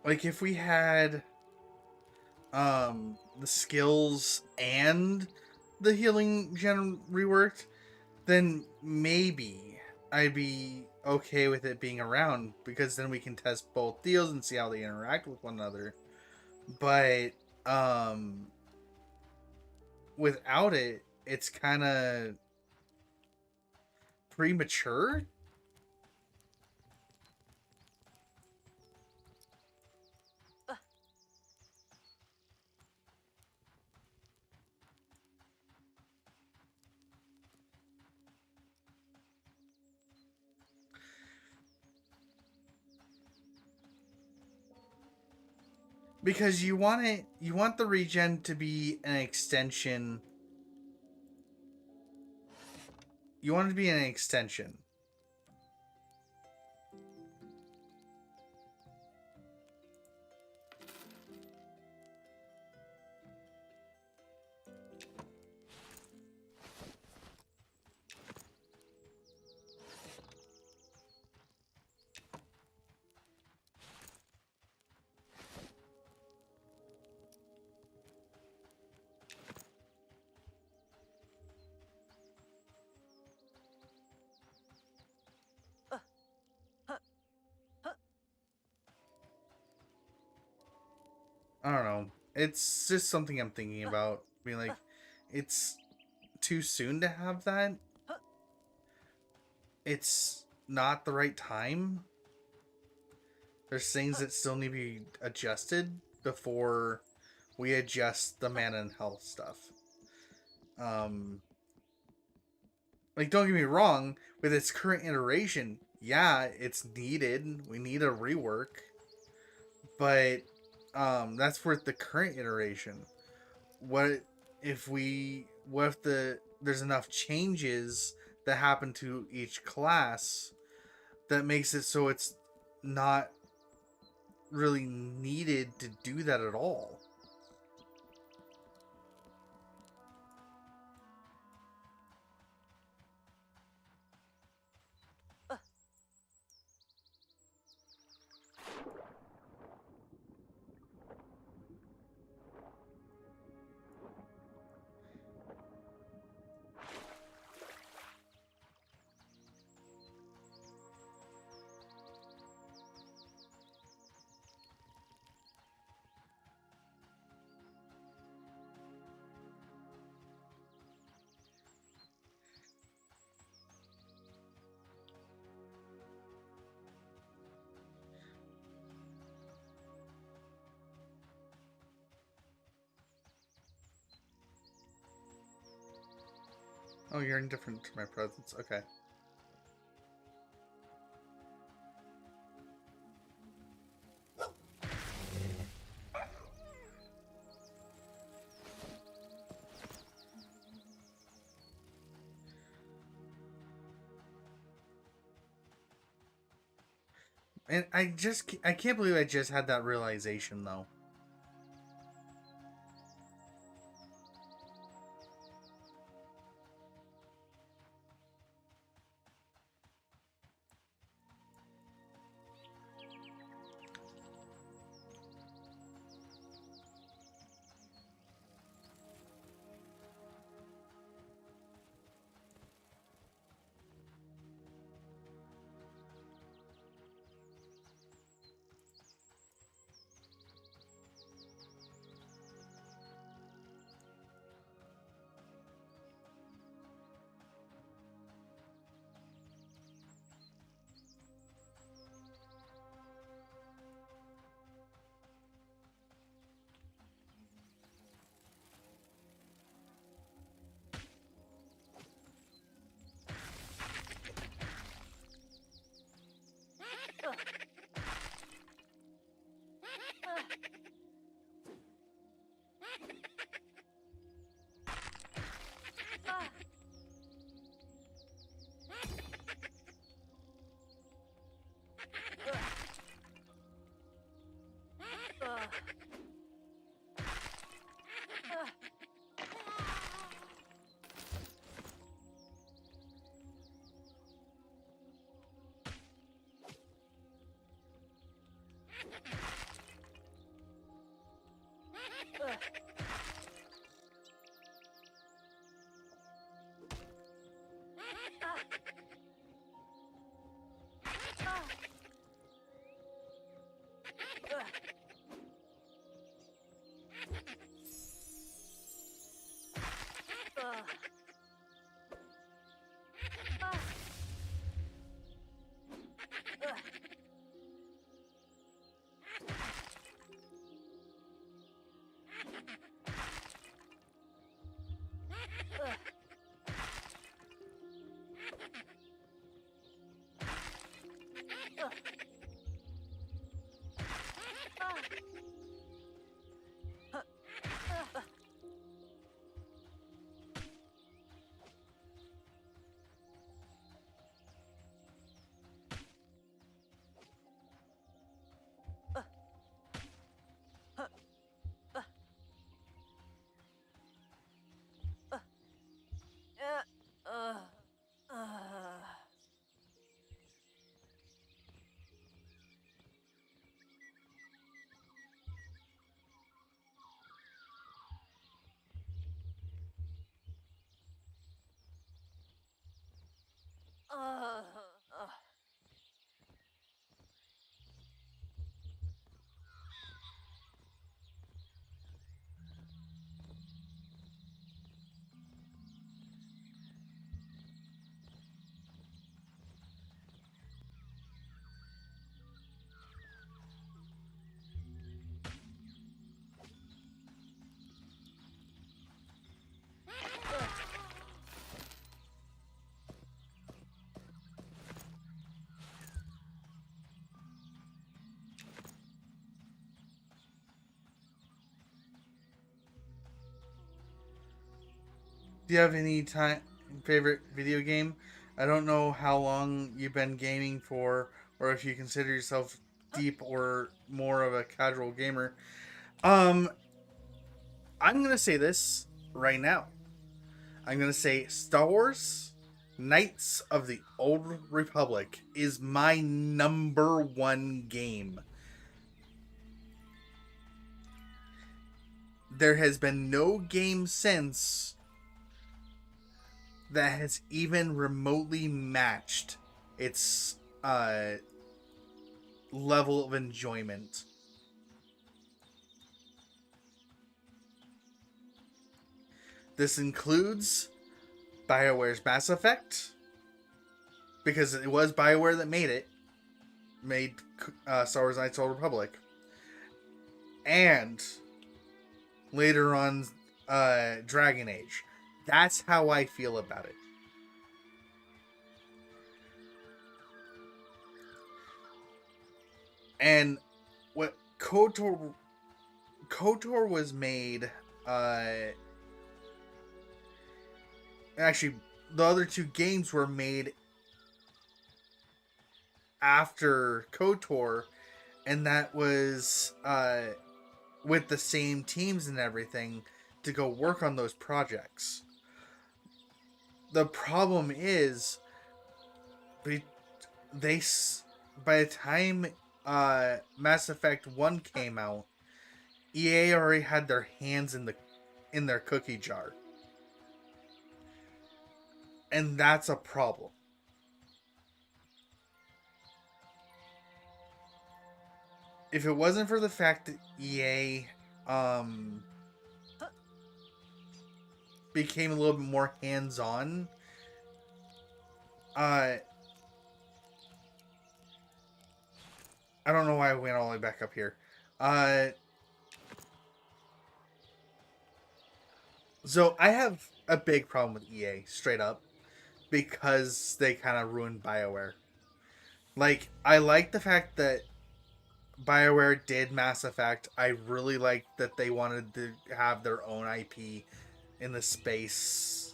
Like if we had the skills and the healing gen reworked, then maybe I'd be okay with it being around, because then we can test both deals and see how they interact with one another. But without it, it's kind of premature. Because you want the regen to be an extension. You want it to be an extension. I don't know. It's just something I'm thinking about. Being like, it's too soon to have that. It's not the right time. There's things that still need to be adjusted before we adjust the mana and health stuff. Like, don't get me wrong, with its current iteration, yeah, it's needed. We need a rework. But that's for the current iteration. What if there's enough changes that happen to each class that makes it so it's not really needed to do that at all? Oh, you're indifferent to my presence. Okay. And I can't believe I just had that realization though. Do you have any favorite video game? I don't know how long you've been gaming for, or if you consider yourself deep or more of a casual gamer. Um, I'm gonna say this right now. I'm gonna say Star Wars Knights of the Old Republic is my number one game. There has been no game since that has even remotely matched its level of enjoyment. This includes BioWare's Mass Effect, because it was BioWare that made Star Wars Knights of the Old Republic, and later on Dragon Age. That's how I feel about it. And what KOTOR was made, actually the other two games were made after KOTOR, and that was with the same teams and everything to go work on those projects. The problem is, by the time Mass Effect 1 came out, EA already had their hands in their cookie jar. And that's a problem. If it wasn't for the fact that EA became a little bit more hands-on, I don't know why I went all the way back up here. So I have a big problem with EA, straight up, because they kind of ruined BioWare. Like, I like the fact that BioWare did Mass Effect. I really liked that they wanted to have their own IP in the space,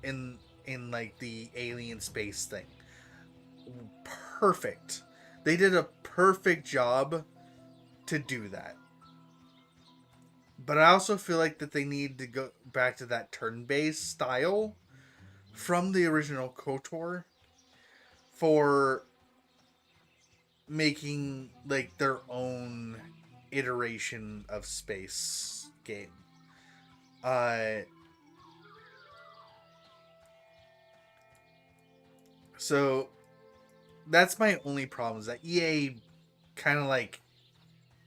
in like the alien space thing. Perfect. They did a perfect job to do that. But I also feel like that they need to go back to that turn-based style from the original KOTOR for making like their own iteration of space game. So that's my only problem, is that EA kind of like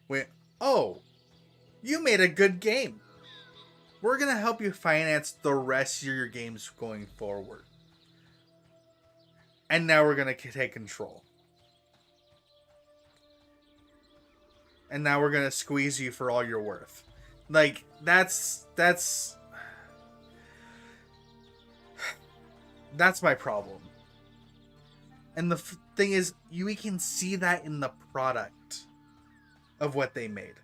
went, oh, you made a good game. We're going to help you finance the rest of your games going forward. And now we're going to take control. And now we're going to squeeze you for all you're worth. Like, that's my problem. And the thing is, we can see that in the product of what they made.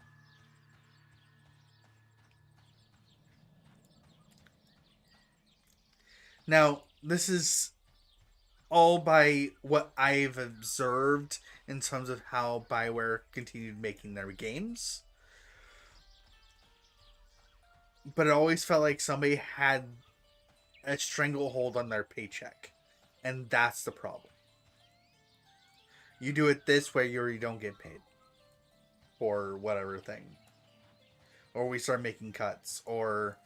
Now, this is all by what I've observed in terms of how BioWare continued making their games. But it always felt like somebody had a stranglehold on their paycheck. And that's the problem. You do it this way or you don't get paid. Or whatever thing. Or we start making cuts. Or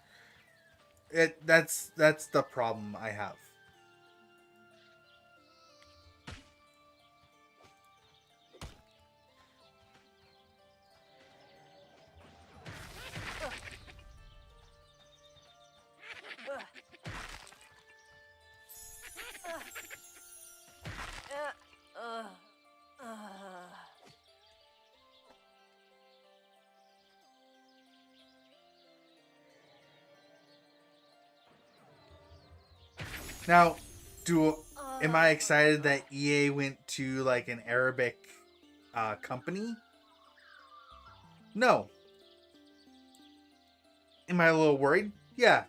that's the problem I have. Now, am I excited that EA went to like an Arabic company? No. Am I a little worried? Yeah.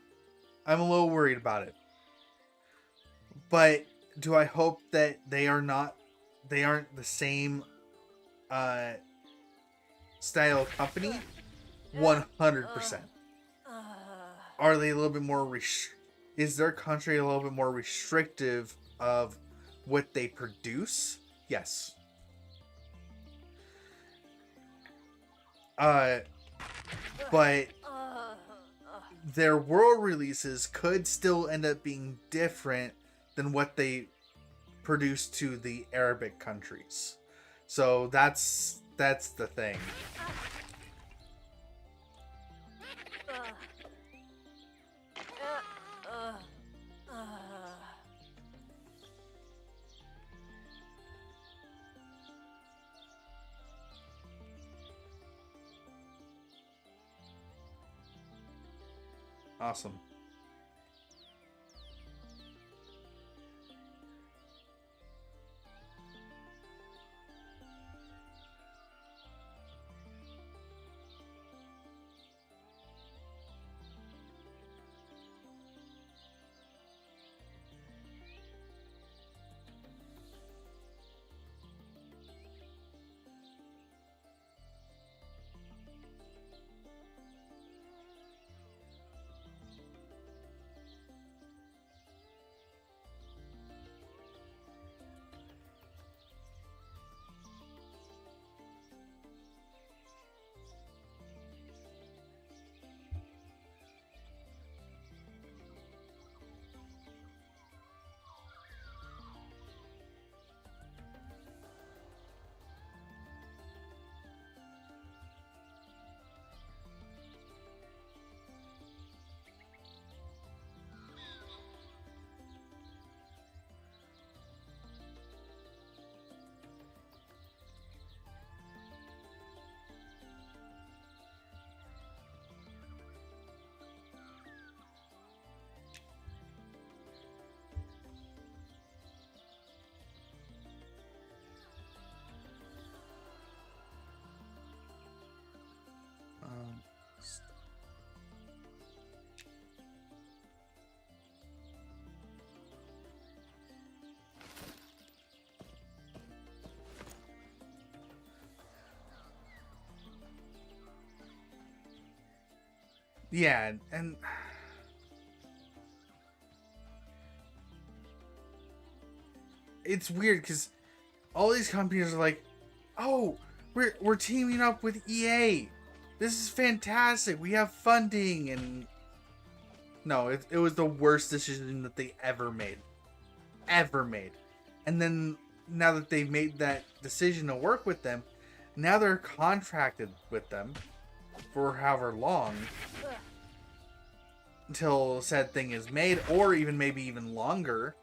I'm a little worried about it. But do I hope that they aren't the same style company? 100%. Are they a little bit more is their country a little bit more restrictive of what they produce? Yes. But their world releases could still end up being different than what they produce to the Arabic countries. So that's the thing. Awesome. Yeah, and it's weird because all these companies are like, "Oh, we're teaming up with EA. This is fantastic. We have funding." And no, it was the worst decision that they ever made. And then now that they've made that decision to work with them, now they're contracted with them for however long until said thing is made, or even maybe even longer.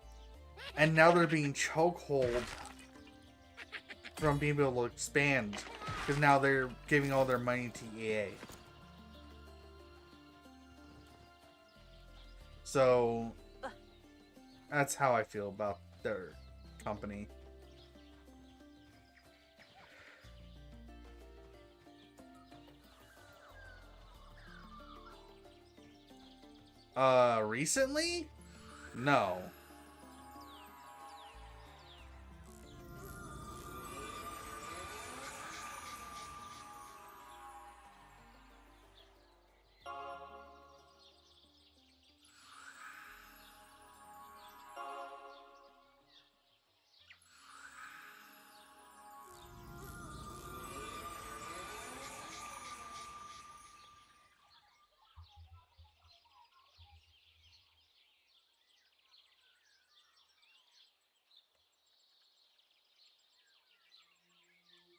And now they're being chokehold from being able to expand because now they're giving all their money to EA. So that's how I feel about their company. Recently? No.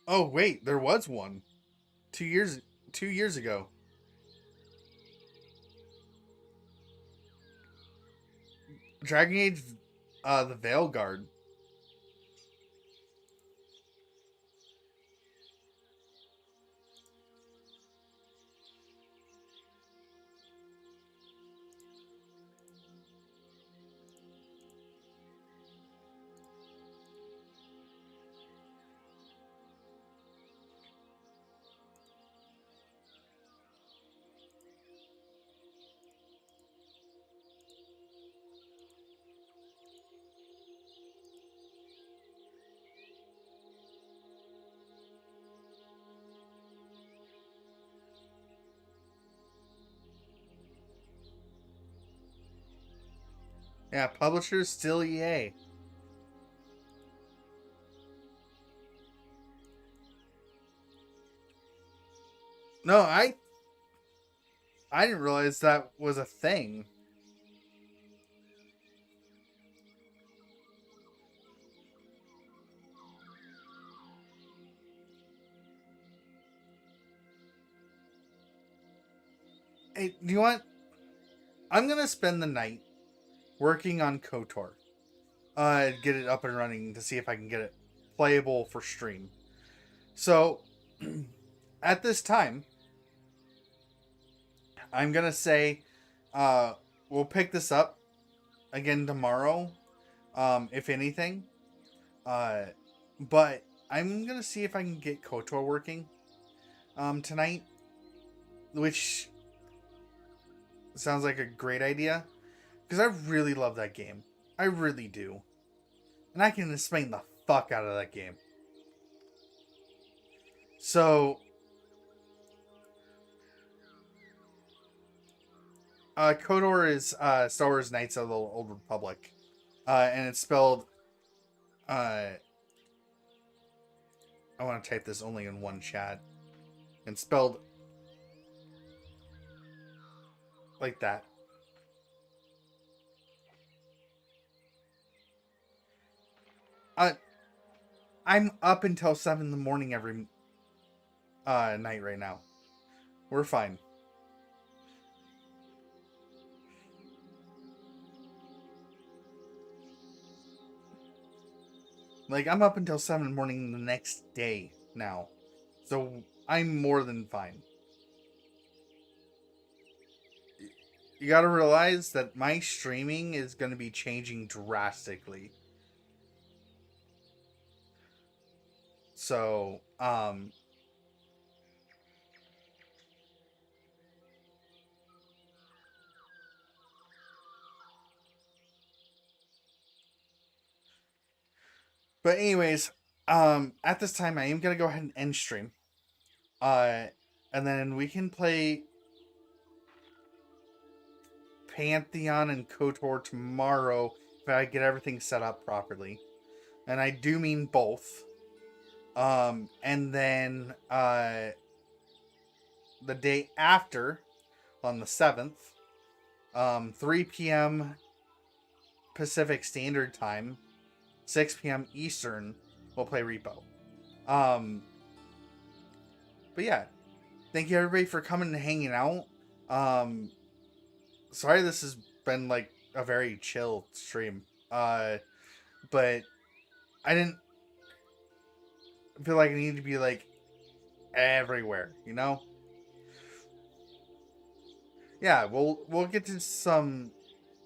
Oh wait, there was one. 2 years ago. Dragon Age the Veilguard. Yeah, publisher's still EA. No, I didn't realize that was a thing. Hey, do you want? I'm gonna spend the night working on KOTOR. Get it up and running to see if I can get it playable for stream. So, at this time, I'm gonna say, we'll pick this up again tomorrow, if anything. But I'm gonna see if I can get KOTOR working, tonight, which sounds like a great idea, because I really love that game. I really do, and I can explain the fuck out of that game. So, KOTOR is Star Wars Knights of the Old Republic, and it's spelled. I want to type this only in one chat, and spelled like that. I'm up until 7 in the morning every night right now. We're fine. Like, I'm up until 7 in the morning the next day now. So, I'm more than fine. You gotta realize that my streaming is gonna be changing drastically. So, but anyways, at this time I am gonna go ahead and end stream. And then we can play Pantheon and KOTOR tomorrow if I get everything set up properly. And I do mean both. And then the day after, on the 7th, 3 p.m. Pacific Standard Time, 6 p.m. Eastern, we'll play Repo. But yeah, thank you everybody for coming and hanging out. Sorry this has been like a very chill stream. But I didn't feel like I needed to be like everywhere, you know? Yeah, we'll get to some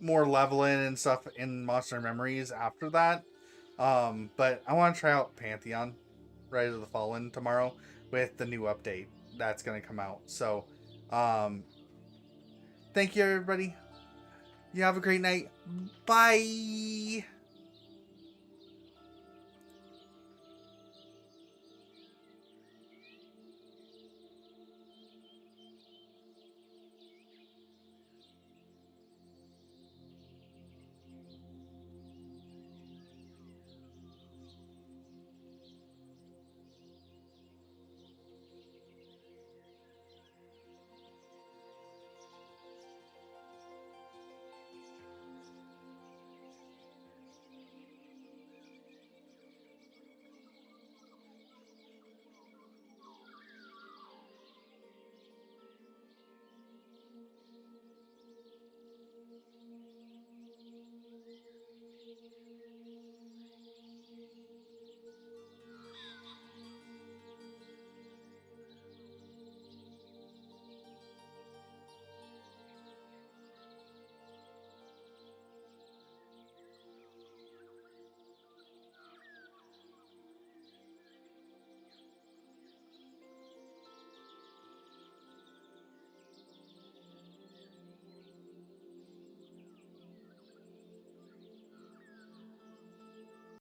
more leveling and stuff in Monster Memories after that. But I want to try out Pantheon, Rise of the Fallen tomorrow with the new update that's gonna come out. So, thank you everybody. You have a great night. Bye.